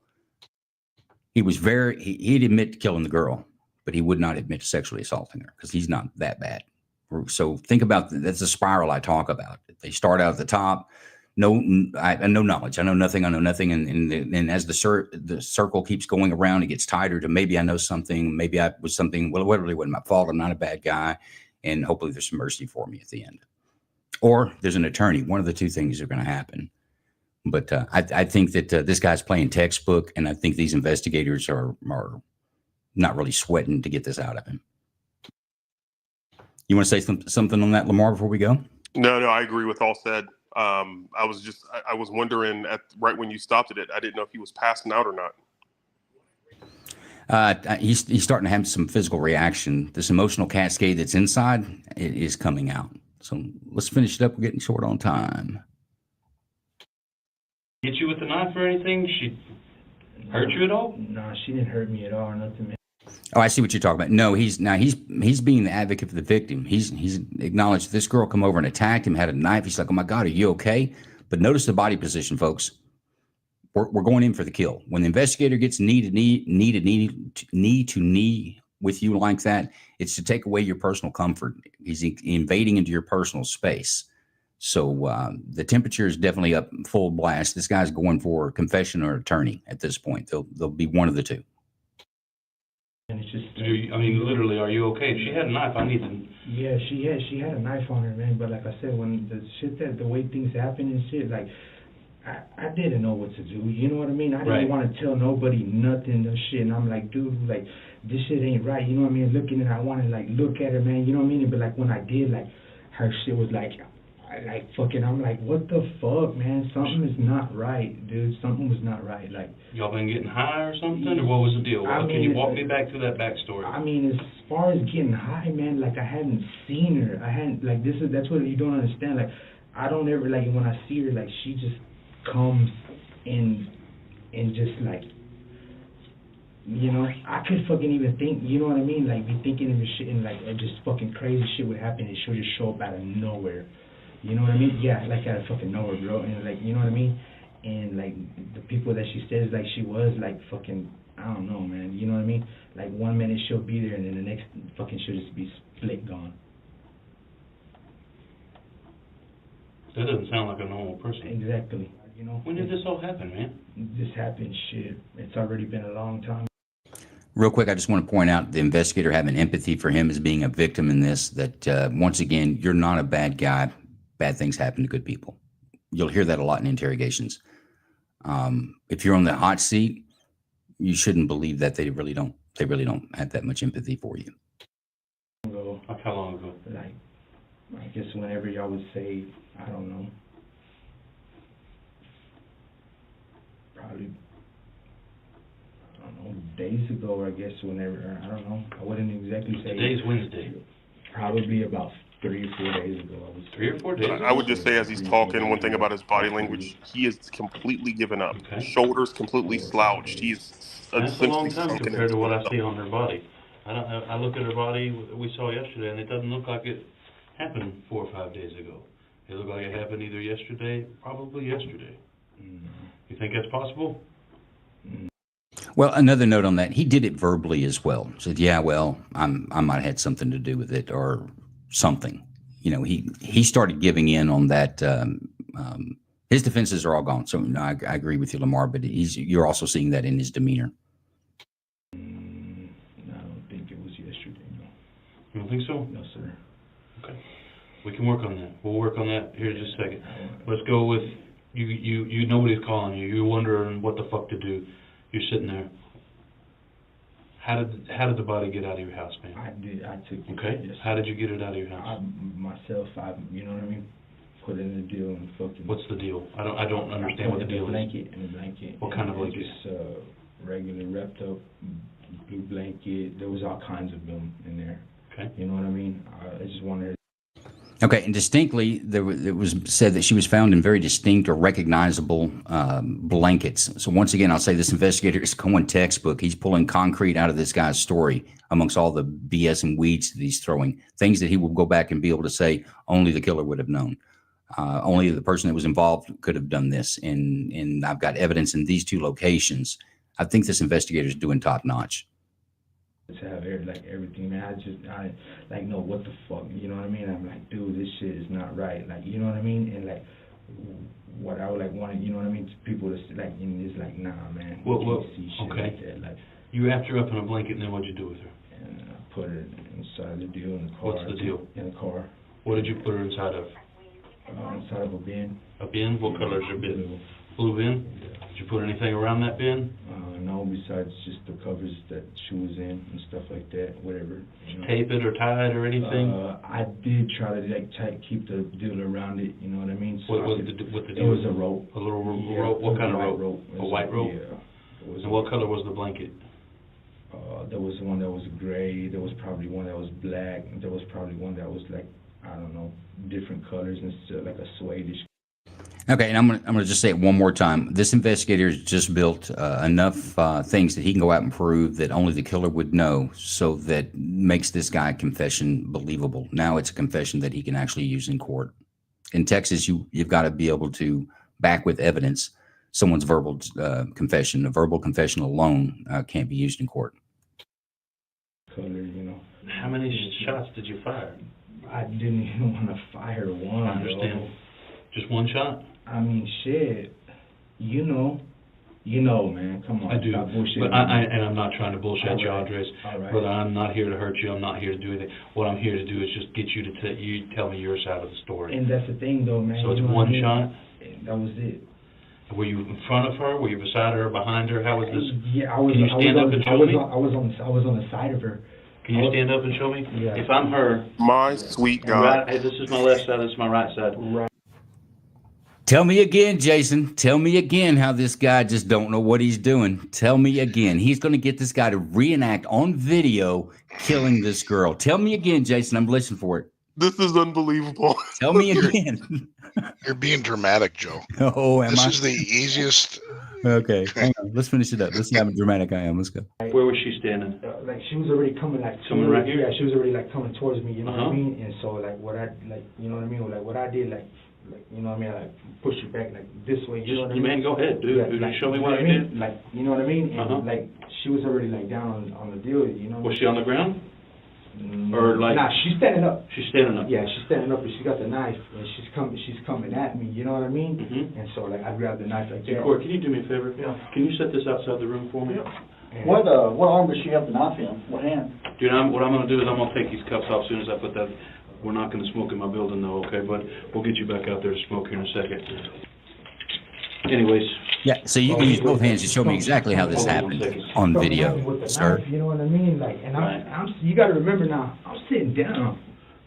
He'd admit to killing the girl, but he would not admit to sexually assaulting her because he's not that bad. So think about that's a spiral I talk about. They start out at the top. No knowledge. I know nothing. And as the circle keeps going around, it gets tighter to maybe I know something. Maybe I was something. Well, it really wasn't my fault. I'm not a bad guy. And hopefully there's some mercy for me at the end. Or there's an attorney. One of the two things are going to happen. But I think that this guy's playing textbook, and I think these investigators are not really sweating to get this out of him. You want to say something on that, Lamar, before we go? No, I agree with all said. I was wondering right when you stopped it, I didn't know if he was passing out or not. He's starting to have some physical reaction. This emotional cascade that's inside is coming out. So let's finish it up. We're getting short on time. Get you with the knife or anything? She hurt you at all? No, she didn't hurt me at all or nothing, man. Oh, I see what you're talking about. No, he's being the advocate for the victim. He's acknowledged this girl come over and attacked him, had a knife. He's like, oh my God, are you okay? But notice the body position, folks. We're going in for the kill. When the investigator gets knee to knee with you like that, it's to take away your personal comfort. He's invading into your personal space. So the temperature is definitely up full blast. This guy's going for confession or attorney at this point. They'll be one of the two. And it's just. I mean, literally, are you okay? If she had a knife, I need to. Yeah, she had a knife on her, man. But like I said, when the way things happen and shit, like I didn't know what to do. You know what I mean? I didn't want to tell nobody nothing or shit. And I'm like, dude, like this shit ain't right. You know what I mean? Looking at, I want to like look at her, man. You know what I mean? But like when I did, like her shit was like fucking. I'm like, what the fuck, man? Something is not right, dude. Something was not right. Like y'all been getting high or something, or what was the deal? Can you walk me back through that backstory? I mean, as far as getting high, man, like I hadn't seen her. I hadn't like that's what you don't understand. Like I don't ever like when I see her, like she just comes in and just like, you know, I could fucking even think, you know what I mean? Like be thinking of this shit and like just fucking crazy shit would happen and she'll just show up out of nowhere. You know what I mean? Yeah, like out of fucking nowhere, bro. And like, you know what I mean? And like the people that she says like she was like fucking, I don't know, man. You know what I mean? Like 1 minute she'll be there and then the next fucking she'll just be split gone. That doesn't sound like a normal person. Exactly. You know. When did this all happen, man? This happened, shit. It's already been a long time. Real quick, I just want to point out the investigator having empathy for him as being a victim in this, that once again, you're not a bad guy. Bad things happen to good people. You'll hear that a lot in interrogations. If you're on the hot seat, you shouldn't believe that they really don't have that much empathy for you. Like how long ago? Like, I guess whenever y'all would say, I don't know, probably, I don't know, days ago, I guess, whenever, I don't know, I wouldn't exactly say. Today's Wednesday. Probably about 3 or 4 days ago. 3 or 4 days ago? I would just say as he's talking, one thing about his body language, he is completely given up. Okay. Shoulders completely slouched. He's That's a long essentially time sunken compared to into what I himself. see on her body. I look at her body we saw yesterday, and it doesn't look like it happened 4 or 5 days ago. It looked like it happened either yesterday, probably yesterday. You think that's possible? Well, another note on that, he did it verbally as well. Said, yeah, well, I might have had something to do with it or something. You know, he started giving in on that. His defenses are all gone. So no, I agree with you, Lamar, but you're also seeing that in his demeanor. I don't think it was yesterday, no. You don't think so? No, sir. Okay. We can work on that. We'll work on that here in just a second. Let's go with you. Nobody's calling you. You're wondering what the fuck to do. You're sitting there. How did the body get out of your house, man? I took it. Okay. Yes. How did you get it out of your house? You know what I mean? Put it in the deal and fucking. What's the deal? I don't understand what the deal is. In a blanket. What kind of blanket? Just regular wrapped up blue blanket. There was all kinds of them in there. Okay. You know what I mean? I just wanted. Okay, and distinctly, it was said that she was found in very distinct or recognizable blankets. So once again, I'll say this investigator is Cohen textbook. He's pulling concrete out of this guy's story amongst all the BS and weeds that he's throwing, things that he will go back and be able to say only the killer would have known. Only the person that was involved could have done this. And I've got evidence in these 2 locations. I think this investigator is doing top notch. To have everything, man. I like know what the fuck, you know what I mean? I'm like, dude, this shit is not right. Like, you know what I mean? And like, what I would like wanted, you know what I mean? People to like, and it's like, nah, man. Well, see shit okay. like that. Like, you wrapped her up in a blanket, and then what'd you do with her? And I put her inside the deal in the car. What's the deal? In the car. What did you put her inside of? Inside of a bin. A bin? What color is your bin? Blue bin? Did you put anything around that bin? No, besides just the covers that she was in and stuff like that, whatever. You know. Tape it or tie it or anything? I did try to keep the deal around it, you know what I mean? So what the deal? It was a rope. A little rope? What kind of rope? A white rope? Yeah. And what color was the blanket? There was one that was gray, there was probably one that was black, and there was probably one that was like, I don't know, different colors and stuff, like a suede-ish. Okay, and I'm gonna just say it one more time. This investigator has just built enough things that he can go out and prove that only the killer would know, so that makes this guy confession believable. Now it's a confession that he can actually use in court. In Texas, you've got to be able to back with evidence, someone's verbal confession. A verbal confession alone can't be used in court. Color, you know. How many shots did you fire? I didn't even want to fire one. I understand. Bro. Just one shot? I mean, shit. You know, man. Come on. I do. Stop bullshitting. But I'm not trying to bullshit you, Andres. All right. But I'm not here to hurt you. I'm not here to do anything. What I'm here to do is just get you to tell me your side of the story. And that's the thing, though, man. So it's you know one what I mean? shot? That was it. Were you in front of her? Were you beside her, behind her? How was this? Yeah, I was. Can you stand up and show me? I was on the side of her. Can you stand up and show me? Yeah. If I'm her, My sweet God. right, hey, this is my left side, this is my right side. Right. Tell me again, Jason. Tell me again how this guy just don't know what he's doing. Tell me again. He's going to get this guy to reenact on video killing this girl. Tell me again, Jason. I'm listening for it. This is unbelievable. Tell me again. You're being dramatic, Joe. Oh, am This I? is the easiest. Okay, hang on. Let's finish it up. Let's see how dramatic I am. Let's go. Where was she standing? Like she was already coming, like Coming right here? Yeah, she was already like coming towards me. You know what Uh-huh. I mean? And so like what I like, you know what I mean? Like what I did, like you know what I mean? Like push it back like this way. You know what I mean? Man, go ahead, dude. Yeah, Dude, like, show me you what know you I mean? did. Like you know what I mean? And Uh-huh. like she was already like down on the deal. You know? Was she on the ground? Or like? Nah, she's standing up. She's standing up. Yeah, she's standing up, and she got the knife, and she's coming at me. You know what I mean? Mm-hmm. And so like I grabbed the knife like Hey, that. Court, can you do me a favor? Yeah. Can you set this outside the room for me? And- What arm does she have the knife in? What hand? Dude, what I'm going to do is I'm going to take these cuffs off as soon as I put that. We're not going to smoke in my building, though, okay? But we'll get you back out there to smoke here in a second. Anyways. Yeah, so you can use both hands to show me exactly how this happened on video, with the sir. knife, you know what I mean? Like, and I'm you got to remember now, I'm sitting down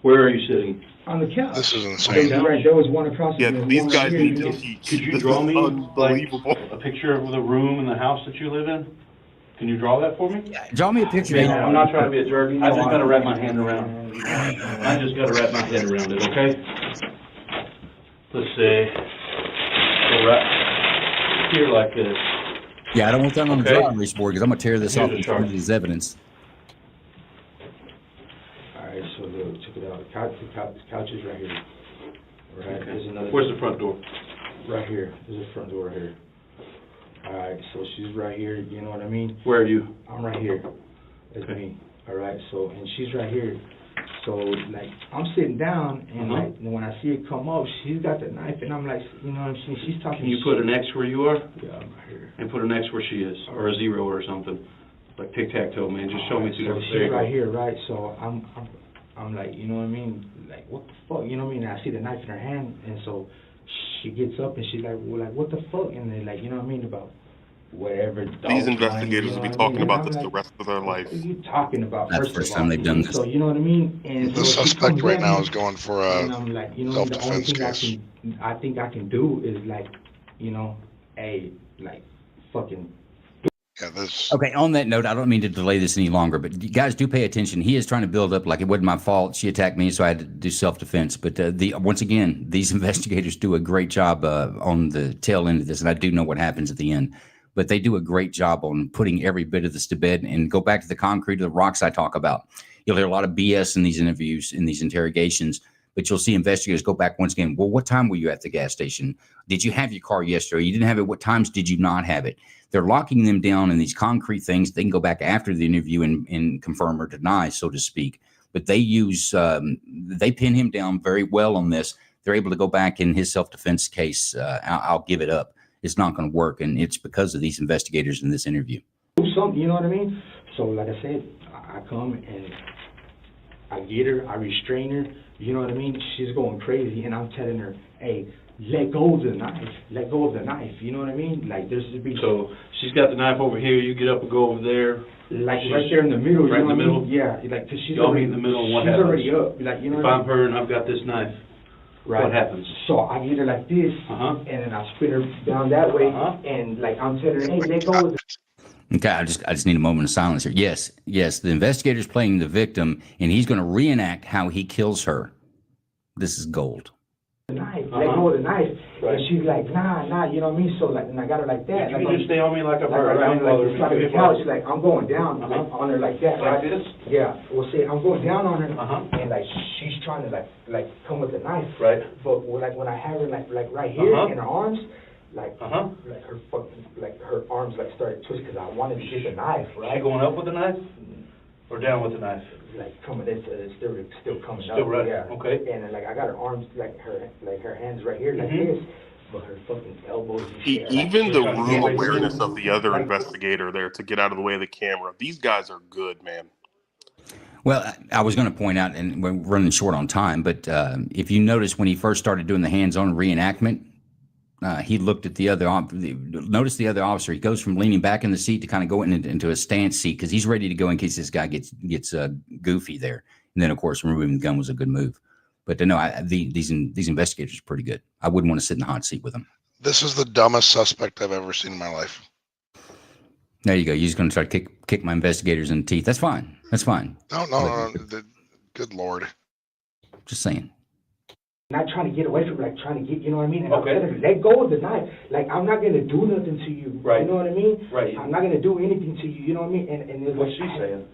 Where are you sitting? on the couch. This is There insane. was, right, there was one across. Yeah, and there was these one guys right need here, to you know? teach. Could you This draw is me unbelievable. a picture of the room and the house that you live in? Can you draw that for me? Draw me a picture. Man, I'm not trying to be a jerk. I just got to wrap my hand around. I just got to wrap my head around it, okay? Let's see. So right here like this. Yeah, I don't want that on the Okay. drawing board because I'm going to tear this Here's off the and chart. use it as evidence. All right, so look, check it out. The couch is right here. Right, Okay. there's another. Where's the front door? Right here. There's a front door right here. All right, so she's right here. You know what I mean? Where are you? I'm right here. That's Okay. me. All right, so and she's right here. So like I'm sitting down and Uh-huh. like when I see it come up, she's got the knife and I'm like, you know what I'm saying? She's talking. Can you put an X where you are? Yeah, I'm right here. And put an X where she is, or a 0 or something. Like tic-tac-toe, man. Just show me two So different she's right things. here, right? So I'm like, you know what I mean? Like what the fuck? You know what I mean? And I see the knife in her hand, and so she gets up and she's like, well, like what the fuck? And then like, you know what I mean about whatever. These investigators will be talking about this the rest of their life. What are you talking about? That's the first time they've done this. So you know what I mean? And The so she suspect comes right at now me, is going for and a I'm like, you know, the only self-defense thing case. I think I can do is like, you know, like fucking. Yeah, this. Okay, on that note, I don't mean to delay this any longer, but you guys do pay attention. He is trying to build up like it wasn't my fault. She attacked me, so I had to do self-defense. But once again, these investigators do a great job on the tail end of this, and I do know what happens at the end. But they do a great job on putting every bit of this to bed. And go back to the concrete, the rocks I talk about. You'll hear a lot of BS in these interviews, in these interrogations, but you'll see investigators go back once again. Well, what time were you at the gas station? Did you have your car yesterday? You didn't have it. What times did you not have it? They're locking them down in these concrete things. They can go back after the interview and confirm or deny, so to speak. But they use, they pin him down very well on this. They're able to go back in his self-defense case. I'll give it up. It's not going to work. And it's because of these investigators in this interview. Do something, you know what I mean? So like I said, I come and I get her, I restrain her, you know what I mean? She's going crazy and I'm telling her, hey, let go of the knife, let go of the knife, you know what I mean? Like there's to be So she's got the knife over here. You get up and go over there. like She's right there in the middle, right you know in the what I middle? mean? Yeah, like cause she's Y'all already, meet in the middle and what she's happens? already up, like you know If what I I'm mean? her and I've got this knife, Right. what happens? So I get her like this, Uh-huh. and then I spin her down that way, and like I'm telling her, hey, let go of the Okay, I just need a moment of silence here. Yes, the investigator's playing the victim, and he's going to reenact how he kills her. This is gold. knife, let go of the knife. And she's like, nah, you know what I mean? So like, and I got her like that. You like, can just stay on me like a bird. Like, Right? like the couch, like I'm going down on her like that, Like right? this? Yeah. Well, see, I'm going down on her, Uh-huh. and like she's trying to like come with the knife. Right. But when I have her like right here in her arms, like Uh-huh. like her fucking like her arms like started twisting because I wanted to get the knife, right? She going up with the knife? Or down with the knife? Like coming, it's still coming Still up. right. Yeah. Okay. And then, like I got her arms like her hands right here like Mhm. this, but her fucking elbows and shit. Even the room awareness of the other investigator there to get out of the way of the camera. These guys are good, man. Well, I was going to point out, and we're running short on time, but if you notice when he first started doing the hands-on reenactment, he looked at the other, notice the other officer. He goes from leaning back in the seat to kind of going into a stance seat because he's ready to go in case this guy gets goofy there. And then, of course, removing the gun was a good move. But no, these investigators are pretty good. I wouldn't want to sit in the hot seat with them. This is the dumbest suspect I've ever seen in my life. There you go. You're just going to try to kick my investigators in the teeth. That's fine. That's fine. No. Good Lord. Just saying. Not trying to get away from, like, trying to get, you know what I mean? And okay. Let go of the knife. Like, I'm not going to do nothing to you. Right. You know what I mean? Right. I'm not going to do anything to you. You know what I mean? And what's she saying?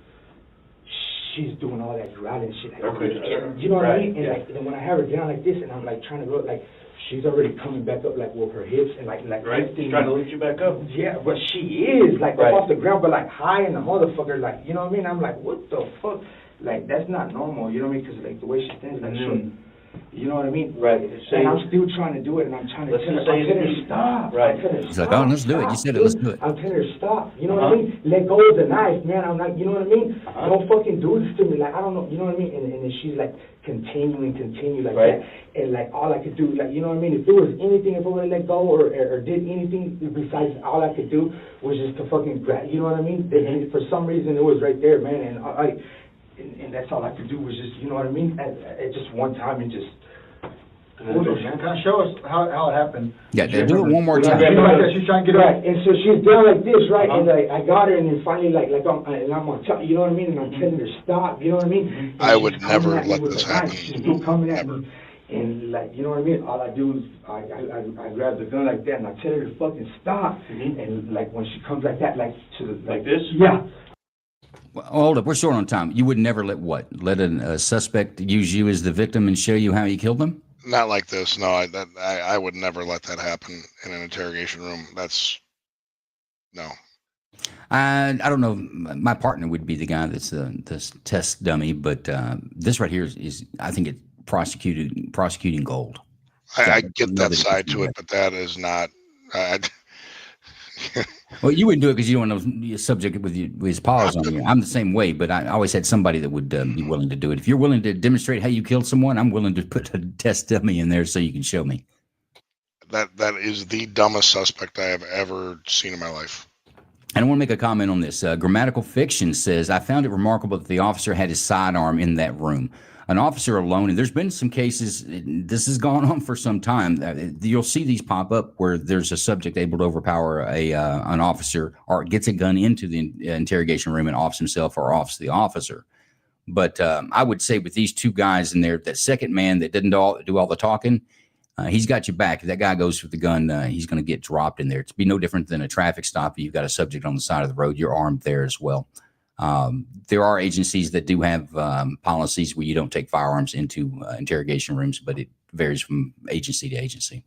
She's doing all that growling shit. Like, Okay. You know what I mean? And, yeah. like, and when I have her down like this, and I'm, like, trying to go, like, she's already coming back up, like, with her hips, and, like right. She's trying to lift you back up. Yeah, but she is, like, right. up off the ground, but, like, high in the motherfucker, like, you know what I mean? I'm like, what the fuck? Like, that's not normal, you know what I mean? Because, like, the way she stands, like, you know what I mean? Right. And I'm still trying to do it, and I'm trying to tell her, stop. Right. He's like, oh, let's do it. You said it, let's do it. I'm telling her, stop. You know what I mean? Let go of the knife, man. I'm like, you know what I mean? Don't fucking do this to me. Like, I don't know, you know what I mean? And then she's like, continue like that. And like, all I could do, like, you know what I mean? If there was anything, if I would have let go or did anything besides, all I could do was just to fucking grab, you know what I mean? And for some reason, it was right there, man. And that's all I could do was just, you know what I mean? At just one time and just. Kind of show us how it happened. Yeah, do it one more time. She's trying to get right, and so she's down like this, right? And like I got her, and then finally, like I'm on top, you know what I mean? And I'm telling her stop, you know what I mean? I would never let this happen. She's still coming at me, and like you know what I mean? All I do is I grab the gun like that, and I tell her to fucking stop. And like when she comes like that, like to the like this, yeah. Well, hold up, we're short on time. You would never let what? Let a suspect use you as the victim and show you how he killed them? Not like this. No, I would never let that happen in an interrogation room. That's no. I don't know. My partner would be the guy that's the test dummy, but this right here is I think it's prosecuting gold. I get that side to it, but that is not. Well, you wouldn't do it because you don't want to subject with his paws on you. I'm the same way, but I always had somebody that would be willing to do it. If you're willing to demonstrate how you killed someone, I'm willing to put a test dummy in there so you can show me. That is the dumbest suspect I have ever seen in my life. And I want to make a comment on this. Grammatical Fiction says, I found it remarkable that the officer had his sidearm in that room. An officer alone, and there's been some cases, this has gone on for some time. You'll see these pop up where there's a subject able to overpower an officer or gets a gun into the interrogation room and offs himself or offs the officer. But I would say with these two guys in there, that second man that didn't do all the talking, he's got your back. If that guy goes with the gun, he's going to get dropped in there. It's be no different than a traffic stop. You've got a subject on the side of the road. You're armed there as well. There are agencies that do have policies where you don't take firearms into interrogation rooms, but it varies from agency to agency.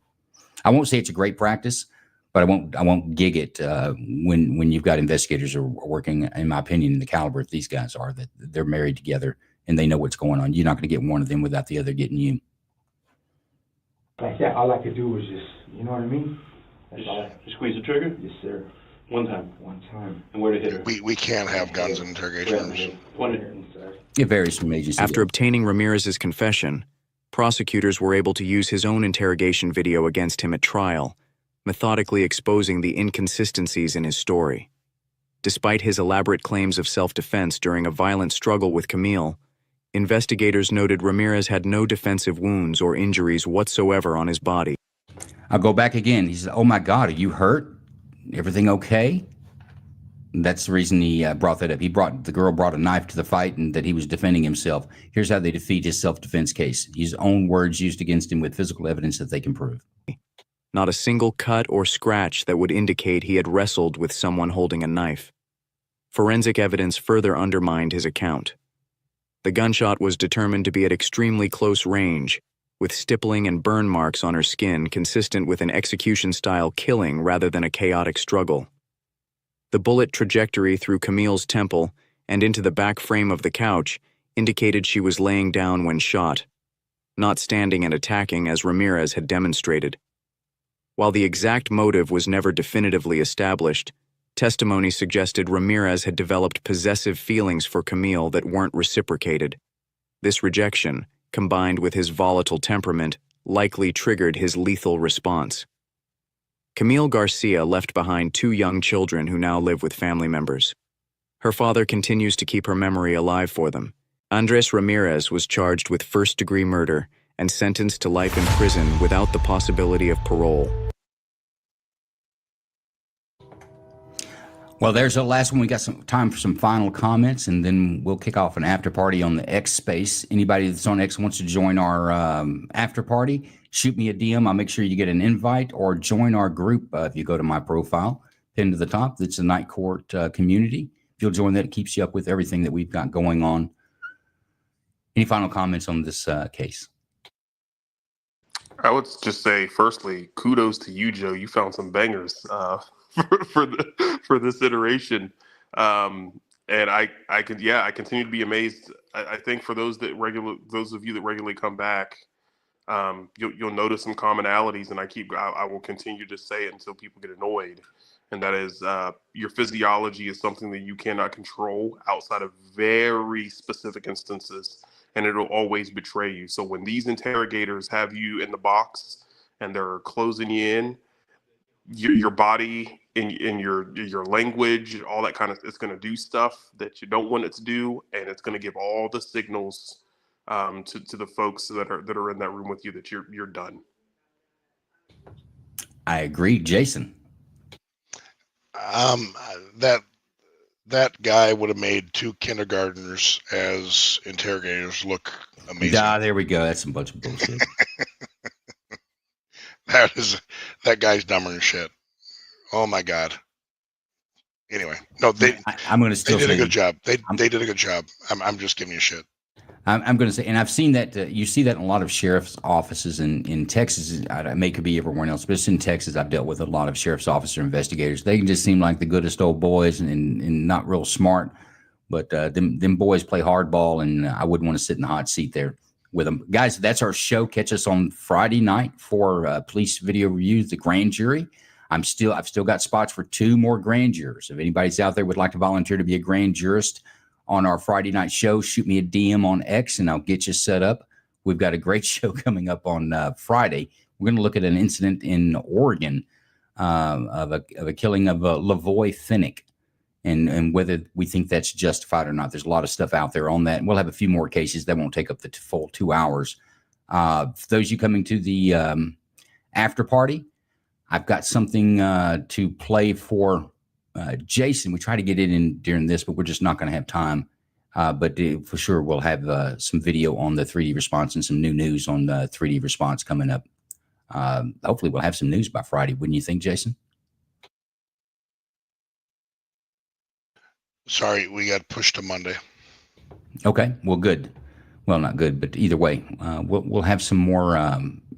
I won't say it's a great practice, but I won't gig it when you've got investigators who are working, in my opinion, in the caliber that these guys are, that they're married together and they know what's going on. You're not going to get one of them without the other getting you. Like that, all I could do was just, you know what I mean? Just squeeze the trigger? Yes, sir. One time. One time. And where to hit her? We can't have guns in interrogation rooms. It varies from agency. After obtaining Ramirez's confession, prosecutors were able to use his own interrogation video against him at trial, methodically exposing the inconsistencies in his story. Despite his elaborate claims of self-defense during a violent struggle with Camille, investigators noted Ramirez had no defensive wounds or injuries whatsoever on his body. I'll go back again. He said, oh my God, are you hurt? Everything okay? And that's the reason he brought that up. The girl brought a knife to the fight and that he was defending himself. Here's how they defeat his self-defense case. His own words used against him with physical evidence that they can prove. not a single cut or scratch that would indicate he had wrestled with someone holding a knife. Forensic evidence further undermined his account. The gunshot was determined to be at extremely close range, with stippling and burn marks on her skin consistent with an execution-style killing rather than a chaotic struggle. The bullet trajectory through Camille's temple and into the back frame of the couch indicated she was laying down when shot, not standing and attacking as Ramirez had demonstrated. While the exact motive was never definitively established, testimony suggested Ramirez had developed possessive feelings for Camille that weren't reciprocated. This rejection, combined with his volatile temperament, likely triggered his lethal response. Camille Garcia left behind 2 young children who now live with family members. Her father continues to keep her memory alive for them. Andres Ramirez was charged with first-degree murder and sentenced to life in prison without the possibility of parole. Well, there's the last one. We got some time for some final comments, and then we'll kick off an after party on the X space. Anybody that's on X wants to join our after party, shoot me a DM. I'll make sure you get an invite, or join our group if you go to my profile, pinned to the top. That's the Night Court community. If you'll join that, it keeps you up with everything that we've got going on. Any final comments on this case? I would just say, firstly, kudos to you, Joe. You found some bangers for this iteration, and I continue to be amazed. I think for those of you that regularly come back, you'll notice some commonalities, and I will continue to say it until people get annoyed. And that is, your physiology is something that you cannot control outside of very specific instances, and it'll always betray you. So when these interrogators have you in the box and they're closing you in, your body and your language, all that kind of, it's going to do stuff that you don't want it to do, and it's going to give all the signals to the folks that are in that room with you that you're done. I agree, Jason. That guy would have made 2 kindergartners as interrogators look amazing. There we go. That's some bunch of bullshit. That guy's dumber than shit. Oh my God. Anyway, no, I'm going to still they did a good job. They did a good job. I'm just giving you shit. I'm going to say, and I've seen that you see that in a lot of sheriff's offices in Texas. It may could be everywhere else, but it's in Texas. I've dealt with a lot of sheriff's officer investigators. They can just seem like the goodest old boys and not real smart, but them boys play hardball, and I wouldn't want to sit in the hot seat there with them. Guys, that's our show. Catch us on Friday night for police video reviews, the grand jury. I've still got spots for 2 more grand jurors. If anybody's out there would like to volunteer to be a grand jurist on our Friday night show, shoot me a DM on X and I'll get you set up. We've got a great show coming up on Friday. We're going to look at an incident in Oregon of a killing of Lavoy Finnick and whether we think that's justified or not. There's a lot of stuff out there on that. And we'll have a few more cases that won't take up the full 2 hours. For those of you coming to the after party, I've got something to play for Jason. We try to get it in during this, but we're just not going to have time. But for sure, we'll have some video on the 3D response and some new news on the 3D response coming up. Hopefully, we'll have some news by Friday. Wouldn't you think, Jason? Sorry, we got pushed to Monday. Okay, well, good. Well, not good, but either way, we'll have some more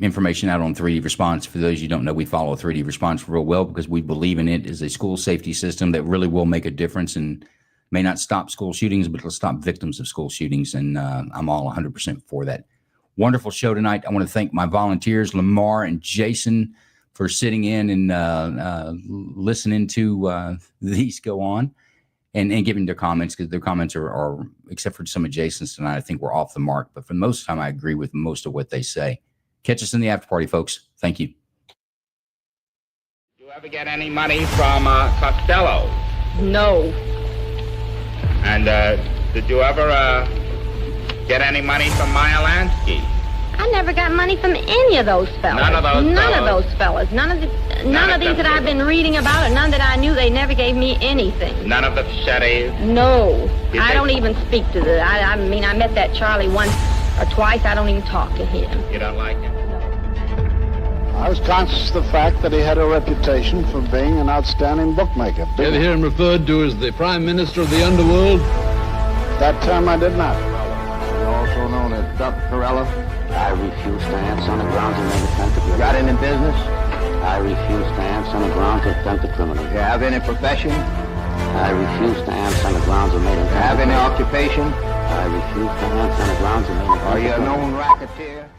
information out on 3D response. For those you don't know, we follow 3D response real well because we believe in it as a school safety system that really will make a difference and may not stop school shootings, but it'll stop victims of school shootings. And I'm all 100% for that. Wonderful show tonight. I want to thank my volunteers, Lamar and Jason, for sitting in and listening to these go on. And giving their comments, because their comments are, except for some of Jason's tonight, I think we're off the mark. But for the most time, I agree with most of what they say. Catch us in the after party, folks. Thank you. Did you ever get any money from Costello? No. And did you ever get any money from Meyer Lansky? I never got money from any of those fellas. None of those fellas? None of these that I've been reading about, or none that I knew. They never gave me anything. None of the Shetties? No. I don't even speak to the... I mean, I met that Charlie once or twice. I don't even talk to him. You don't like him? I was conscious of the fact that he had a reputation for being an outstanding bookmaker. Did you hear him referred to as the Prime Minister of the Underworld? That term I did not. Also known as Duck Corella. I refuse to answer on the grounds of an attempt to got any business? I refuse to answer on the grounds of attempt to criminal. You have any profession? I refuse to answer on the grounds of made. You have any occupation? I refuse to answer on the grounds of made. Are you a known racketeer?